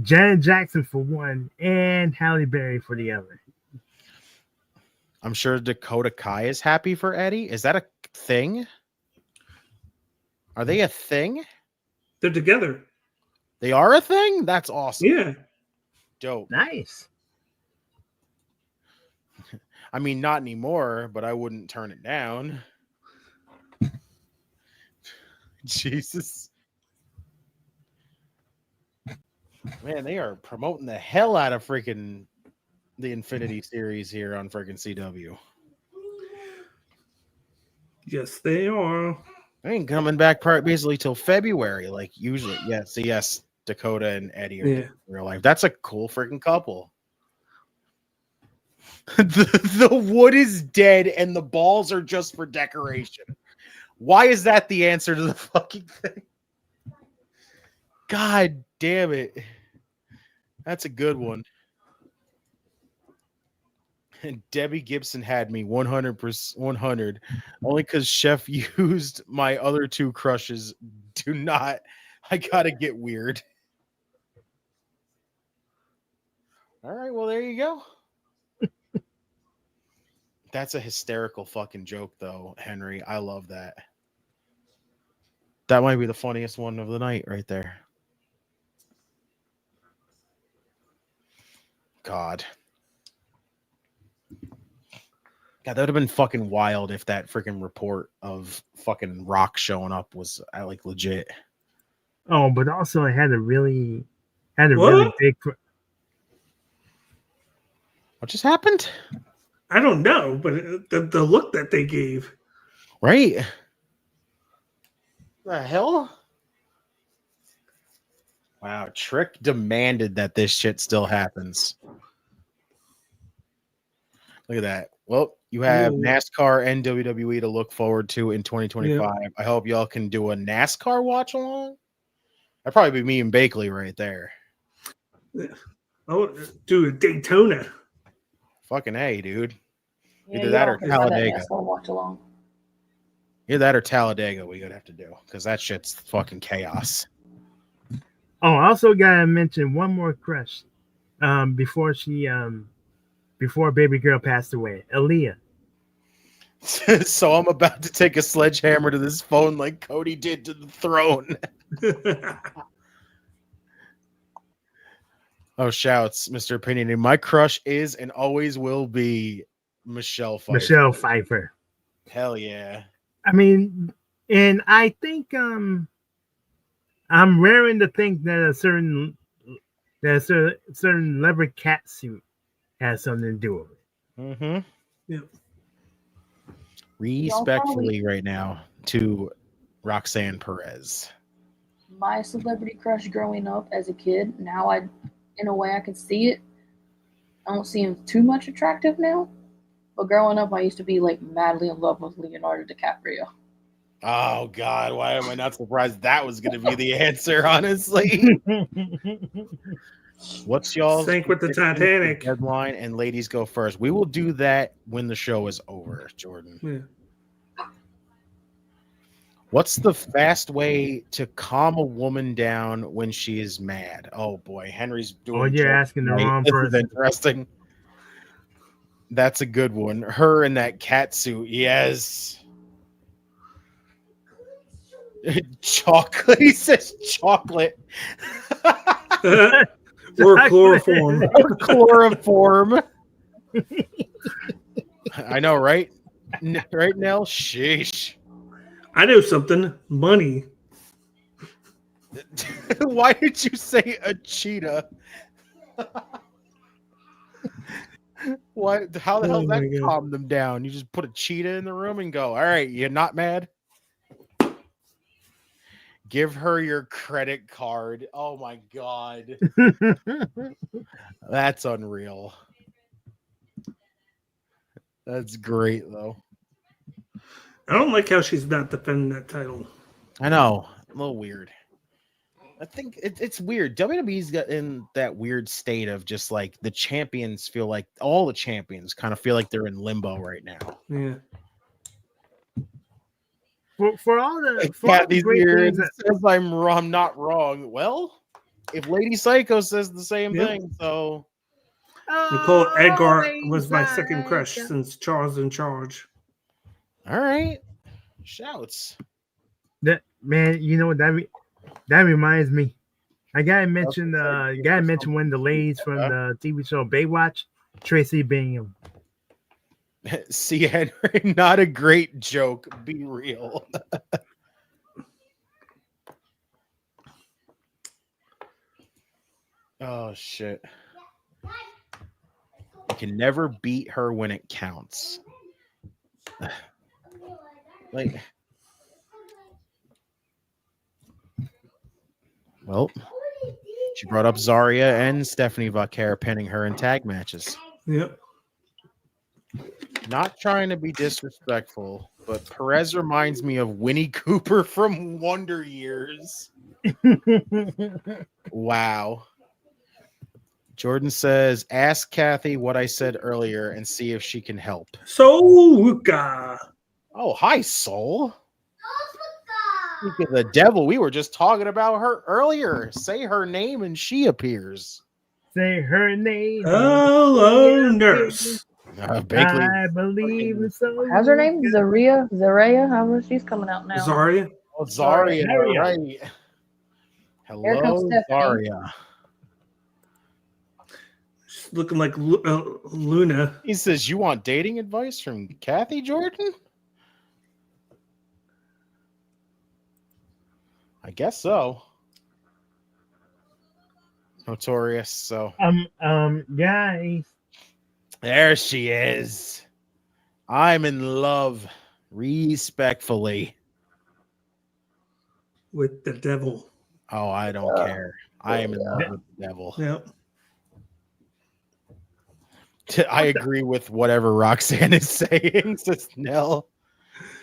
Janet Jackson for one, and Halle Berry for the other. I'm sure Dakota Kai is happy for Eddie. Is that a thing? Are they a thing? They're together. They are a thing? That's awesome. Yeah. Dope. Nice. I mean, not anymore, but I wouldn't turn it down. Jesus. Man, they are promoting the hell out of freaking the Infinity series here on freaking CW. Yes, they are. They ain't coming back basically till February, like usually. Yes, Dakota and Eddie are in real life. That's a cool freaking couple. The wood is dead and the balls are just for decoration. Why is that the answer to the fucking thing? God damn it. That's a good one. And Debbie Gibson had me 100%, 100, only because Chef used my other 2 crushes. Do not. I gotta get weird. All right, well, there you go. That's a hysterical fucking joke, though, Henry. I love that. That might be the funniest one of the night right there. God, that would have been fucking wild if that freaking report of fucking Rock showing up was like legit. Oh, but also it had a really big. What just happened? I don't know, but the look that they gave. Right? The hell? Wow, Trick demanded that this shit still happens. Look at that. Well, you have NASCAR and WWE to look forward to in 2025. Yep. I hope y'all can do a NASCAR watch along. That'd probably be me and Bakley right there. Oh, do a Daytona. Fucking A, dude. Yeah, either that or Talladega. Watch along. Either that or Talladega we would have to do because that shit's fucking chaos. Oh, I also gotta mention one more crush. Before baby girl passed away, Aaliyah. So I'm about to take a sledgehammer to this phone like Cody did to the throne. Oh, shouts, Mr. Opinionated. My crush is and always will be Michelle Pfeiffer. Michelle Pfeiffer. Hell yeah. I mean, and I think I'm raring to think that a certain leather cat suit has something to do with it. Mm-hmm. Yep. Respectfully right now to Roxanne Perez. My celebrity crush growing up as a kid, now in a way I can see it. I don't see him too much attractive now. But growing up, I used to be like madly in love with Leonardo DiCaprio. Oh God, why am I not surprised that was going to be the answer? Honestly, what's y'all's sync with the Titanic deadline? And ladies go first. We will do that when the show is over, Jordan. Yeah. What's the fast way to calm a woman down when she is mad? Oh boy, Henry's doing. Oh, you're asking the wrong person. This is interesting. That's a good one. Her in that cat suit. Yes. Chocolate. He says chocolate. Or chloroform. Or chloroform. I know, right? Right, Nell? Sheesh. I know something. Money. Why did you say a cheetah? What? How the hell does that calm them down? You just put a cheetah in the room and go, all right, you're not mad? Give her your credit card. Oh my God. That's unreal. That's great, though. I don't like how she's not defending that title. I know. A little weird. I think it's weird. WWE's got in that weird state of just like the champions feel like all the champions kind of feel like they're in limbo right now. Yeah. For all the Kathy's great here things and says I'm not wrong. Well, if Lady Psycho says the same Yep. thing, so Nicole Edgar Lady was my second crush Psycho. since Charles in Charge. all right, shouts. That man, you know what that reminds me. I gotta mention one of the ladies from the TV show Baywatch, Tracy Bingham. See, Henry, not a great joke. Be real. Oh shit. You can never beat her when it counts. Like, well, she brought up Zarya and Stephanie Vaquer pinning her in tag matches. Yep. Not trying to be disrespectful, but Perez reminds me of Winnie Cooper from Wonder Years. Wow. Jordan says, ask Kathy what I said earlier and see if she can help. Luca. Oh, hi, Soul. Speak of the devil, we were just talking about her earlier. Say her name and she appears. Say her name. Hello, nurse. Bakley. I believe in so. How's her name? Zarya? However, she's coming out now. Zarya. Oh, Zarya, Zarya. right. Here comes Hello, Stephanie. Zarya. She's looking like Luna. He says, you want dating advice from Kathy Jordan? I guess so. Notorious, so. Guys. There she is. I'm in love, respectfully. With the devil. Oh, I don't care. I am in love with the devil. Yep. I agree with whatever Roxanne is saying, says Nell.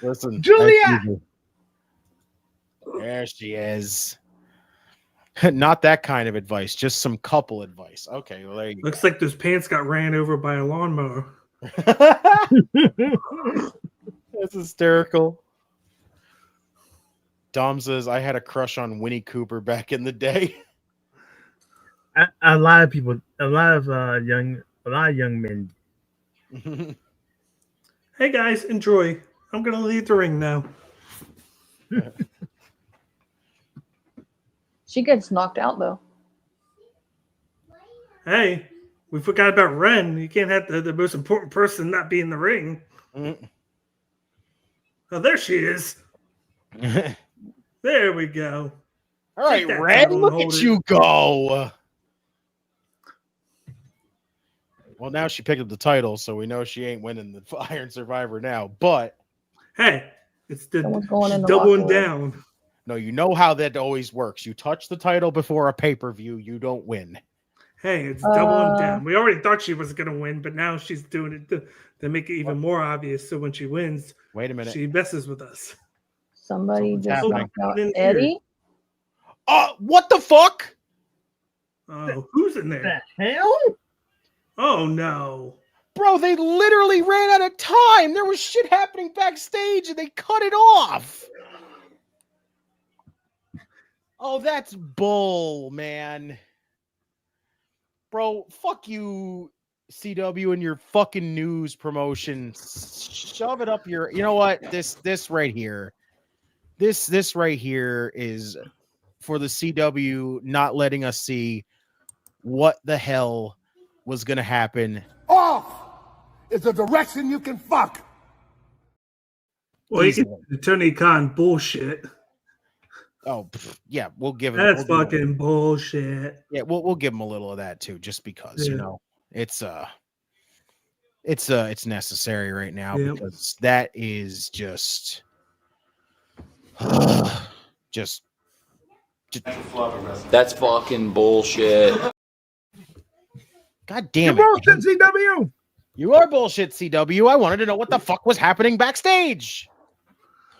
Listen, Julia! There she is. Not that kind of advice, just some couple advice. Okay, well, there you Looks like those pants got ran over by a lawnmower. go. That's hysterical. Dom says, I had a crush on Winnie Cooper back in the day. A lot of people, a lot of young men. Hey guys, enjoy. I'm gonna leave the ring now. She gets knocked out though. Hey, we forgot about Ren. You can't have the most important person not be in the ring. Oh, there she is. There we go. All right, Take that Red, title and look hold at it. you go. Well, now she picked up the title, so we know she ain't winning the Iron Survivor now. But Hey, it's the Someone's going in the doubling locker room. down. no, you know how that always works. You touch the title before a pay-per-view, you don't win. Hey, it's doubling down. We already thought she was gonna win, but now she's doing it to make it even more obvious. So when she wins, Wait a minute. she messes with us. Somebody Something's just happening. knocked out In here. Eddie. Oh, what the fuck? Oh, who's in there? The hell? Oh no. Bro, they literally ran out of time. There was shit happening backstage and they cut it off. Oh, that's bull, man. Bro, fuck you, CW, and your fucking news promotion. Shove it up your. You know what? This right here. This right here is for the CW not letting us see what the hell was gonna happen. Off is a direction you can fuck. Well, you Easily. get the Tony Khan bullshit. Oh, yeah, we'll give him. That's we'll give him- fucking bullshit. Yeah, we'll give him a little of that too, just because you Yeah. know it's necessary right now Yeah. because that is just just That's fucking bullshit. God damn You're it. bullshit, CW. You are bullshit, CW. I wanted to know what the fuck was happening backstage.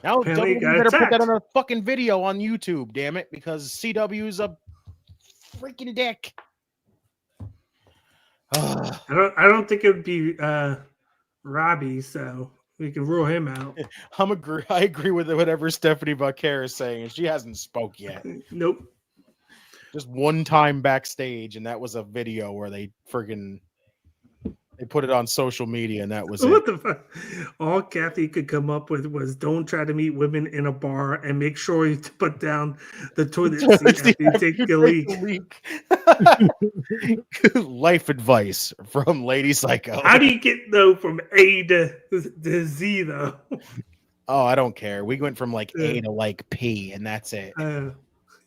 Now Apparently WWE got better put that attacked. on a fucking video on YouTube, damn it, because CW's a freaking dick. I don't think it would be Robbie, so we can rule him out. I agree with whatever Stephanie Buccaire is saying. She hasn't spoke yet. Nope. Just one time backstage, and that was a video where they put it on social media, and that was What it. the fuck? All Kathy could come up with was don't try to meet women in a bar and make sure you put down the toilet seat after you take a leak. Life advice from Lady Psycho. How do you get though from A to Z though? Oh, I don't care. We went from like A to like P, and that's it.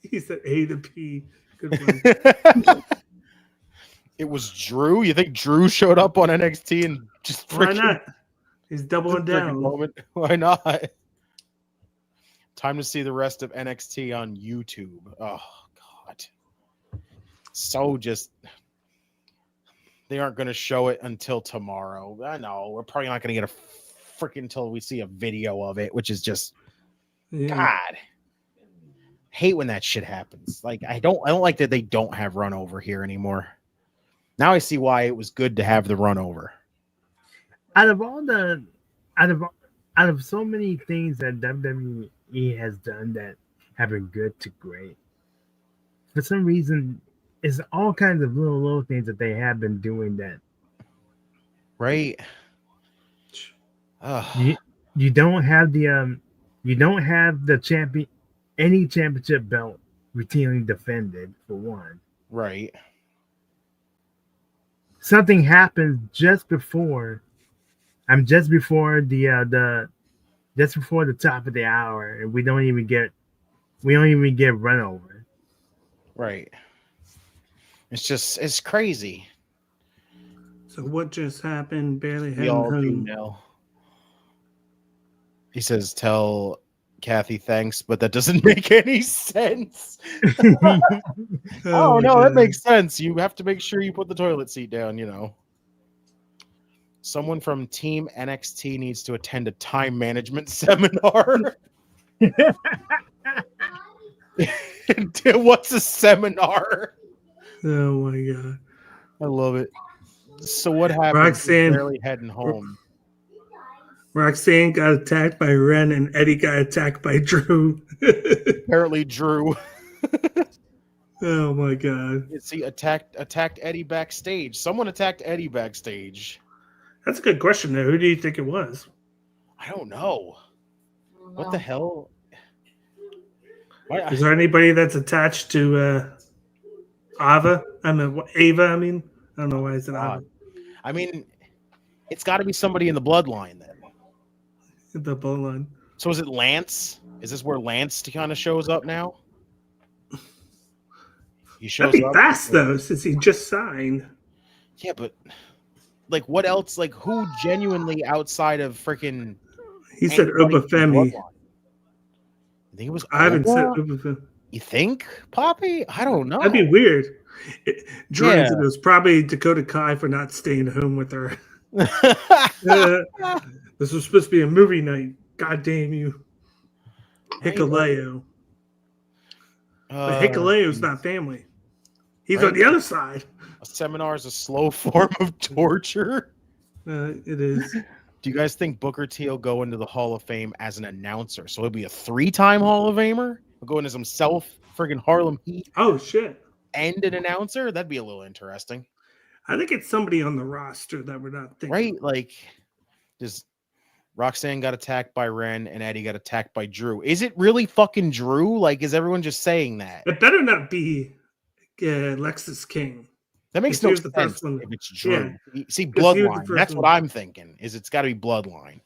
He said A to P. Good one. It was Drew. You think Drew showed up on NXT and just Why not? He's doubling down. Moment. Why not? Time to see the rest of NXT on YouTube. Oh God. So just they aren't going to show it until tomorrow. I know we're probably not going to get a freaking until we see a video of it, which is just God. Hate when that shit happens. Like I don't like that they don't have run over here anymore. Now I see why it was good to have the run over. Out of so many things that WWE has done that have been good to great, for some reason, it's all kinds of little things that they have been doing that. Right. You don't have the champion, any championship belt routinely defended for one. Right. Something happens just before the top of the hour, and we don't even get run over. Right. It's crazy. So what just happened? Barely We heading all do home. know. He says, "Tell Kathy thanks," but that doesn't make any sense. Oh no, that makes sense. You have to make sure you put the toilet seat down, you know. Someone from Team NXT needs to attend a time management seminar. What's a seminar? Oh my God. I love it. So what happened? Roxanne Barely heading home. Roxanne got attacked by Ren and Eddie got attacked by Drew. Apparently Drew. Oh my God. See, attacked Eddie backstage. Someone attacked Eddie backstage. That's a good question there. Who do you think it was? I don't know. What the hell? Is there anybody that's attached to Ava? I mean, I don't know why I said Ava. I mean, it's got to be somebody in the bloodline then. The bloodline. So is it Lance? Is this where Lance kind of shows up now? He shows That'd be up fast though, since he just signed. Yeah, but like, what else? Like, who genuinely outside of freaking? He said Ubafemi. I think it was. I haven't said Ubafemi. You think, Poppy? I don't know. That'd be weird. Drew, it was probably Dakota Kai for not staying home with her. This was supposed to be a movie night. God damn you. Hikuleo. But Hikuleo's not family. He's on the other side. A seminar is a slow form of torture. It is. Do you guys think Booker T will go into the Hall of Fame as an announcer? So he'll be a 3-time Hall of Famer? He'll go into himself, friggin' Harlem Heat. Oh, shit. And an announcer? That'd be a little interesting. I think it's somebody on the roster that we're not thinking. Right? Like, just Roxanne got attacked by Ren and Eddie got attacked by Drew. Is it really fucking Drew? Like, is everyone just saying that? It better not be Lexus King. That makes no sense if it's Drew. Yeah. See, Bloodline. That's what I'm thinking. It's got to be Bloodline.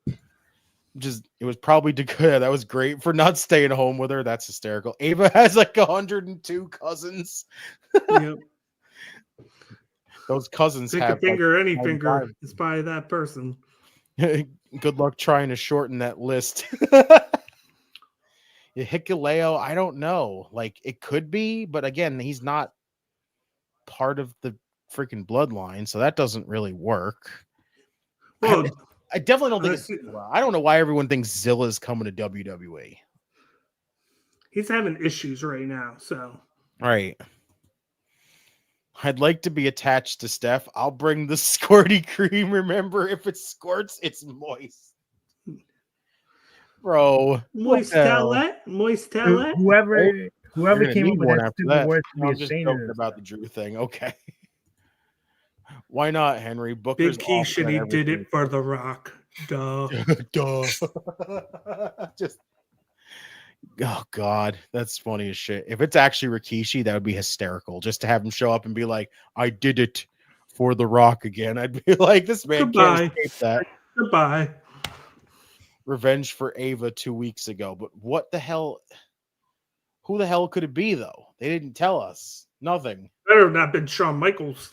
It was probably Dakota. That was great for not staying home with her. That's hysterical. Ava has like 102 cousins. Yep. Those cousins Pick have a finger, any finger. It's by that person. Good luck trying to shorten that list. Hikuleo, I don't know. Like, it could be, but again, he's not part of the freaking bloodline, so that doesn't really work. Well, I definitely don't think it's Zilla. I don't know why everyone thinks Zilla's coming to WWE. He's having issues right now, so. All right. I'd like to be attached to Steph. I'll bring the squirty cream. Remember, if it squirts, it's moist. Bro. Moist towelette? Moist towelette? Whoever You're came gonna up need with one that after stupid that. word should be I'm just ashamed joking of about the themselves. Drew thing. Okay. Why not, Henry? Booker's Big Key awesome should at he did everything. it for The Rock. Duh. Duh. Just oh god, that's funny as shit. If it's actually Rikishi, that would be hysterical. Just to have him show up and be like, "I did it for The Rock again." I'd be like, "This man Goodbye. can't escape that." Goodbye. Revenge for Ava 2 weeks ago, but what the hell? Who the hell could it be though? They didn't tell us. Nothing. Better have not been Shawn Michaels.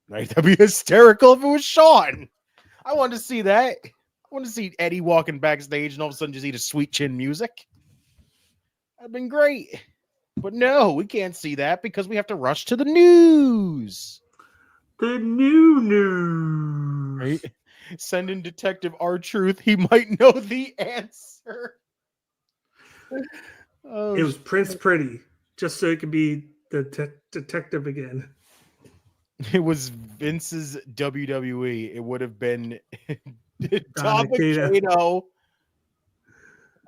Right? That'd be hysterical if it was Shawn. I wanted to see that. I want to see Eddie walking backstage and all of a sudden just eat a sweet chin music. That'd been great. But no, we can't see that because we have to rush to the news. The new news. Right? Send in Detective R-Truth. He might know the answer. Oh, It was Prince Pretty, just so it could be the detective again. it was Vince's WWE. It would have been Dabba-Kato. Dabba-Kato.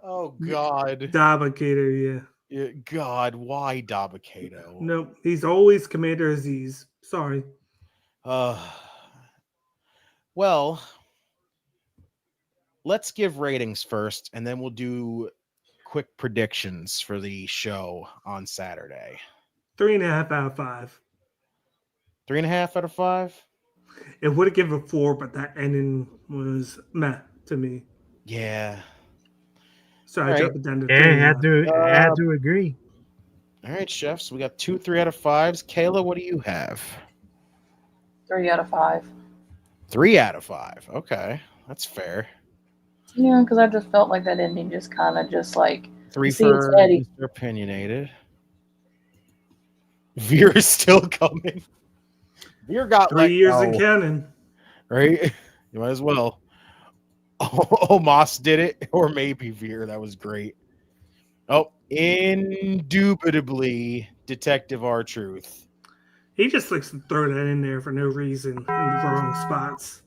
Oh, God. Dabba-Kato, yeah. Yeah, God, why Dabba-Kato? No, he's always Commander Aziz. Sorry. Well, let's give ratings first, and then we'll do quick predictions for the show on Saturday. 3.5 out of 5. 3.5 out of 5? It would have given 4, but that ending was meh to me. Yeah. So I All dropped it down to 3. I had to agree. All right, chefs. We got 2 3 out of 5s. Kayla, what do you have? 3 out of 5. 3 out of 5. Okay, that's fair. Yeah, because I just felt like that ending just kind of just like 3 see, for it's Eddie. Mr. Opinionated. Veer is still coming. Veer got 3 years and counting. right? You might as well. Oh, Moss did it, or maybe Veer. That was great. Oh, indubitably, Detective R-Truth. He just likes to throw that in there for no reason in the wrong spots.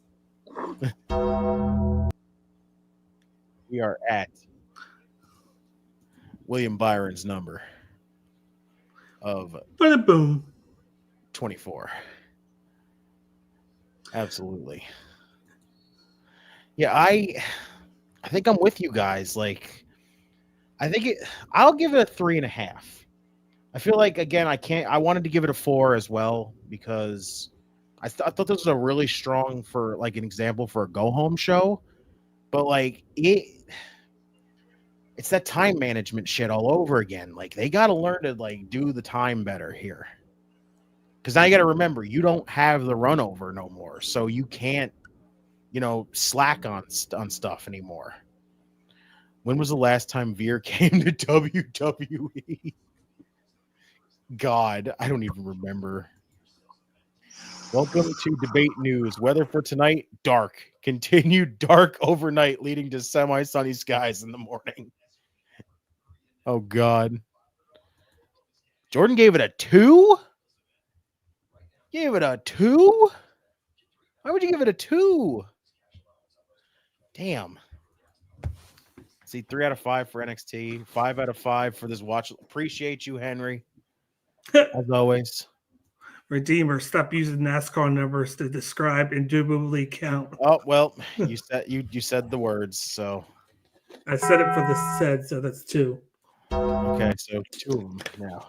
We are at William Byron's number of Boom. 24. Absolutely. Yeah, I think I'm with you guys. Like, I'll give it a 3.5. I feel like, again, I wanted to give it a 4 as well because I thought this was a really strong for like an example for a go home show, but like it's that time management shit all over again. Like they got to learn to like do the time better here. Because now you got to remember, you don't have the run over no more. So you can't, slack on stuff anymore. When was the last time Veer came to WWE? God, I don't even remember. Welcome to Debate News. Weather for tonight, dark. Continued dark overnight, leading to semi-sunny skies in the morning. Oh, God. Jordan gave it a 2? Gave it a 2? Why would you give it a 2? Damn. See, 3 out of 5 for NXT, 5 out of 5 for this watch. Appreciate you, Henry. As always. Redeemer, stop using NASCAR numbers to describe indubitably count. Oh, well, you said the words, so. I said it for the said, so that's 2. Okay, so 2 of them now.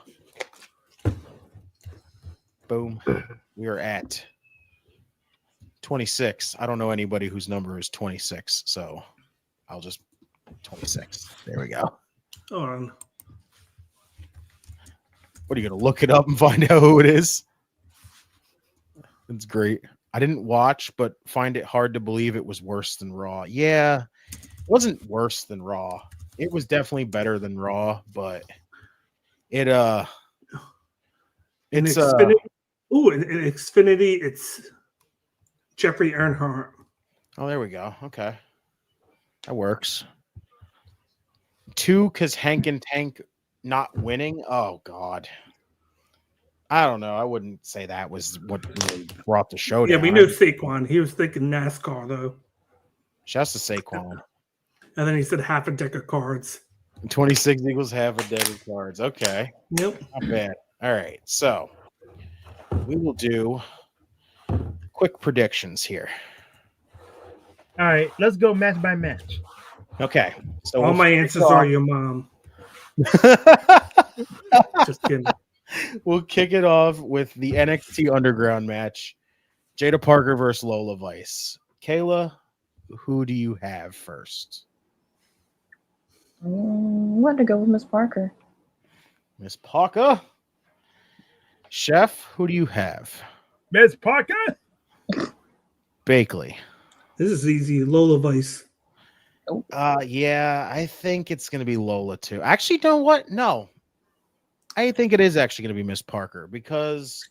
Boom. We are at 26. I don't know anybody whose number is 26, so I'll just 26. There we go. Hold on. What are you going to look it up and find out who it is? It's great. I didn't watch, but find it hard to believe it was worse than Raw. Yeah, it wasn't worse than Raw. It was definitely better than Raw, but in Xfinity, it's Jeffrey Earnhardt. Oh, there we go. Okay. That works. 2, because Hank and Tank not winning. Oh, God. I don't know. I wouldn't say that was what really brought the show Yeah, down. we knew Saquon. He was thinking NASCAR though, Just to Saquon. and then he said half a deck of cards. 26 equals half a deck of cards. Okay. Yep. Not bad. All right. So we will do quick predictions here. All right, let's go match by match. Okay. So All my answers are your mom. Just kidding. We'll kick it off with the NXT Underground match. Jada Parker versus Lola Vice. Kayla, who do you have first? I'm going to go with Miss Parker. Miss Parker. Chef, who do you have? Miss Parker. Bakley. This is easy. Lola Vice. Yeah, I think it's going to be Lola too. Actually, you know what? No. I think it is actually going to be Miss Parker because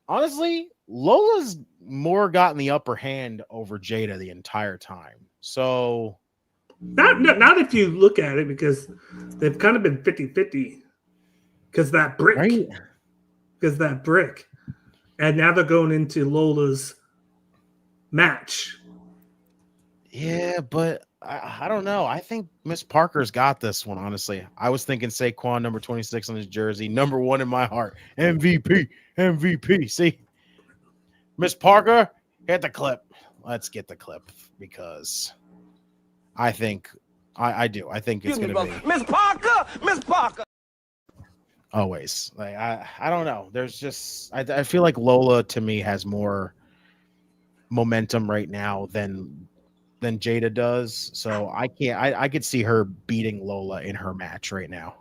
honestly, Lola's more gotten the upper hand over Jada the entire time. So Not if you look at it, because they've kind of been 50-50 because that brick. right? Because that brick. And now they're going into Lola's match. Yeah, but I don't know. I think Miss Parker's got this one, honestly. I was thinking Saquon, number 26 on his jersey, number 1 in my heart. MVP, MVP. See, Miss Parker, hit the clip. Let's get the clip because I think I do. I think it's going to be Miss Parker! Miss Parker! always. Like I don't know. There's just I feel like Lola to me has more momentum right now than Jada does. So I can't I could see her beating Lola in her match right now.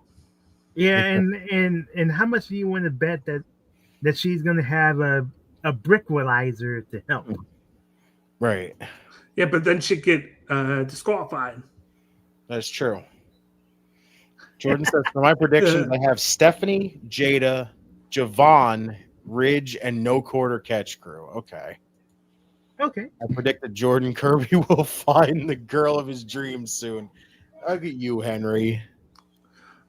Yeah, and how much do you want to bet that she's gonna have a brickwalizer to help? Right. Yeah, but then she'd get disqualified. That's true. Jordan says for my predictions, I have Stephanie, Jada, Javon, Ridge, and no quarter catch crew. Okay. Okay. I predict that Jordan Kirby will find the girl of his dreams soon. Look at you, Henry.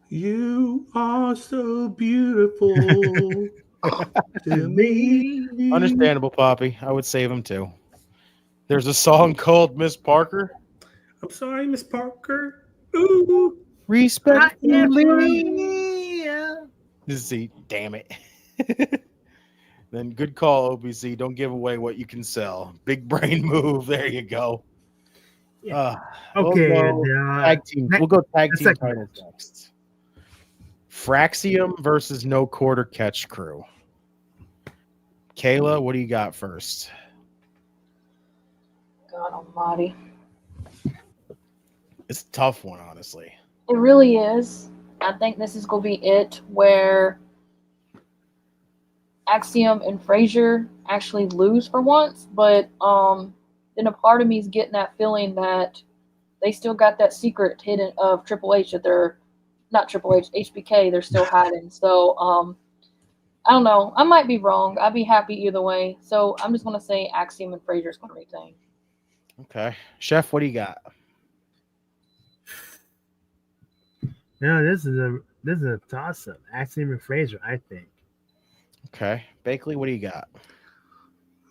You are so beautiful to me. Understandable, Poppy. I would save him too. There's a song called Miss Parker. I'm sorry, Miss Parker. Ooh. Respectfully. See, damn it. Then good call, OBC. Don't give away what you can sell. Big brain move. There you go. Okay. We'll go tag team. We'll go tag team titles next. Fraxium versus no quarter catch crew. Kayla, what do you got first? God almighty. It's a tough one, honestly. It really is. I think this is going to be it where Axiom and Frazier actually lose for once, but then a part of me is getting that feeling that they still got that secret hidden of Triple H that they're not Triple H, HBK, they're still hiding. So I don't know. I might be wrong. I'd be happy either way. So I'm just going to say Axiom and Frazier is going to retain. Okay. Chef, what do you got? No, this is a toss-up. Axiom and Frazier, I think. Okay. Bakley, what do you got?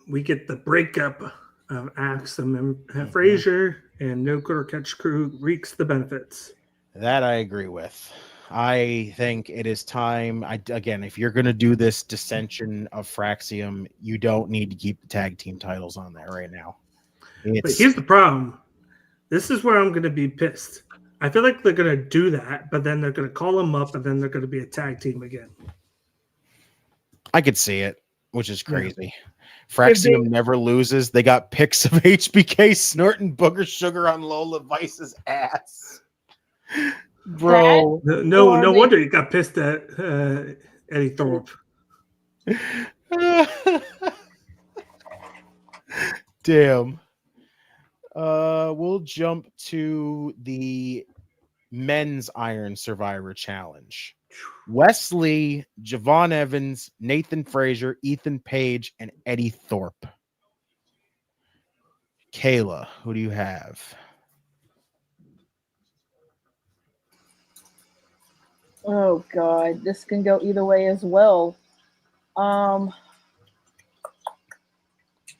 We get the breakup of Axiom and Frazier, and no quarter catch crew reaps the benefits. That I agree with. I think it is time. Again, if you're going to do this dissension of Fraxium, you don't need to keep the tag team titles on there right now. But here's the problem. This is where I'm going to be pissed. I feel like they're going to do that, but then they're going to call them up, and then they're going to be a tag team again. I could see it, which is crazy. Fraxium never loses. They got pics of HBK snorting booger sugar on Lola Vice's ass. Bro. No wonder you got pissed at Eddie Thorpe. Damn. We'll jump to the men's Iron Survivor Challenge. Wesley, Javon Evans, Nathan Frazier, Ethan Page, and Eddie Thorpe. Kayla, who do you have? Oh God, this can go either way as well. Um,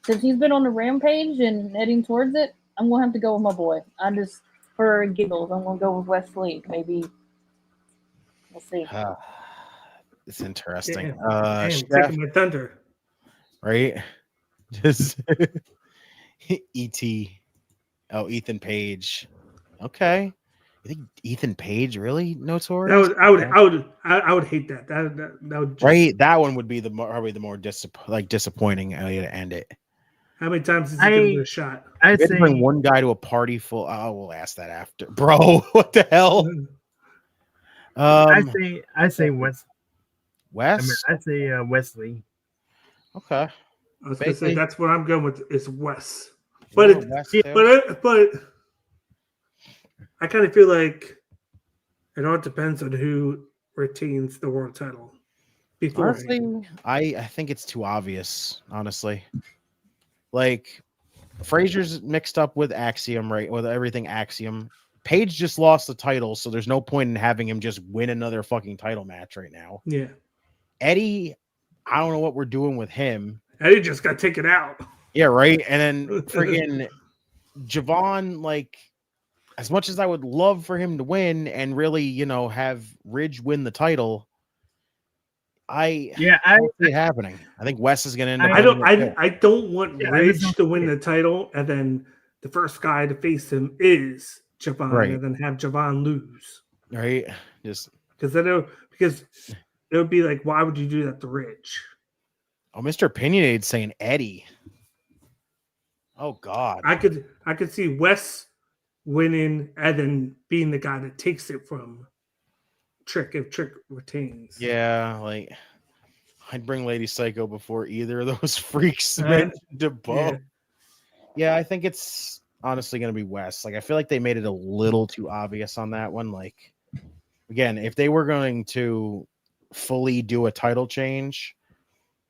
since he's been on the rampage and heading towards it, I'm gonna have to go with my boy. I just for giggles, I'm gonna go with Wesley. Maybe we'll see. It's interesting. Damn, Chef, taking my thunder. right? Just E.T. Oh, Ethan Page. Okay. You think Ethan Page really notorious? I would hate that. That would just, Right? That one would be probably the more disappointing way to end it. How many times is he giving it a shot? I'd We had to bring say one guy to a party full. Oh, we'll ask that after, bro. What the hell? I'd say Wes. Wes. I'd say Wesley. Okay. I was gonna say that's what I'm going with is Wes. You're But a Wes too? but I kind of feel like it all depends on who retains the world title. Honestly, I think it's too obvious. Honestly, like Frazier's mixed up with Axiom, right? With everything Axiom. Page just lost the title, so there's no point in having him just win another fucking title match right now. Yeah. Eddie, I don't know what we're doing with him. Eddie just got taken out. Yeah, right. And then friggin' Javon, like, as much as I would love for him to win and really, have Ridge win the title, I don't see it happening. I think Wes is going to end up. I don't want Ridge to win the title, and then the first guy to face him is Javon, Right. and then have Javon lose. Right. Just because it would be like, why would you do that to Ridge? Oh, Mr. Opinionated saying Eddie. Oh God. I could see Wes winning and then being the guy that takes it from Trick if Trick retains. Yeah, like I'd bring Lady Psycho before either of those freaks mentioned to both. Yeah, I think it's honestly going to be Wes. Like, I feel like they made it a little too obvious on that one. Like, again, if they were going to fully do a title change,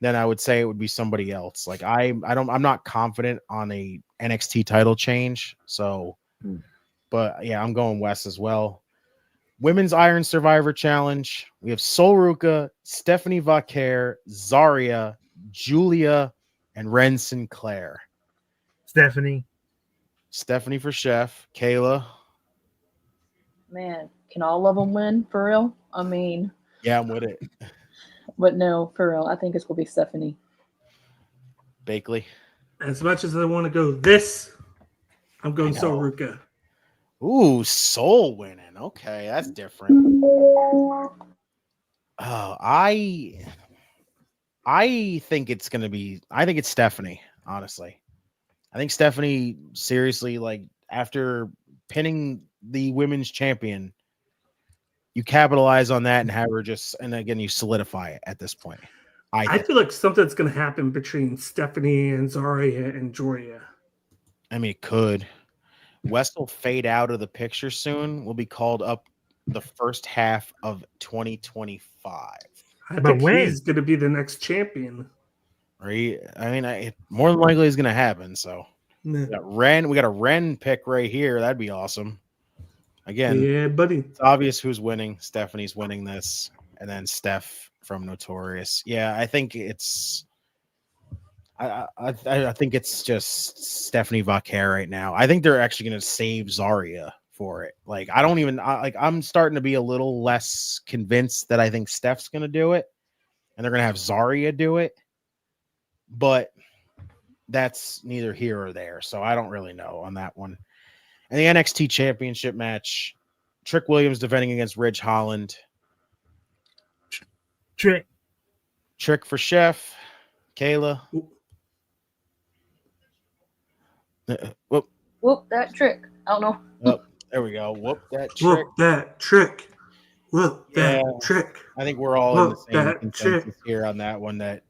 then I would say it would be somebody else. Like, I'm not confident on a NXT title change. So, but yeah, I'm going Wes as well. Women's Iron Survivor Challenge. We have Sol Ruka, Stephanie Vaquer, Zarya, Julia, and Ren Sinclair. Stephanie for Chef. Kayla. Man, can all of them win for real? I mean, yeah, I'm with it. But no, for real, I think it's gonna be Stephanie. Bakley. As much as I want to go this, I'm going Sol Ruka. Ooh, Sol winning. Okay, that's different. Oh, I think it's gonna be. I think it's Stephanie. Honestly, I think Stephanie. Seriously, like after pinning the women's champion, you capitalize on that and have her and again you solidify it at this point. I feel like something's going to happen between Stephanie and Zarya and Joria. I mean, it could. West will fade out of the picture soon. Will be called up the first half of 2025. I think he's going to be the next champion. Right? I mean, more than likely is going to happen. So we got a Ren pick right here. That'd be awesome. Again, yeah, buddy. It's obvious who's winning. Stephanie's winning this, and then Steph from Notorious. Yeah, I think it's. I think it's just Stephanie Vaquer right now. I think they're actually going to save Zarya for it. Like I don't even I'm starting to be a little less convinced that I think Steph's going to do it, and they're going to have Zarya do it. But that's neither here or there, so I don't really know on that one. And the NXT Championship match, Trick Williams defending against Ridge Holland. Trick for Chef. Kayla. Whoop that Trick. I don't know. Oh, there we go. Whoop that Trick. Whoop that Trick. Whoop that Trick. I think we're all in the same consensus here on that one that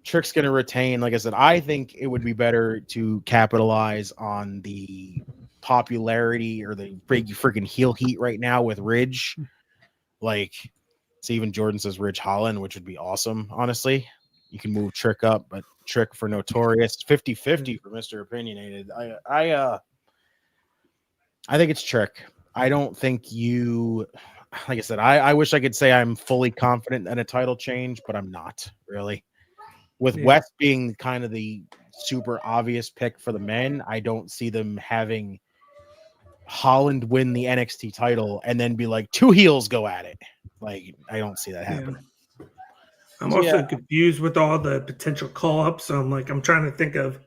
Trick's going to retain. Like I said, I think it would be better to capitalize on the popularity or the big freaking heel heat right now with Ridge. Like, so even Jordan says Ridge Holland, which would be awesome, honestly. You can move Trick up, but Trick for Notorious, 50-50 for Mr. Opinionated. I think it's Trick. I don't think you, like I said, I wish I could say I'm fully confident in a title change, but I'm not really. With West being kind of the super obvious pick for the men, I don't see them having Holland win the NXT title and then be like, two heels go at it. Like, I don't see that happening. I'm also confused with all the potential call-ups. So I'm trying to think of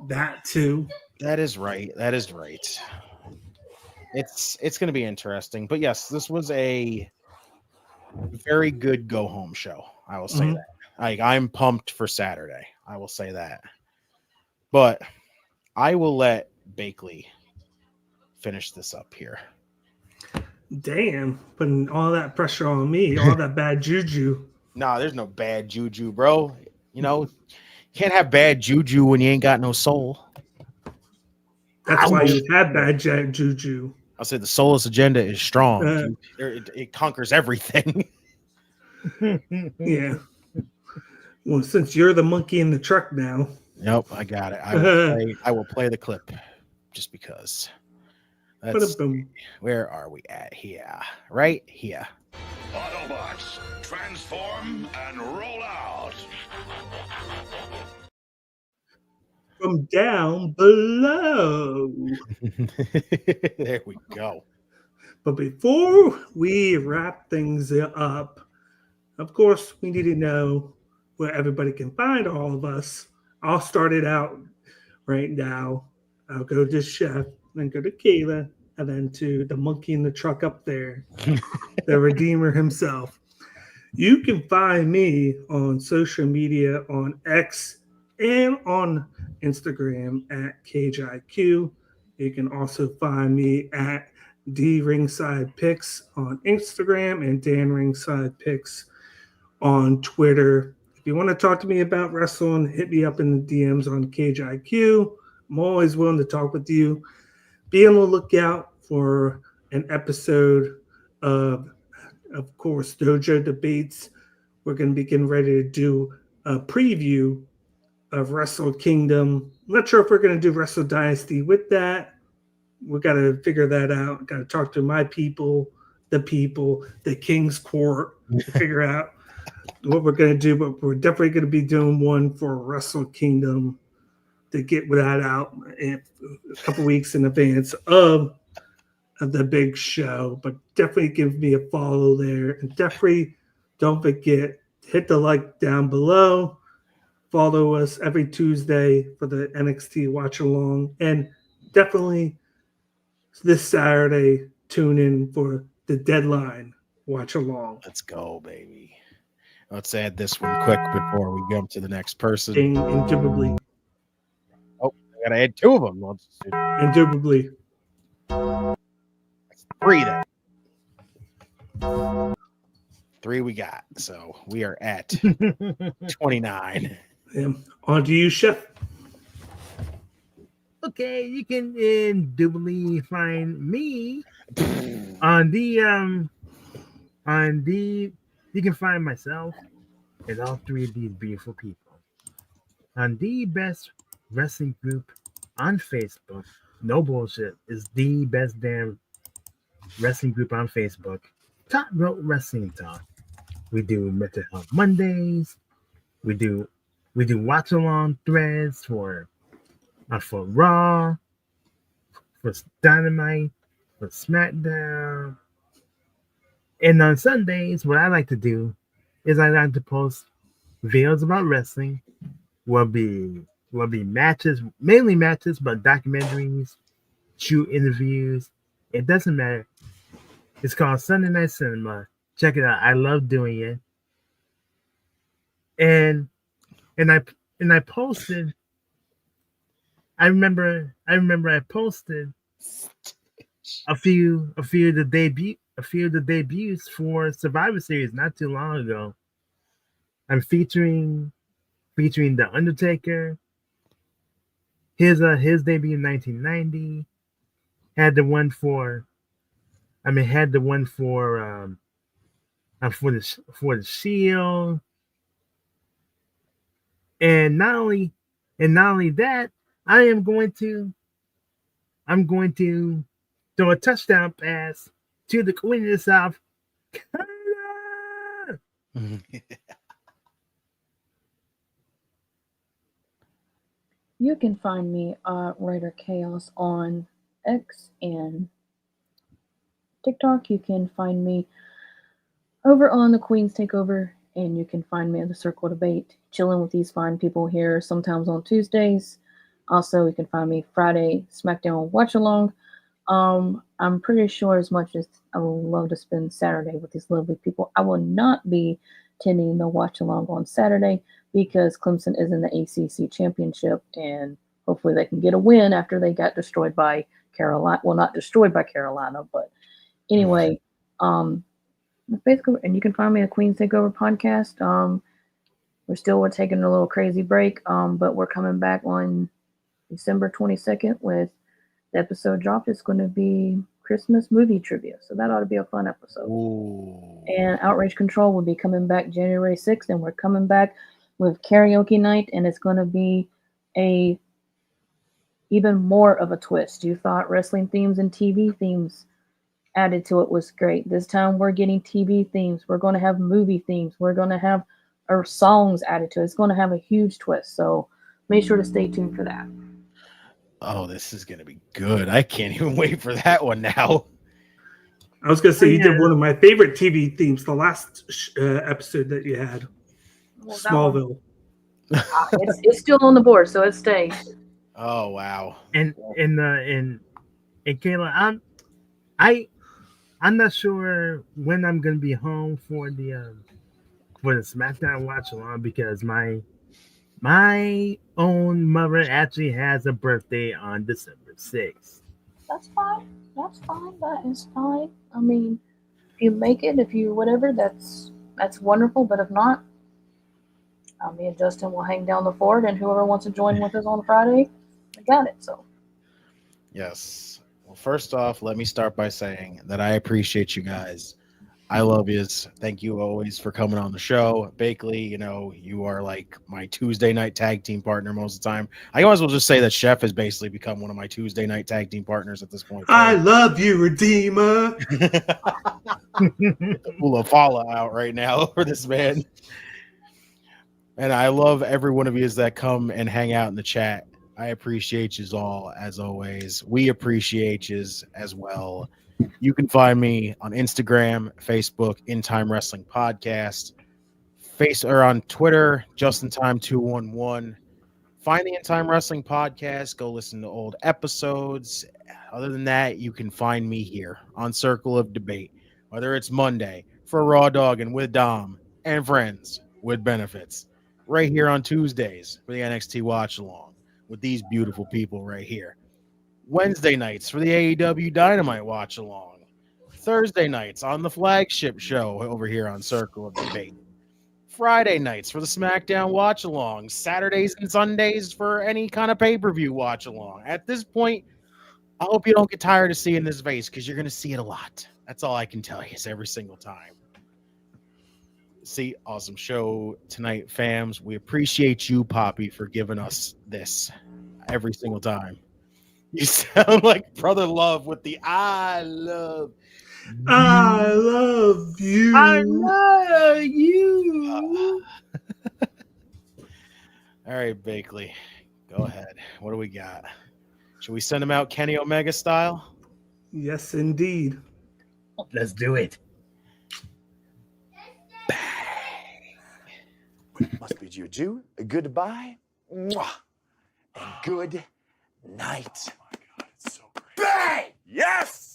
that too. That is right. It's going to be interesting. But yes, this was a very good go-home show. I will say that. Like, I'm pumped for Saturday. I will say that. But I will let Bakley finish this up here. Damn, putting all that pressure on me, all that bad juju. Nah, there's no bad juju, bro. You can't have bad juju when you ain't got no soul. That's why you have bad juju. I'll say the soulless agenda is strong. It conquers everything. Yeah. Well, since you're the monkey in the truck now. Nope, I got it. I will play the clip just because. Where are we at here? Right here. Autobots, transform and roll out. From down below. There we go. But before we wrap things up, of course, we need to know where everybody can find all of us. I'll start it out right now. I'll go to Chef, then go to Kayla, and then to the monkey in the truck up there, the Redeemer himself. You can find me on social media on X and on Instagram at CageIQ. You can also find me at D Ringside Picks on Instagram and Dan Ringside Picks on Twitter. If you want to talk to me about wrestling, hit me up in the DMs on CageIQ. I'm always willing to talk with you. Be on the lookout for an episode of course, Dojo Debates. We're going to be getting ready to do a preview of Wrestle Kingdom. I'm not sure if we're going to do Wrestle Dynasty with that. We got to figure that out. Got to talk to my people, the King's Court, to figure out what we're going to do. But we're definitely going to be doing one for Wrestle Kingdom to get that out in a couple weeks in advance of the big show. But definitely give me a follow there. And definitely don't forget, hit the like down below. Follow us every Tuesday for the NXT watch along. And definitely this Saturday, tune in for the Deadline watch along. Let's go, baby. Let's add this one quick before we jump to the next person. Indubitably. Oh, I gotta add two of them. Indubitably. That's three then. Three we got. So we are at 29. On to you, Chef. Okay, you can indubitably find me on the you can find myself and all three of these beautiful people on the best wrestling group on Facebook. No bullshit, is the best damn wrestling group on Facebook. Top Rope Wrestling Talk. We do Mental Health Mondays. We do watch along threads for Raw, for Dynamite, for SmackDown. And on Sundays, what I like to do is I like to post videos about wrestling. Will be matches, mainly matches, but documentaries, shoot interviews. It doesn't matter. It's called Sunday Night Cinema. Check it out. I love doing it. And I posted. I remember I posted a few of the debuts for Survivor Series not too long ago. I'm featuring The Undertaker. His debut in 1990. Had the one for the Shield. And not only that, I'm going to throw a touchdown pass to the Queen of the South. You can find me Writer Chaos on X and TikTok. You can find me over on the Queen's Takeover, and you can find me at the Circle Debate, chilling with these fine people here, sometimes on Tuesdays. Also, you can find me Friday, SmackDown Watch Along. I'm pretty sure, as much as I would love to spend Saturday with these lovely people, I will not be attending the Watch Along on Saturday because Clemson is in the ACC Championship, and hopefully they can get a win after they got destroyed by Carolina. Well, not destroyed by Carolina, but anyway, basically, and you can find me at Queen's Takeover podcast. We're taking a little crazy break, but we're coming back on December 22nd with the episode dropped. It's going to be Christmas movie trivia, so that ought to be a fun episode. Ooh. And Outrage Control will be coming back January 6th, and we're coming back with karaoke night, and it's going to be a even more of a twist. You thought wrestling themes and TV themes added to it was great. This time we're getting TV themes. We're going to have movie themes. We're going to have our songs added to it. It's going to have a huge twist. So make sure to stay tuned for that. Oh, this is going to be good. I can't even wait for that one now. I was going to say, you did one of my favorite TV themes, the last episode that you had, Well, Smallville. It's still on the board, so it stays. Oh, wow. And Kayla, I'm not sure when I'm gonna be home for the SmackDown watch along because my own mother actually has a birthday on December 6th. That's fine. That's fine. That is fine. I mean, if you make it, if you whatever, that's wonderful. But if not, me and Justin will hang down the fort, and whoever wants to join with us on Friday, I got it. So. Yes. Well, first off, let me start by saying that I appreciate you guys. I love yous. Thank you always for coming on the show. Bakley, you are like my Tuesday night tag team partner most of the time. I might as well just say that Chef has basically become one of my Tuesday night tag team partners at this point. I love you, Redeemer. Full follow out right now for this man. And I love every one of you that come and hang out in the chat. I appreciate you all as always. We appreciate you as well. You can find me on Instagram, Facebook, In Time Wrestling Podcast, or on Twitter, JustinTime211. Find the In Time Wrestling Podcast. Go listen to old episodes. Other than that, you can find me here on Circle of Debate, whether it's Monday for Raw Dog and with Dom and friends with benefits, right here on Tuesdays for the NXT Watch Along with these beautiful people right here. Wednesday nights for the AEW Dynamite Watch Along. Thursday nights on the flagship show over here on Circle of Debate. Friday nights for the SmackDown Watch Along. Saturdays and Sundays for any kind of pay-per-view watch along. At this point, I hope you don't get tired of seeing this face because you're going to see it a lot. That's all I can tell you is every single time. See, awesome show tonight, fams. We appreciate you, Poppy, for giving us this every single time. You sound like Brother Love with the I love you. I love you. I love you. All right, Bakley, go ahead. What do we got? Should we send him out Kenny Omega style? Yes, indeed. Let's do it. Must bid you adieu, goodbye, mwah, and good night. Oh my God, it's so great. Bang! Yes!